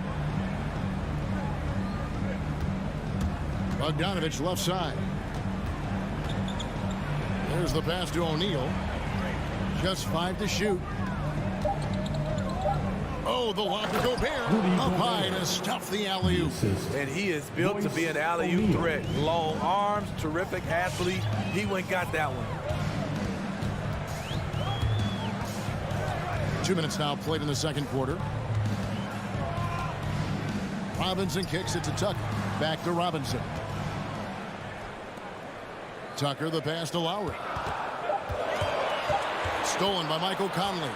A: Bogdanovich left side. There's the pass to O'Neal. Just 5 to shoot. Oh, the lob to Gobert. Up high to stuff the alley-oop.
I: And he is built to be an alley-oop threat. Long arms, terrific athlete. He went and got that one.
A: 2 minutes now played in the second quarter. Robinson kicks it to Tucker. Back to Robinson. Tucker, the pass to Lowry. Stolen by Michael Conley.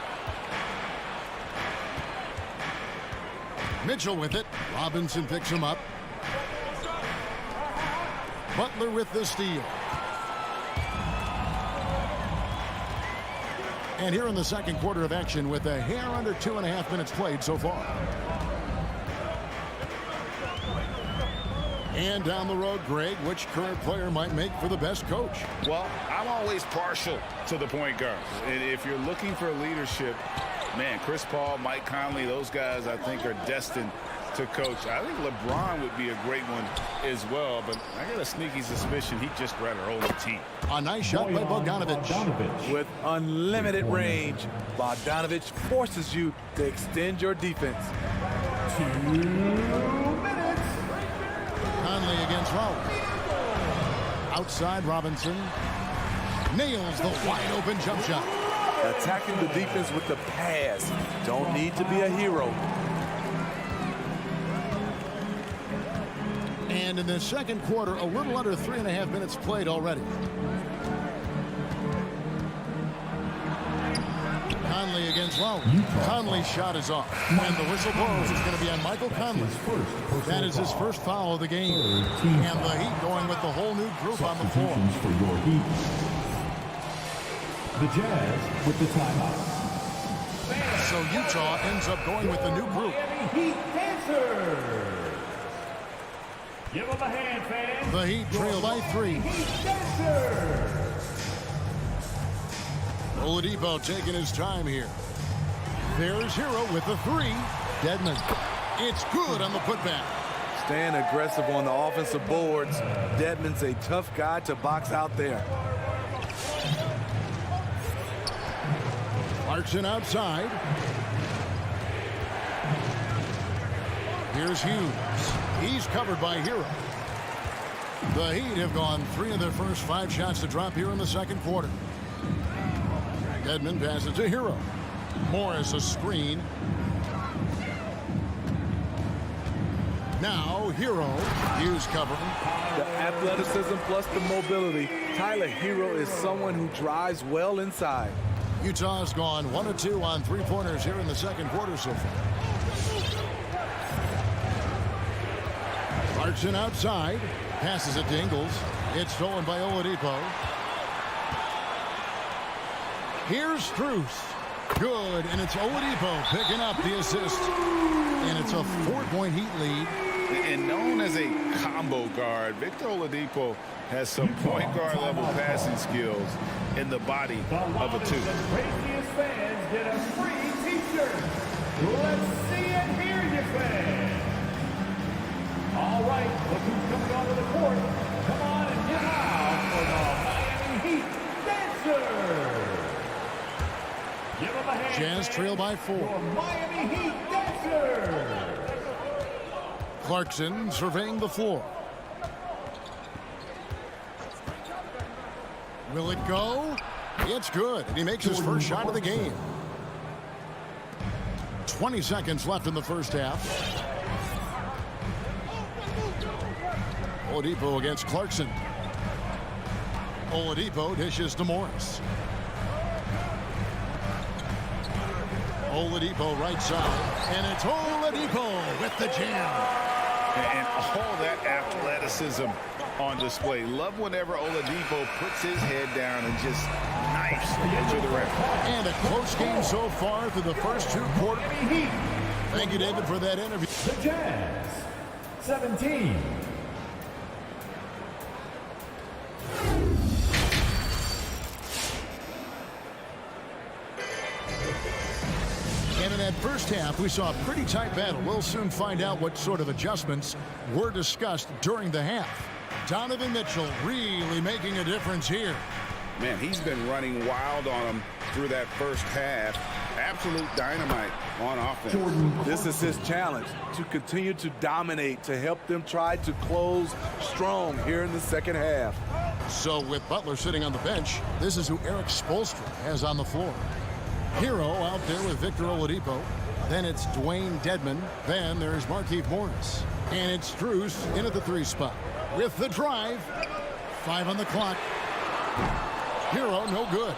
A: Mitchell with it. Robinson picks him up. Butler with the steal. And here in the second quarter of action with a hair under 2.5 minutes played so far. And down the road, Greg, which current player might make for the best coach?
B: Well, I'm always partial to the point guard. And if you're looking for leadership, man, Chris Paul, Mike Conley, those guys I think are destined to coach. I think LeBron would be a great one as well, but I got a sneaky suspicion he'd just rather hold the team.
A: A nice shot by Bogdanovich.
I: With unlimited range, Bogdanovich forces you to extend your defense.
N: 2 minutes.
A: Conley against Lowry. Outside Robinson. Nails the wide open jump shot.
I: attacking the defense with the pass. Don't need to be a hero.
A: And in the second quarter, a little under 3.5 minutes played already. Conley against Lowry. Conley's shot is off. And the whistle blows. It's going to be on Michael Conley. That is his first foul of the game. And the Heat going with the whole new group on the floor.
N: For your Heat. The Jazz with the timeout.
A: So Utah ends up going with the new group.
D: Heat dancers. Give them a hand, fans.
A: The Heat trail by 3.
D: Heat dancers.
A: Oladipo taking his time here. There's Hero with the 3. Dedmon. It's good on the putback.
I: Staying aggressive on the offensive boards. Dedmon's a tough guy to box out there.
A: Clarkson outside. Here's Hughes. He's covered by Hero. The Heat have gone 3 of their first 5 shots to drop here in the second quarter. Dedmon passes to Hero. Morris a screen. Now Hero. Hughes covering.
I: The athleticism plus the mobility. Tyler Hero is someone who drives well inside.
A: Utah's gone 1 of 2 on 3-pointers here in the second quarter so far. Clarkson outside. Passes it to Ingles. It's stolen by Oladipo. Here's Strus. Good, and it's Oladipo picking up the assist. And it's a 4-point Heat lead.
B: And known as a combo guard, Victor Oladipo has some point guard level passing skills in the body of a 2.
D: The craziest fans get a free t-shirt. Let's see it, hear you, fans. All right, look who's coming onto the court. Come on and get out for the Miami Heat dancers. Give them a hand.
A: Jazz trail by 4.
D: For Miami Heat dancers.
A: Clarkson surveying the floor. Will it go? It's good, and he makes his first shot of the game. 20 seconds left in the first half. Oladipo against Clarkson. Oladipo dishes to Morris. Oladipo right side, and it's Oladipo with the jam.
B: And all that athleticism on display. Love whenever Oladipo puts his head down and just knifes into the rim.
A: And a close game so far through the first 2 quarters. Thank you, David, for that interview.
N: The Jazz 17.
A: And in that first half, we saw a pretty tight battle. We'll soon find out what sort of adjustments were discussed during the half. Donovan Mitchell really making a difference here.
B: Man, he's been running wild on him through that first half. Absolute dynamite on offense.
I: This is his challenge, to continue to dominate, to help them try to close strong here in the second half.
A: So with Butler sitting on the bench, this is who Eric Spoelstra has on the floor. Hero out there with Victor Oladipo. Then it's Dwayne Dedmon. Then there's Markieff Morris. And it's Strus in at the 3 spot. With the drive. 5 on the clock. Hero no good.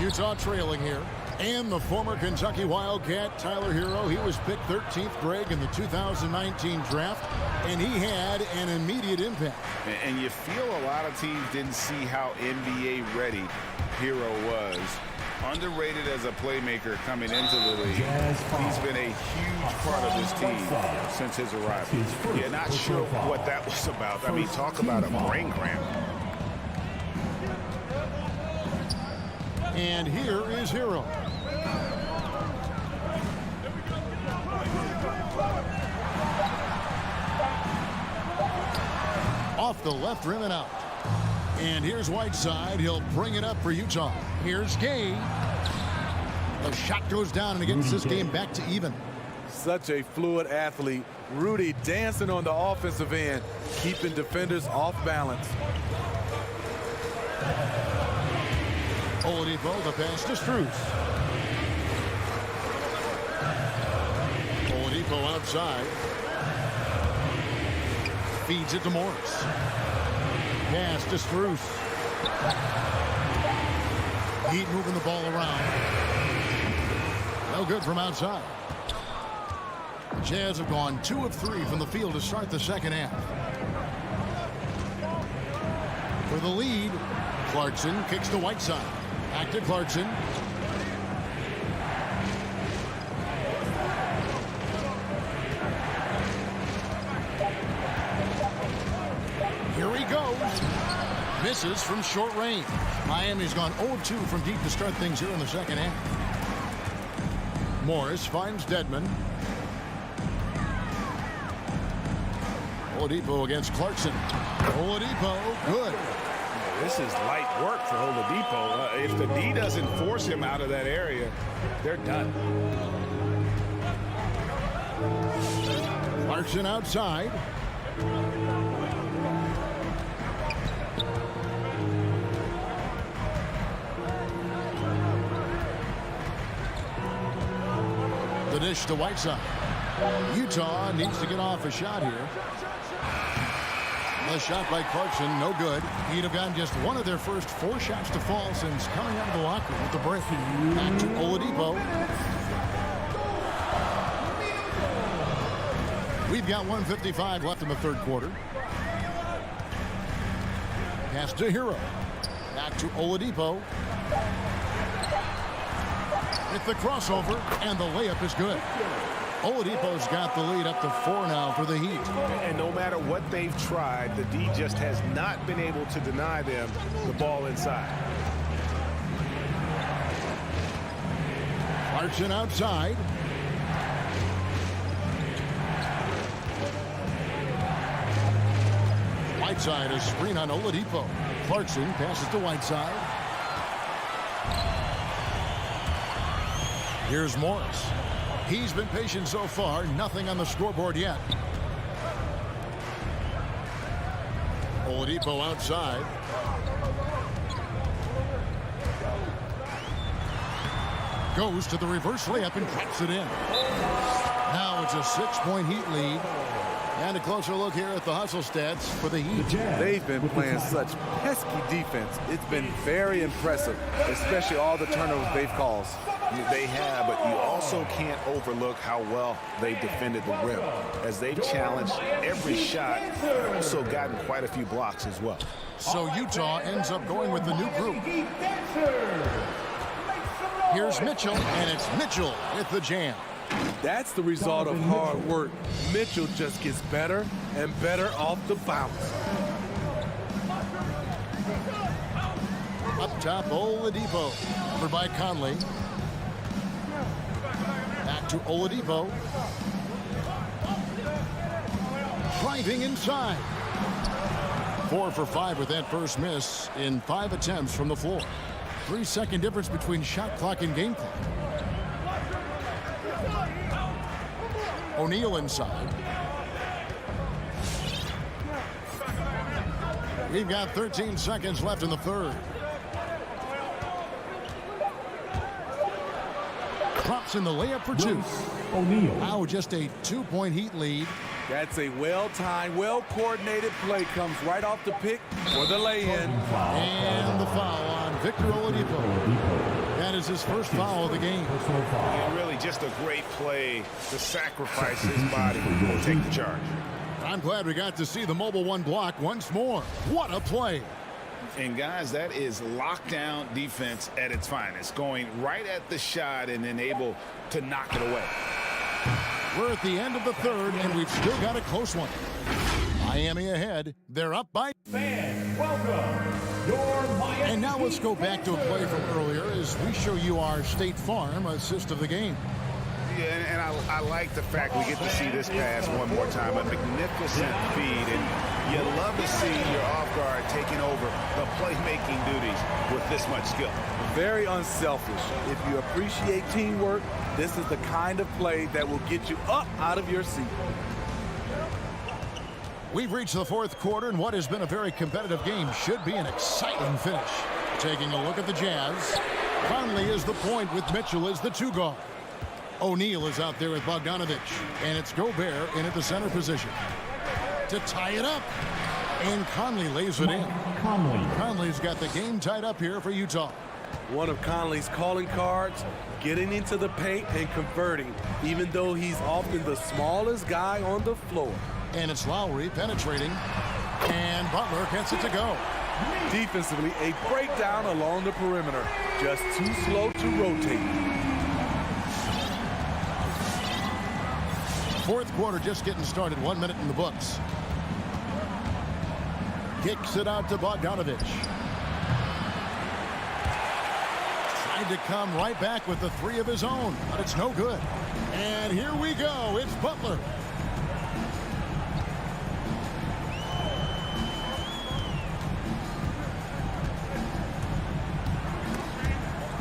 A: Utah trailing here. And the former Kentucky Wildcat, Tyler Hero, he was picked 13th, Greg, in the 2019 draft. And he had an immediate impact.
B: And you feel a lot of teams didn't see how NBA ready Hero was. Underrated as a playmaker coming into the league. He's been a huge part of this team since his arrival. Yeah, not sure what that was about. I mean, talk about a brain cramp.
A: And here is Hero. Off the left rim and out. And here's Whiteside. He'll bring it up for Utah. Here's Gay. The shot goes down, and it gets this game back to even.
I: Such a fluid athlete. Rudy dancing on the offensive end, keeping defenders off balance.
A: Oladipo, the pass to Strus. Oladipo outside. Feeds it to Morris. Pass to Strus. Heat moving the ball around. No good from outside. Jazz have gone 2 of 3 from the field to start the second half. For the lead, Clarkson kicks to Whiteside. Back to Clarkson. Here he goes. Misses from short range. Miami's gone 0-2 from deep to start things here in the second half. Morris finds Dedmon. Oladipo against Clarkson. Oladipo, good.
B: This is light work for Oladipo. If the D doesn't force him out of that area, they're done.
A: Clarkson outside. The dish to Whiteside. Utah needs to get off a shot here. The shot by Clarkson, no good. He'd have gotten just one of their first 4 shots to fall since coming out of the locker room with the break. Back to Oladipo. We've got 1:55 left in the third quarter. Pass to Hero. Back to Oladipo. With the crossover, and the layup is good. Oladipo's got the lead up to 4 now for the Heat.
F: And no matter what they've tried, the D just has not been able to deny them the ball inside.
A: Clarkson outside. Whiteside, a screen on Oladipo. Clarkson passes to Whiteside. Here's Morris. He's been patient so far. Nothing on the scoreboard yet. Oladipo outside. Goes to the reverse layup and traps it in. Now it's a 6-point Heat lead. And a closer look here at the hustle stats for the Heat.
I: They've been playing such pesky defense. It's been very impressive, especially all the turnovers they've caused.
F: They have, but you also can't overlook how well they've defended the rim. As they've challenged every shot, also gotten quite a few blocks as well.
A: So Utah ends up going with the new group. Here's Mitchell, and it's Mitchell with the jam.
I: That's the result of hard work. Mitchell just gets better and better off the bounce.
A: Up top, Oladipo. Covered by Conley. Back to Oladipo. Driving inside. 4 for 5 with that first miss in 5 attempts from the floor. 3-second difference between shot clock and game clock. O'Neal inside. We've got 13 seconds left in the third. Drops in the layup for 2.
N: O'Neal.
A: Now just a 2-point Heat lead.
I: That's a well-timed, well-coordinated play. Comes right off the pick for the lay-in.
A: And the foul on Victor Oladipo. That is his first foul of the game.
F: And really just a great play to sacrifice his body and take the charge.
A: I'm glad we got to see the Mobile One block once more. What a play.
B: And guys, that is lockdown defense at its finest. Going right at the shot and then able to knock it away.
A: We're at the end of the third, and we've still got a close one. Miami ahead. They're up by.
D: Fans, welcome. Your Miami.
A: And now let's go back to a play from earlier as we show you our State Farm assist of the game.
F: Yeah, and I like the fact we get to see this pass one more time. A magnificent feed, and you love to see your off guard taking over the playmaking duties with this much skill.
I: Very unselfish. If you appreciate teamwork, this is the kind of play that will get you up out of your seat.
A: We've reached the fourth quarter, and what has been a very competitive game should be an exciting finish. Taking a look at the Jazz. Conley is the point with Mitchell as the 2 guard. O'Neal is out there with Bogdanovich. And it's Gobert in at the center position to tie it up. And Conley lays it in. Conley's got the game tied up here for Utah.
I: One of Conley's calling cards, getting into the paint and converting, even though he's often the smallest guy on the floor.
A: And it's Lowry penetrating. And Butler gets it to go.
I: Defensively, a breakdown along the perimeter. Just too slow to rotate.
A: Fourth quarter just getting started. 1 minute in the books. Kicks it out to Bogdanovich. Tried to come right back with the 3 of his own, but it's no good. And here we go. It's Butler.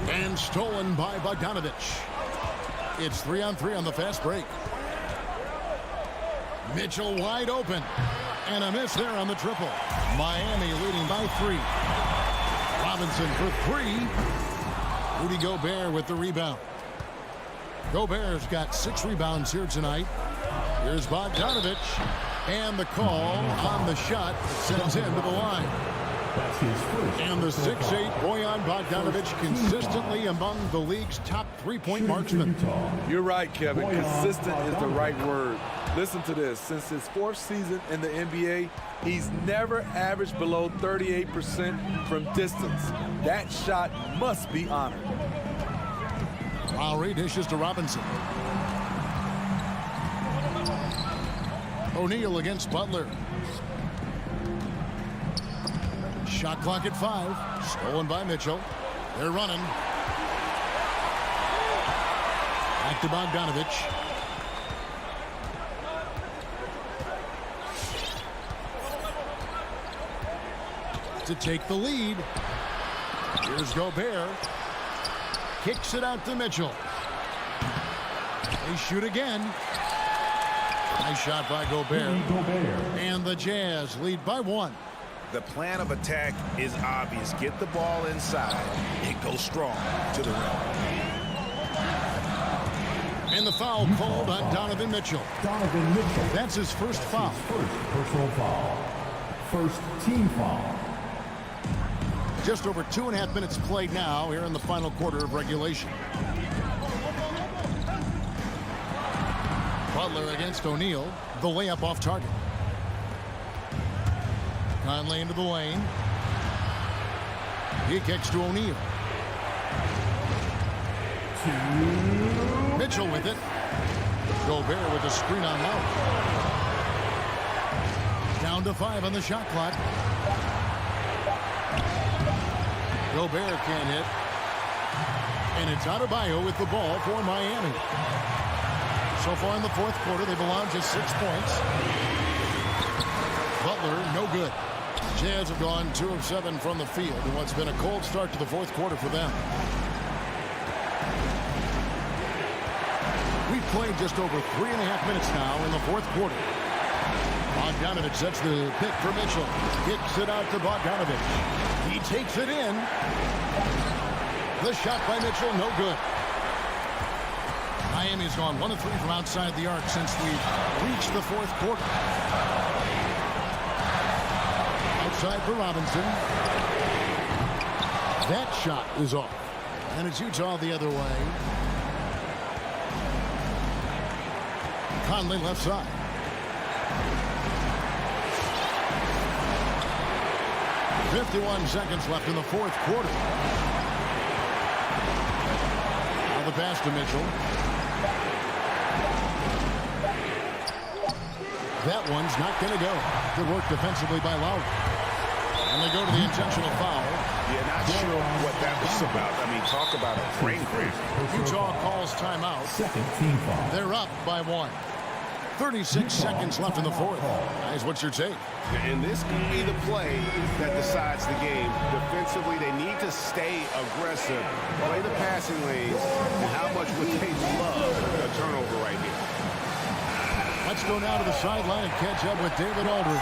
A: And stolen by Bogdanovich. It's 3-on-3 on the fast break. Mitchell wide open. And a miss there on the triple. Miami leading by 3. Robinson for 3. Rudy Gobert with the rebound. Gobert's got 6 rebounds here tonight. Here's Bogdanovich. And the call on the shot that sends him to the line.
N: That's his first.
A: And the 6'8" Bojan Bogdanovich consistently among the league's top 3-point marksmen.
I: You're right, Kevin. Consistent is the right word. Listen to this. Since his 4th season in the NBA, he's never averaged below 38% from distance. That shot must be honored.
A: Lowry dishes to Robinson. O'Neal against Butler. Shot clock at 5. Stolen by Mitchell. They're running. Back to Bogdanovich. To take the lead. Here's Gobert. Kicks it out to Mitchell. They shoot again. Nice shot by Gobert. And the Jazz lead by 1.
F: The plan of attack is obvious. Get the ball inside and go strong to the rim.
A: And the foul called on Donovan Mitchell. That's his first foul.
N: First personal foul. First team foul.
A: Just over 2.5 minutes played now here in the final quarter of regulation. Butler against O'Neal. The layup off target. Conley into the lane. He kicks to O'Neal. Mitchell with it. Gobert with the screen on Lowry. Down to 5 on the shot clock. Gobert can't hit. And it's Adebayo with the ball for Miami. So far in the fourth quarter, they've allowed just 6 points. Butler, no good. Jazz have gone 2 of 7 from the field in what's been a cold start to the fourth quarter for them. We've played just over 3.5 minutes now in the fourth quarter. Bogdanovich sets the pick for Mitchell. Kicks it out to Bogdanovich. He takes it in. The shot by Mitchell, no good. Miami's gone 1 of 3 from outside the arc since we've reached the fourth quarter. Outside for Robinson. That shot is off. And it's Utah the other way. Conley left side. .51 seconds left in the fourth quarter. Now the pass to Mitchell. That one's not going to go. Good work defensively by Lowry. And they go to the intentional foul.
F: Yeah, not sure what that was about. I mean, talk about a brain freeze.
A: Utah calls timeout.
N: Second team foul.
A: They're up by 1. 36 seconds left in the fourth. Guys, what's your take?
L: And this could be the play that decides the game. Defensively, they need to stay aggressive, play the passing lanes, and how much would they love a turnover right here.
A: Let's go now to the sideline and catch up with David Aldridge.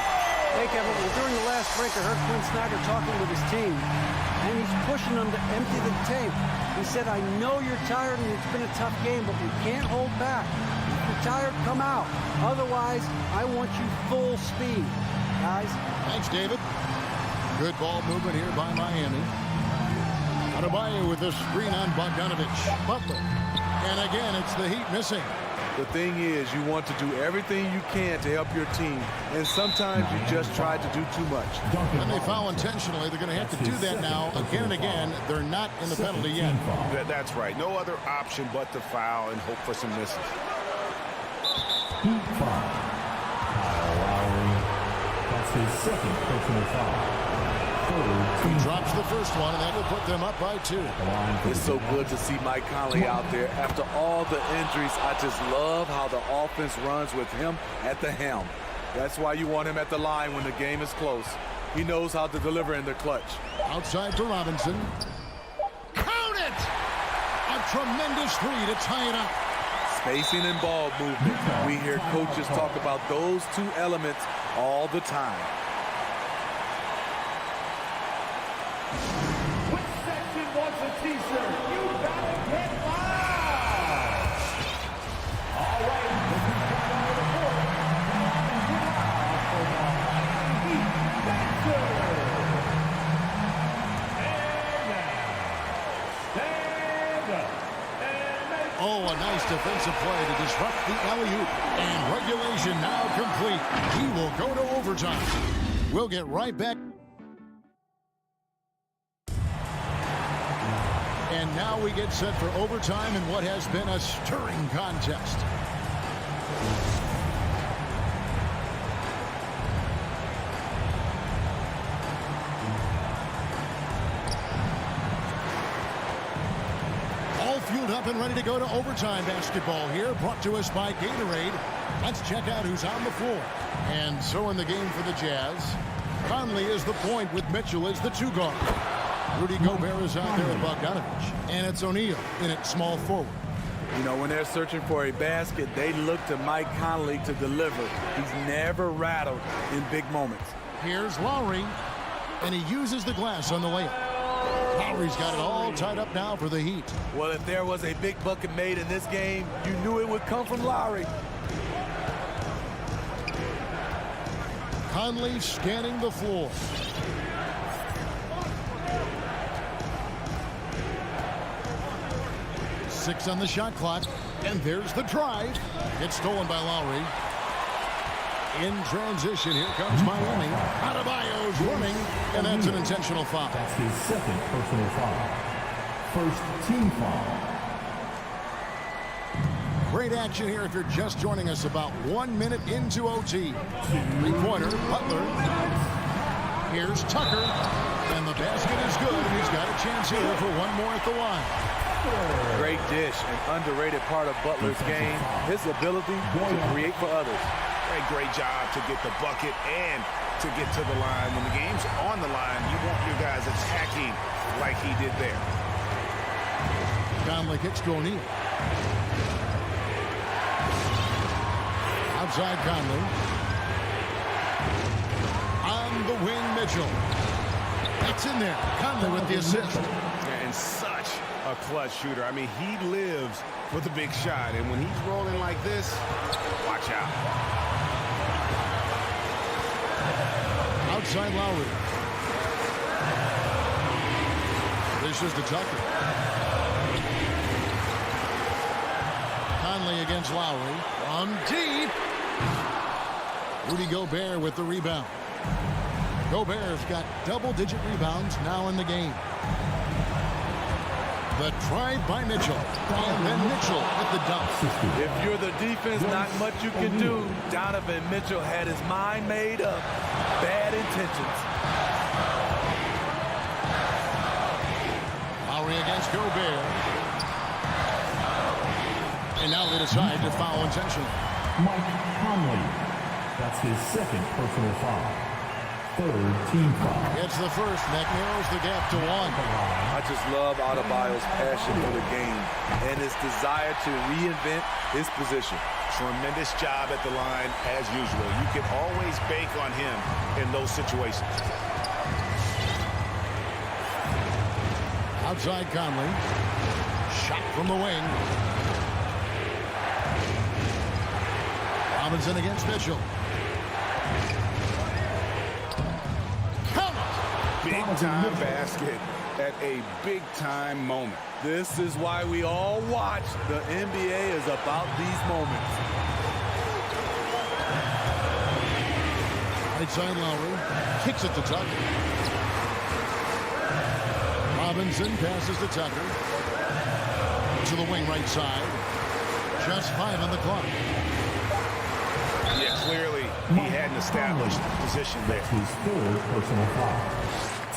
E: Hey, Kevin, well, during the last break, I heard Quinn Snyder talking with his team, and he's pushing them to empty the tank. He said, I know you're tired and it's been a tough game, but we can't hold back. If you're tired, come out. Otherwise, I want you full speed, guys.
A: Thanks, David. Good ball movement here by Miami. Adebayo with a screen on Bogdanovich. Butler. And again, it's the Heat missing.
I: The thing is, you want to do everything you can to help your team, and sometimes you just try to do too much.
A: When they foul intentionally, they're going to have to do that now again and again. They're not in the penalty yet.
F: That's right. No other option but to foul and hope for some misses.
N: Heat foul. Kyle Lowry. That's his second personal foul.
A: He drops the first one, and that will put them up by 2.
I: It's so good to see Mike Conley out there. After all the injuries, I just love how the offense runs with him at the helm. That's why you want him at the line when the game is close. He knows how to deliver in the clutch.
A: Outside to Robinson. Count it! A tremendous three to tie it up.
I: Spacing and ball movement. We hear coaches talk about those two elements all the time.
D: Wants a t-shirt. You gotta get live. All right, this is coming out of the court. Stand up.
A: Oh, a nice defensive play to disrupt the alley-oop. And regulation now complete. He will go to overtime. We'll get right back. And now we get set for overtime in what has been a stirring contest. All fueled up and ready to go to overtime basketball here, brought to us by Gatorade. Let's check out who's on the floor. And so in the game for the Jazz, Conley is the point with Mitchell as the 2 guard. Rudy Gobert is out there with Bogdanovich. And it's O'Neal in at small forward.
I: You know, when they're searching for a basket, they look to Mike Conley to deliver. He's never rattled in big moments.
A: Here's Lowry, and he uses the glass on the layup. Lowry's got it all tied up now for the Heat.
I: Well, if there was a big bucket made in this game, you knew it would come from Lowry.
A: Conley scanning the floor. Six on the shot clock, and there's the drive. It's stolen by Lowry. In transition, here comes Miami. Adebayo's running, and that's an intentional foul.
N: That's his second personal foul. First team foul.
A: Great action here if you're just joining us about 1 minute into OT. Three-pointer, Butler. Here's Tucker, and the basket is good, and he's got a chance here for one more at the line.
I: Great dish, an underrated part of Butler's game, his ability to create for others.
F: Great job to get the bucket and to get to the line. When the game's on the line, you want your guys attacking like he did there.
A: Conley kicks to O'Neal. Outside Conley. On the wing, Mitchell. That's in there. Conley with the assist.
F: And such a clutch shooter. I mean, he lives for the big shot. And when he's rolling like this, watch out.
A: Outside Lowry. This is to Tucker. Conley against Lowry. From deep. Rudy Gobert with the rebound. Gobert's got double-digit rebounds now in the game. The drive by Mitchell. And then Mitchell with the dunk.
I: If you're the defense, not much you can do. Donovan Mitchell had his mind made up. Bad intentions.
A: Lowry against Gobert. And now they decide to foul intentionally.
N: Mike Conley. That's his second personal foul. Third team foul.
A: It's the first. That narrows the gap to 1.
I: I just love Adebayo's passion for the game and his desire to reinvent his position.
F: Tremendous job at the line as usual. You can always bank on him in those situations.
A: Outside Conley. Shot from the wing. Robinson against Mitchell. Count it!
F: Big-time basket at a big-time moment.
I: This is why we all watch. The NBA is about these moments.
A: Right side Lowry. Kicks it to Tucker. Robinson passes to Tucker. To the wing right side. Just 5 on the clock.
F: Yeah, clearly he had an established position there.
N: His third personal foul.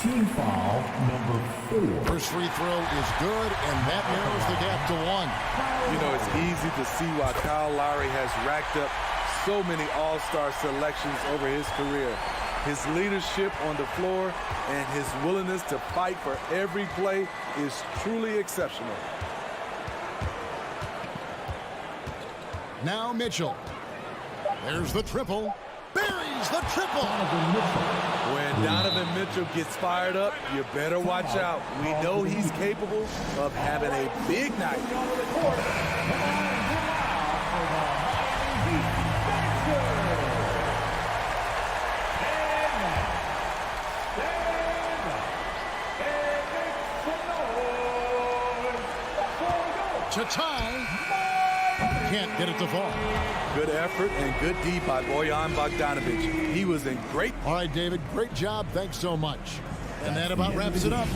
N: Team foul number 4.
A: First free throw is good, and that narrows the gap to 1.
I: You know, it's easy to see why Kyle Lowry has racked up so many all-star selections over his career. His leadership on the floor and his willingness to fight for every play is truly exceptional.
A: Now Mitchell. There's the triple. Buries the triple.
I: When Donovan Mitchell gets fired up, you better watch out. We know he's capable of having a big night.
A: To tie. Can't get it to fall.
I: Good effort and good D by Bojan Bogdanovic. He was in great.
A: All right, David, great job. Thanks so much. And that about wraps it up.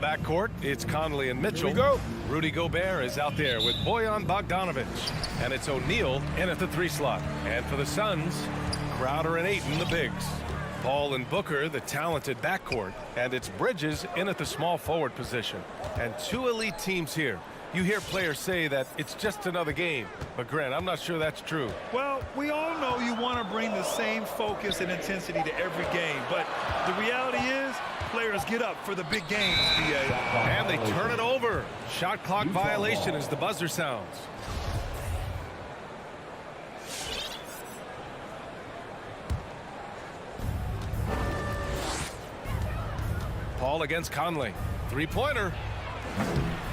G: backcourt, it's Conley and Mitchell.
F: Here we go.
G: Rudy Gobert is out there with Bojan Bogdanovic. And it's O'Neal in at the 3 slot. And for the Suns, Crowder and Ayton, the bigs. Paul and Booker, the talented backcourt. And it's Bridges in at the small forward position. And 2 elite teams here. You hear players say that it's just another game. But Grant, I'm not sure that's true.
H: Well, we all know you want to bring the same focus and intensity to every game. But the reality is, players get up for the big games, BA.
G: And they turn it over. Shot clock violation as the buzzer sounds. Paul against Conley. 3-pointer.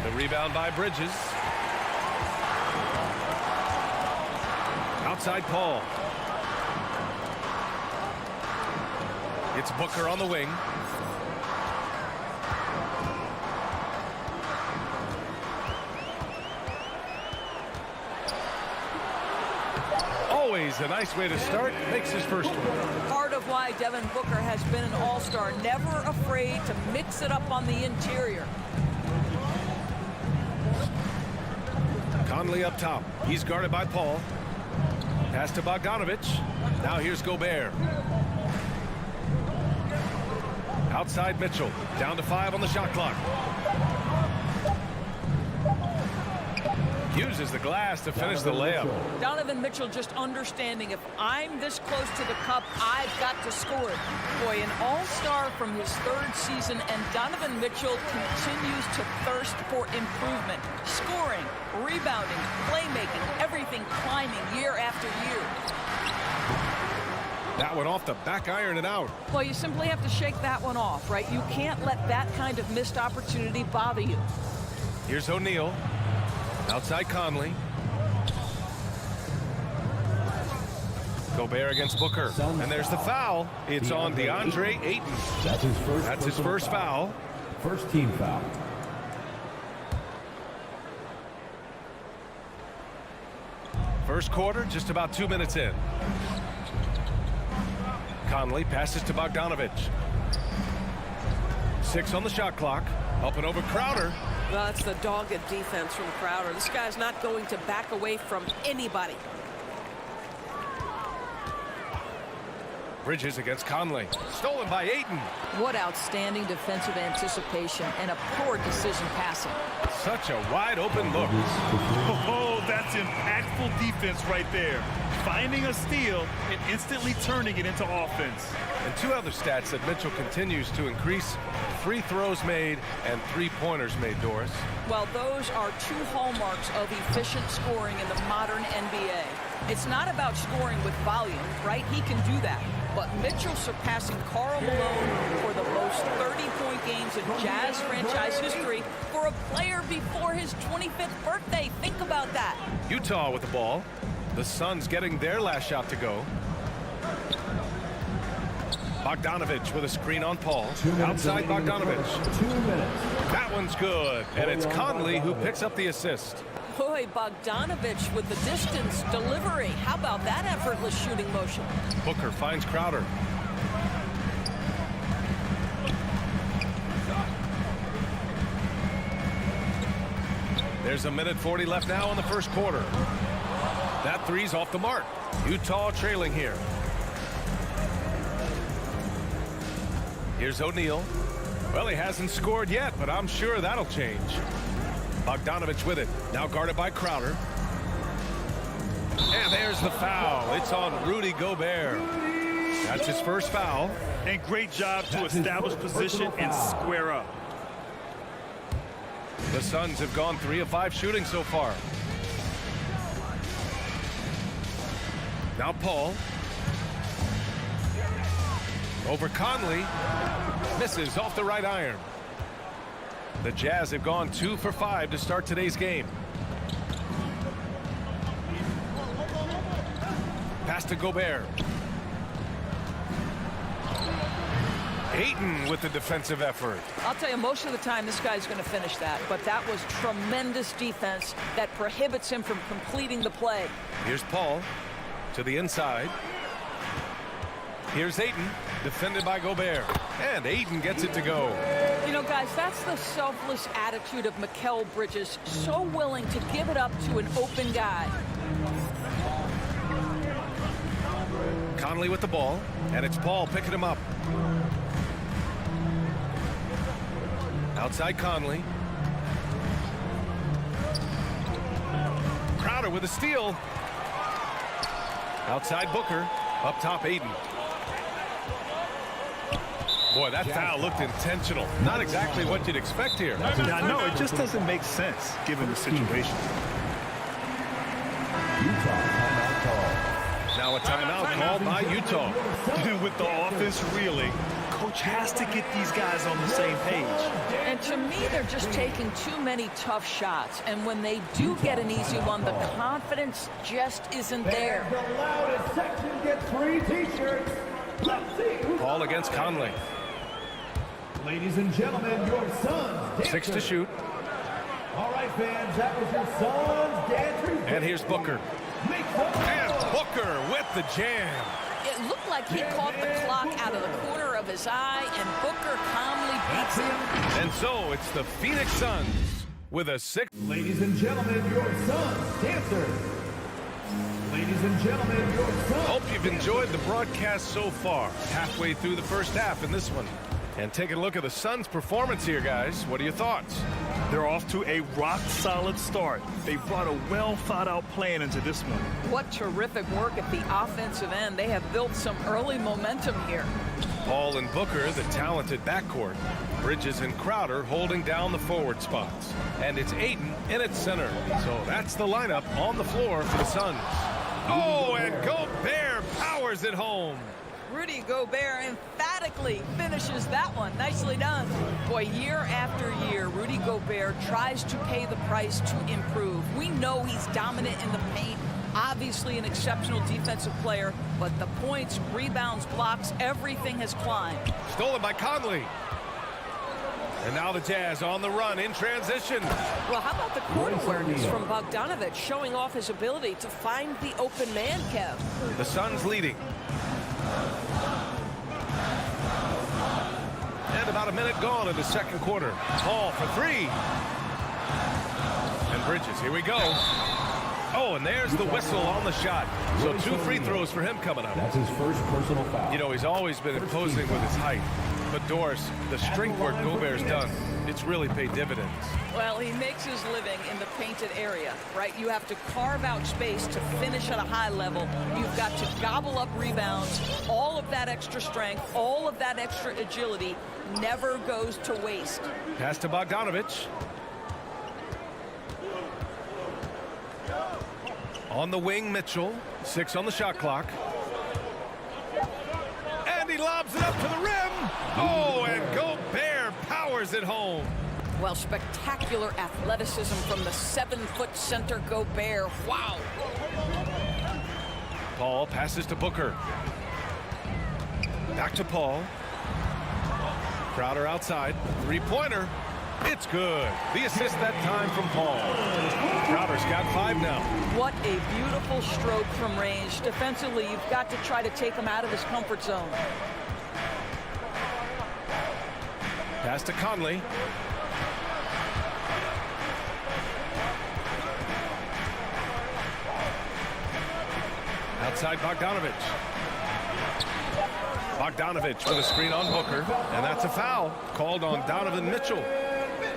G: The rebound by Bridges. Outside Paul. It's Booker on the wing. Always a nice way to start. Makes his first one.
K: Part of why Devin Booker has been an all-star, never afraid to mix it up on the interior.
G: Conley up top. He's guarded by Paul. Pass to Bogdanovic. Now here's Gobert. Outside Mitchell. Down to 5 on the shot clock. Uses the glass to finish the layup.
K: Donovan Mitchell just understanding, if I'm this close to the cup, I've got to score it. Boy, an all-star from his 3rd season, and Donovan Mitchell continues to thirst for improvement. Scoring, rebounding, playmaking, everything climbing year after year.
G: That one off the back iron and out.
K: Well, you simply have to shake that one off, right? You can't let that kind of missed opportunity bother you.
G: Here's O'Neal. Outside Conley. Gobert against Booker. And there's the foul. It's on DeAndre Ayton.
N: That's his first
G: foul.
N: First team foul.
G: First quarter, just about 2 minutes in. Conley passes to Bogdanovic. 6 on the shot clock. Up and over Crowder.
K: Well, that's the dogged defense from Crowder. This guy's not going to back away from anybody.
G: Bridges against Conley. Stolen by Ayton.
K: What outstanding defensive anticipation and a poor decision passing.
G: Such a wide open look.
H: Oh, that's impactful defense right there. Finding a steal and instantly turning it into offense.
G: And 2 other stats that Mitchell continues to increase: free throws made and 3-pointers made, Doris.
K: Well, those are 2 hallmarks of efficient scoring in the modern NBA. It's not about scoring with volume, right? He can do that. But Mitchell surpassing Karl Malone for the most 30-point games in Jazz franchise history for a player before his 25th birthday. Think about that.
G: Utah with the ball. The Suns getting their last shot to go. Bogdanovic with a screen on Paul. Outside Bogdanovic.
N: 2 minutes.
G: That one's good. And it's Conley who picks up the assist.
K: Boy, Bogdanovic with the distance delivery. How about that effortless shooting motion?
G: Booker finds Crowder. There's a minute 40 left now in the first quarter. That three's off the mark. Utah trailing here. Here's O'Neal. Well, he hasn't scored yet, but I'm sure that'll change. Bogdanovic with it. Now guarded by Crowder. And there's the foul. It's on Rudy Gobert. That's his first foul.
H: And great job to establish position and square up.
G: The Suns have gone 3 of 5 shooting so far. Now Paul. Over Conley. Misses off the right iron. The Jazz have gone 2 for 5 to start today's game. Pass to Gobert. Ayton with the defensive effort.
K: I'll tell you, most of the time this guy's going to finish that, but that was tremendous defense that prohibits him from completing the play.
G: Here's Paul to the inside. Here's Ayton, defended by Gobert. And Ayton gets it to go.
K: You know, guys, that's the selfless attitude of Mikal Bridges, so willing to give it up to an open guy.
G: Conley with the ball, and it's Paul picking him up. Outside Conley. Crowder with a steal. Outside Booker. Up top Aiden. Boy, that foul looked intentional. Not exactly what you'd expect here.
H: Yeah, no, it just doesn't make sense given the situation.
G: Now a timeout called by Utah.
H: With the offense reeling, coach has to get these guys on the same page.
K: And to me, they're just taking too many tough shots. And when they do get an easy one, the confidence just isn't there.
D: The loudest section gets free t-shirts. Let's see who's
G: Paul against Conley.
D: Ladies and gentlemen, your son's
G: 6 to shoot.
D: All right, fans, that was your son's dance.
G: And here's Booker. And Booker with the jam.
K: It looked like he caught the clock out of the corner of his eye, and Booker calmly beats him.
G: And so it's the Phoenix Suns with a 6.
D: Ladies and gentlemen, your son's dancer. Ladies and gentlemen, your son.
G: Hope you've enjoyed the broadcast so far. Halfway through the first half in this one. And taking a look at the Suns' performance here, guys. What are your thoughts?
H: They're off to a rock-solid start. They brought a well-thought-out plan into this one.
K: What terrific work at the offensive end. They have built some early momentum here.
G: Paul and Booker, the talented backcourt. Bridges and Crowder holding down the forward spots. And it's Aiden in its center. So that's the lineup on the floor for the Suns. Oh, and Gobert powers it home.
K: Rudy Gobert emphatically finishes that one. Nicely done. Boy, year after year, Rudy Gobert tries to pay the price to improve. We know he's dominant in the paint, obviously an exceptional defensive player, but the points, rebounds, blocks, everything has climbed.
G: Stolen by Conley. And now the Jazz on the run in transition.
O: Well, how about the court awareness from Bogdanovic, showing off his ability to find the open man, Kev?
G: The Suns leading. And about a minute gone in the second quarter. Paul for 3. And Bridges, here we go. Oh, and there's the whistle on the shot. So 2 free throws for him coming up.
N: That's his first personal foul.
G: You know, he's always been imposing with his height. But Doris, the strength work Gobert's done, it's really paid dividends.
K: Well, he makes his living in the painted area, right? You have to carve out space to finish at a high level. You've got to gobble up rebounds. All of that extra strength, all of that extra agility never goes to waste.
G: Pass to Bogdanovic. On the wing, Mitchell. 6 on the shot clock. And he lobs it up to the rim. Oh, and Gobert powers it home.
K: Well, spectacular athleticism from the 7-foot center Gobert. Wow.
G: Paul passes to Booker. Back to Paul. Crowder outside. 3-pointer. It's good. The assist that time from Paul. Crowder's got 5 now.
K: What a beautiful stroke from range. Defensively, you've got to try to take him out of his comfort zone.
G: Pass to Conley. Outside Bogdanovic. Bogdanovic with a screen on Booker. And that's a foul called on Donovan Mitchell.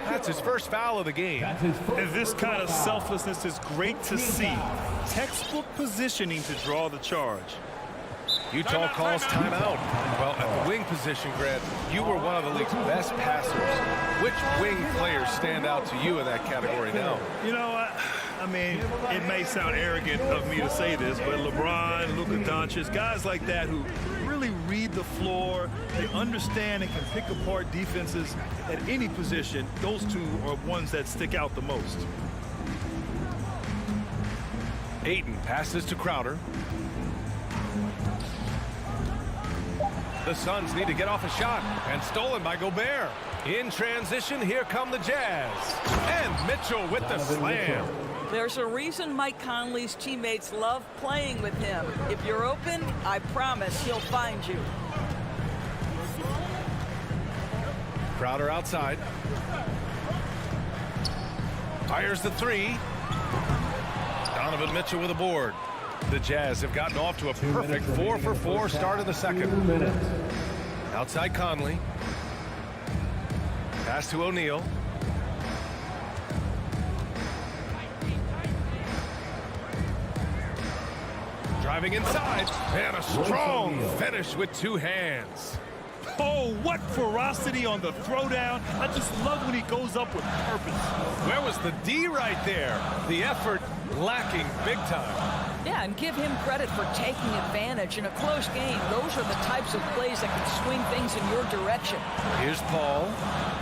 G: That's his first foul of the game.
H: And this kind of selflessness is great to see. Textbook positioning to draw the charge.
G: Utah calls timeout. Well, at the wing position, Grant, you were one of the league's best passers. Which wing players stand out to you in that category now?
H: You know, I mean, it may sound arrogant of me to say this, but LeBron, Luka Doncic, guys like that who really read the floor, they understand and can pick apart defenses at any position, those two are ones that stick out the most.
G: Ayton passes to Crowder. The Suns need to get off a shot, and stolen by Gobert. In transition, here come the Jazz. And Mitchell with the slam.
K: There's a reason Mike Conley's teammates love playing with him. If you're open, I promise he'll find you.
G: Crowder outside. Fires the three. Donovan Mitchell with a board. The Jazz have gotten off to a perfect 4-for-4 start of the second. Outside Conley. Pass to O'Neal. Driving inside. And a strong finish with two hands.
H: Oh, what ferocity on the throwdown. I just love when he goes up with purpose.
G: Where was the D right there? The effort lacking big time.
K: Yeah, and give him credit for taking advantage in a close game. Those are the types of plays that can swing things in your direction.
G: Here's Paul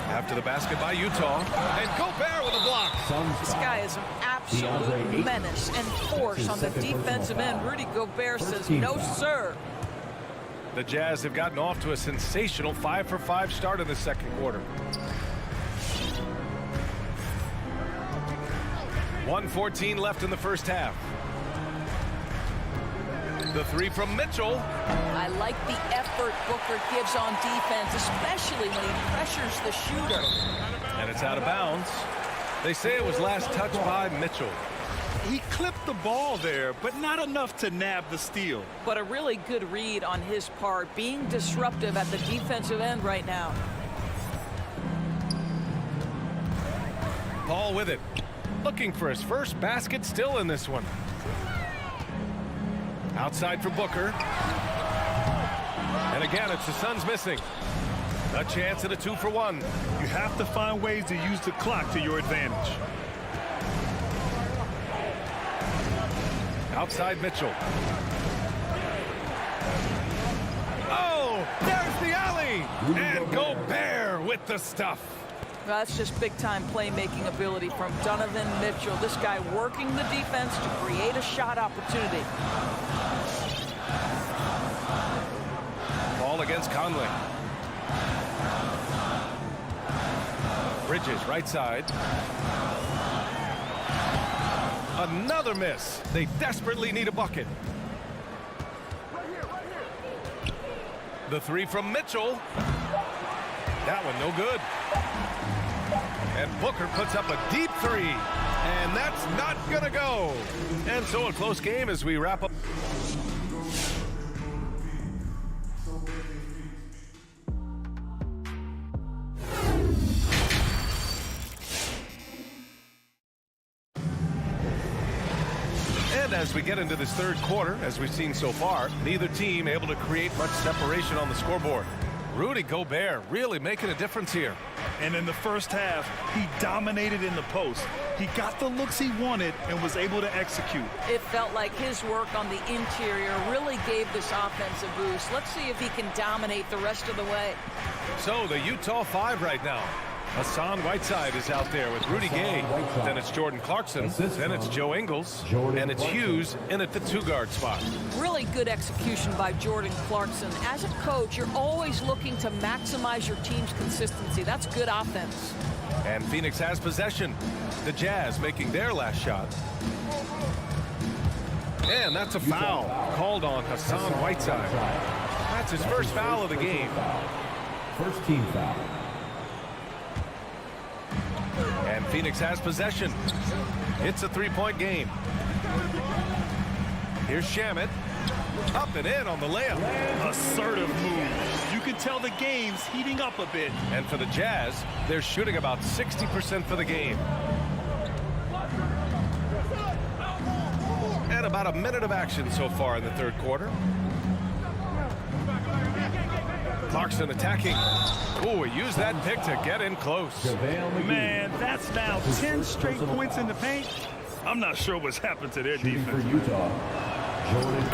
G: after the basket by Utah. And Gobert with a block.
K: This guy is an absolute menace and force on the defensive end. Rudy Gobert says, no, sir.
G: The Jazz have gotten off to a sensational 5-for-5 start in the second quarter. 1:14 left in the first half. The three from Mitchell.
K: I like the effort Booker gives on defense, especially when he pressures the shooter.
G: And it's out of bounds. They say it was last touched by Mitchell.
H: He clipped the ball there, but not enough to nab the steal.
K: But a really good read on his part, being disruptive at the defensive end right now.
G: Paul with it. Looking for his first basket still in this one. Outside for Booker. And again, it's the Suns missing. A chance at a 2-for-1.
H: You have to find ways to use the clock to your advantage.
G: Outside Mitchell. Oh, there's the alley. And Gobert with the stuff.
K: Well, that's just big-time playmaking ability from Donovan Mitchell. This guy working the defense to create a shot opportunity.
G: Ball against Conley. Bridges right side. Another miss. They desperately need a bucket. The three from Mitchell. That one no good. And Booker puts up a deep three. And that's not gonna go. And so a close game as we wrap up. As we get into this third quarter, as we've seen so far, neither team able to create much separation on the scoreboard. Rudy Gobert really making a difference here.
H: And in the first half, he dominated in the post. He got the looks he wanted and was able to execute.
K: It felt like his work on the interior really gave this offense a boost. Let's see if he can dominate the rest of the way.
G: So the Utah 5 right now. Hassan Whiteside is out there with Rudy Gay. Then it's Jordan Clarkson. Then it's Joe Ingles. And it's Hughes in at the 2-guard spot.
K: Really good execution by Jordan Clarkson. As a coach, you're always looking to maximize your team's consistency. That's good offense.
G: And Phoenix has possession. The Jazz making their last shot. And that's a foul called on Hassan Whiteside. That's his first foul of the game.
N: First team foul.
G: And Phoenix has possession. It's a 3-point game. Here's Shamet. Up and in on the layup.
H: Assertive move. You can tell the game's heating up a bit.
G: And for the Jazz, they're shooting about 60% for the game. And about a minute of action so far in the third quarter. Clarkson attacking. Oh, he used that pick to get in close.
H: Man, that's now 10 straight points in the paint. I'm not sure what's happened to their defense.
N: For Utah,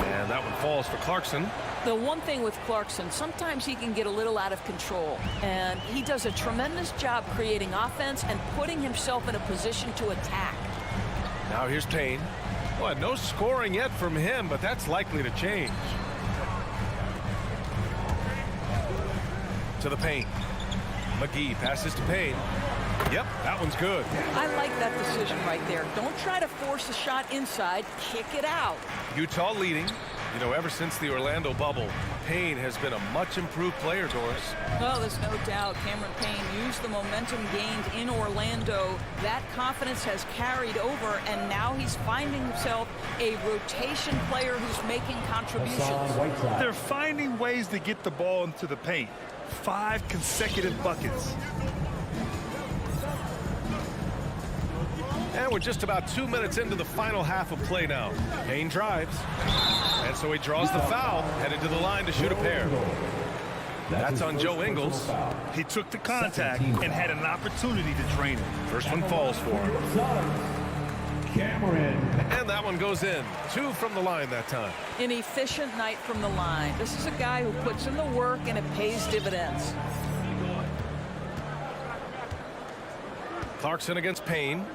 G: and that one falls for Clarkson.
K: The one thing with Clarkson, sometimes he can get a little out of control. And he does a tremendous job creating offense and putting himself in a position to attack.
G: Now here's Payne. Well, no scoring yet from him, but that's likely to change. To the paint. McGee passes to Payne. Yep, that one's good.
K: I like that decision right there. Don't try to force a shot inside. Kick it out.
G: Utah leading You know, ever since the Orlando bubble, Payne has been a much improved player, Doris.
K: Well, there's no doubt Cameron Payne used the momentum gained in Orlando. That confidence has carried over, and now he's finding himself a rotation player who's making contributions.
H: They're finding ways to get the ball into the paint. 5 consecutive buckets.
G: And we're just about 2 minutes into the final half of play now. Payne drives. And so he draws the foul, headed to the line to shoot a pair. That's on Joe Ingles.
H: He took the contact and had an opportunity to drain it.
G: First one falls for him.
N: Cameron.
G: And that one goes in. 2 from the line that time.
K: An efficient night from the line. This is a guy who puts in the work and it pays dividends.
G: Clarkson against Payne.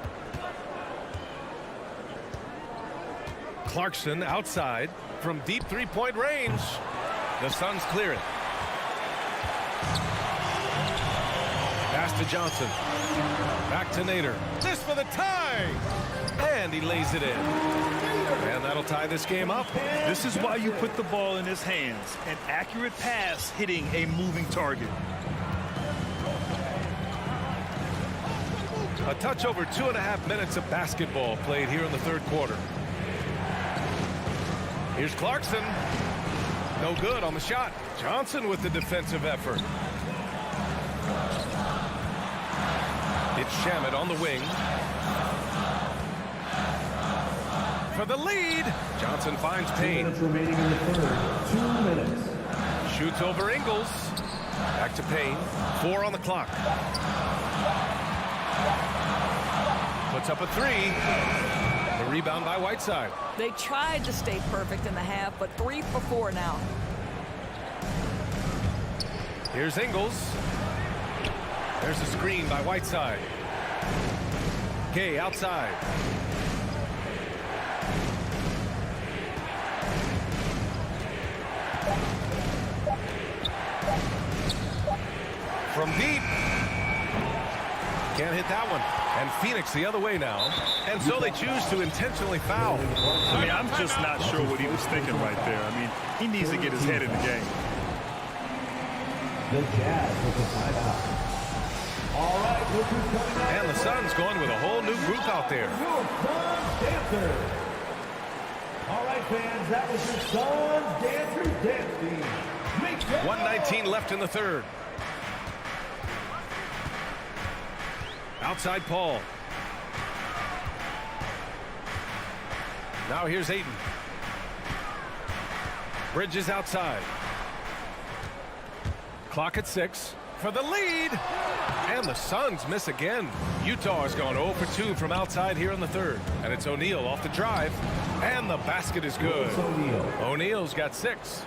G: Clarkson outside from deep three-point range. The Suns clear it. Pass to Johnson. Back to Nader. This for the tie. And he lays it in. And that'll tie this game up.
H: This is why you put the ball in his hands. An accurate pass hitting a moving target.
G: A touch over 2.5 minutes of basketball played here in the third quarter. Here's Clarkson. No good on the shot. Johnson with the defensive effort. It's Shamet on the wing. For the lead. Johnson finds Payne.
N: 2 minutes remaining in the third. 2 minutes.
G: Shoots over Ingles. Back to Payne. 4 on the clock. Puts up a 3. The rebound by Whiteside.
K: They tried to stay perfect in the half, but 3 for 4 now.
G: Here's Ingles. There's a screen by Whiteside. Kay outside. From deep. Can't hit that one. And Phoenix the other way now. And so they choose to intentionally foul.
H: I mean, I'm just not sure what he was thinking right there. I mean, he needs to get his head in the game.
N: The Jazz with the timeout. All right, look who's coming out.
G: And the Suns going with a whole new group out there.
N: Your Suns dancers. All right, fans, that was your Suns dancers dancing.
G: 1:19 left in the third. Outside Paul. Now here's Ayton. Bridges outside. Clock at 6 for the lead. And the Suns miss again. Utah has gone 0 for 2 from outside here in the third. And it's O'Neal off the drive. And the basket is good. O'Neal's got 6.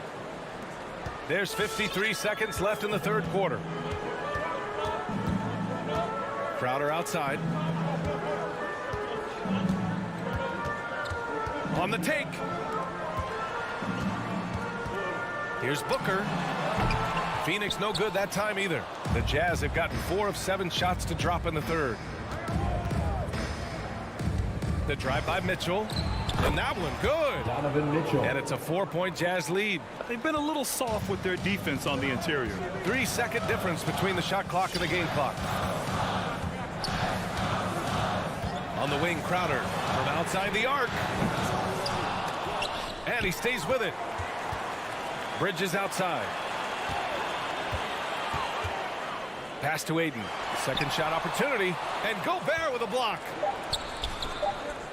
G: There's 53 seconds left in the third quarter. Crowder outside. On the take. Here's Booker. Phoenix no good that time either. The Jazz have gotten 4 of 7 shots to drop in the third. The drive by Mitchell. And that one good.
N: Donovan Mitchell.
G: And it's a 4-point Jazz lead.
H: They've been a little soft with their defense on the interior.
G: 3-second difference between the shot clock and the game clock. On the wing, Crowder from outside the arc. And he stays with it. Bridges outside. Pass to Ayton. Second shot opportunity. And Gobert with a block.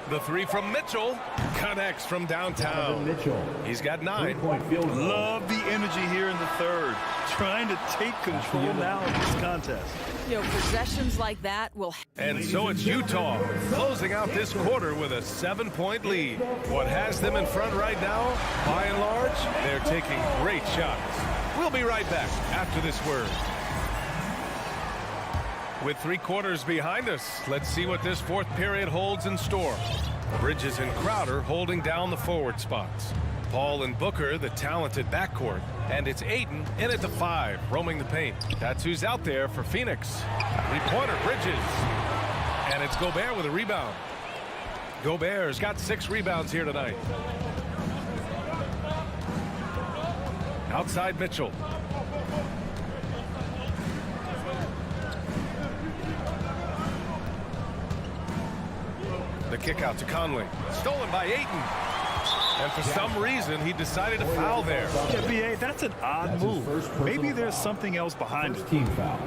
G: The 3 from Mitchell connects from downtown.
N: Mitchell.
G: He's got 9.
H: Love the energy here in the third. Trying to take control now of this contest.
K: You know, possessions like that will...
G: And so it's Utah closing out this quarter with a 7-point lead. What has them in front right now, by and large, they're taking great shots. We'll be right back after this word. With 3 quarters behind us, let's see what this fourth period holds in store. Bridges and Crowder holding down the forward spots. Paul and Booker, the talented backcourt. And it's Ayton in at the 5, roaming the paint. That's who's out there for Phoenix. 3-pointer, Bridges. And it's Gobert with a rebound. Gobert's got 6 rebounds here tonight. Outside Mitchell. The kick out to Conley. Stolen by Ayton. And for some reason, he decided to foul there.
H: Yeah, B.A., that's an odd move. Maybe there's something else behind it.
N: Team foul.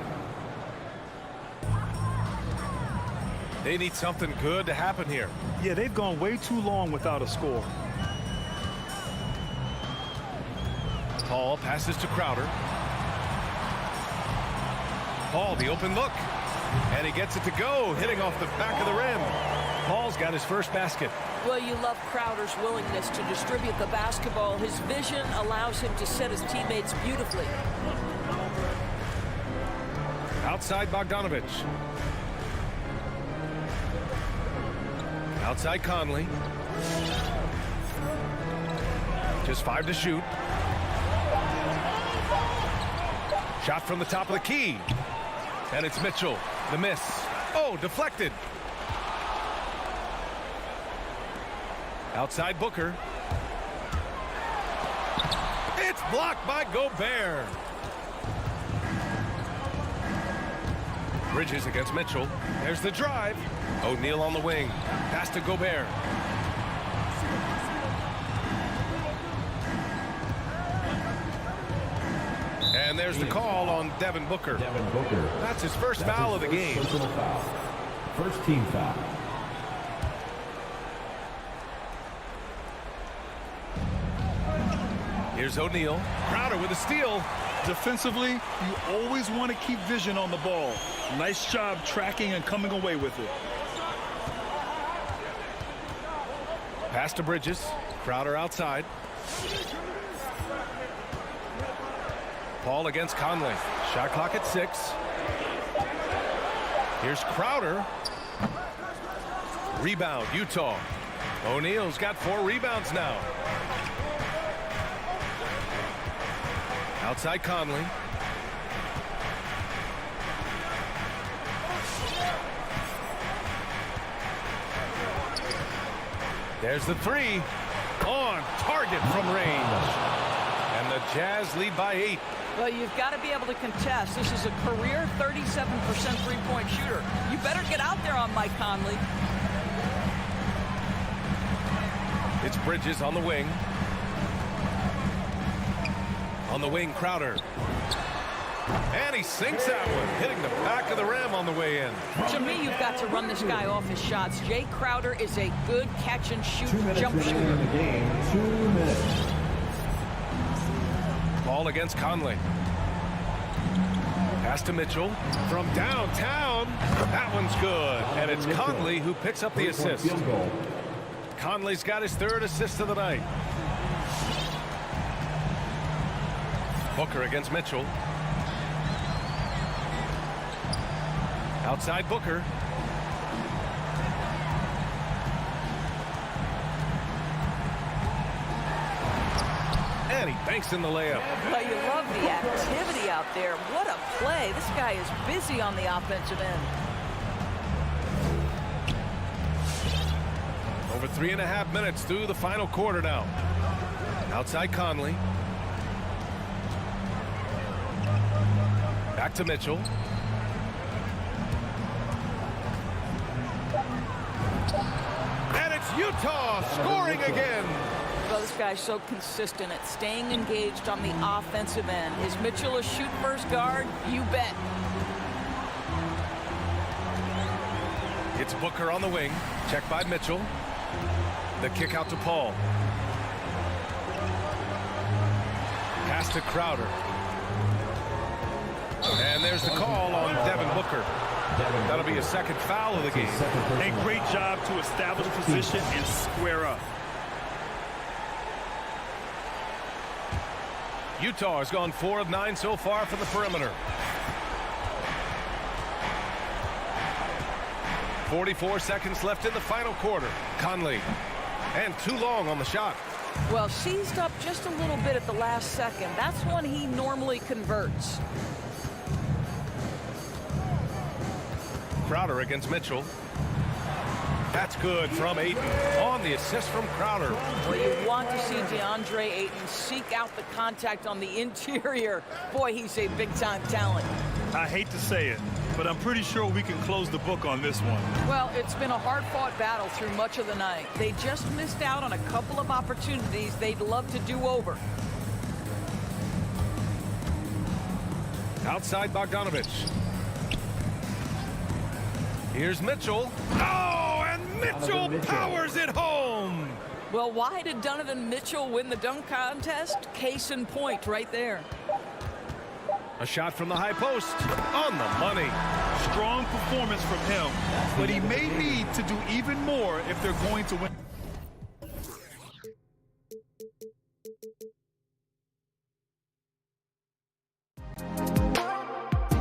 G: They need something good to happen here.
H: Yeah, they've gone way too long without a score.
G: Paul passes to Crowder. Paul, the open look. And he gets it to go, hitting off the back of the rim. Paul's got his first basket.
O: Well, you love Crowder's willingness to distribute the basketball. His vision allows him to set his teammates beautifully.
G: Outside Bogdanovich. Outside Conley. Just 5 to shoot. Shot from the top of the key. And it's Mitchell. The miss. Oh, deflected. Outside Booker. It's blocked by Gobert. Bridges against Mitchell. There's the drive. O'Neal on the wing. Pass to Gobert. And there's the call on Devin Booker.
N: Devin Booker.
G: That's his first foul of the game.
N: Personal foul. First team foul.
G: Here's O'Neal. Crowder with a steal.
H: Defensively, you always want to keep vision on the ball. Nice job tracking and coming away with it.
G: Pass to Bridges. Crowder outside. Paul against Conley. Shot clock at 6. Here's Crowder. Rebound, Utah. O'Neal's got 4 rebounds now. Outside Conley. There's the 3. On target from range. And the Jazz lead by 8.
K: Well, you've got to be able to contest. This is a career 37% three-point shooter. You better get out there on Mike Conley.
G: It's Bridges on the wing. On the wing, Crowder. And he sinks that one, hitting the back of the rim on the way in.
K: To me, you've got to run this guy off his shots. Jay Crowder is a good catch-and-shoot jump shooter.
N: In the game, 2 minutes.
G: Ball against Conley. Pass to Mitchell from downtown. That one's good. And it's Conley who picks up the assist. Conley's got his 3rd assist of the night. Booker against Mitchell. Outside Booker. And he banks in the layup.
K: Well, you love the activity out there. What a play. This guy is busy on the offensive end.
G: Over 3.5 minutes through the final quarter now. Outside Conley. Back to Mitchell. And it's Utah scoring again.
K: Well, this guy's so consistent at staying engaged on the offensive end. Is Mitchell a shoot-first guard? You bet.
G: It's Booker on the wing. Checked by Mitchell. The kick out to Paul. Pass to Crowder. And there's the call on Devin Booker. That'll be a 2nd foul of the game.
H: A great job to establish position and square up.
G: Utah has gone 4 of 9 so far from the perimeter. 44 seconds left in the final quarter. Conley. And too long on the shot.
K: Well, seized up just a little bit at the last second. That's when he normally converts.
G: Crowder against Mitchell. That's good from Ayton on the assist from Crowder.
K: Well, you want to see DeAndre Ayton seek out the contact on the interior. Boy, he's a big-time talent.
H: I hate to say it, but I'm pretty sure we can close the book on this one.
K: Well, it's been a hard-fought battle through much of the night. They just missed out on a couple of opportunities they'd love to do over.
G: Outside Bogdanovich. Here's Mitchell. Oh, and Mitchell powers it home.
K: Well, why did Donovan Mitchell win the dunk contest? Case in point right there.
G: A shot from the high post. On the money.
H: Strong performance from him, but he may need to do even more if they're going to win.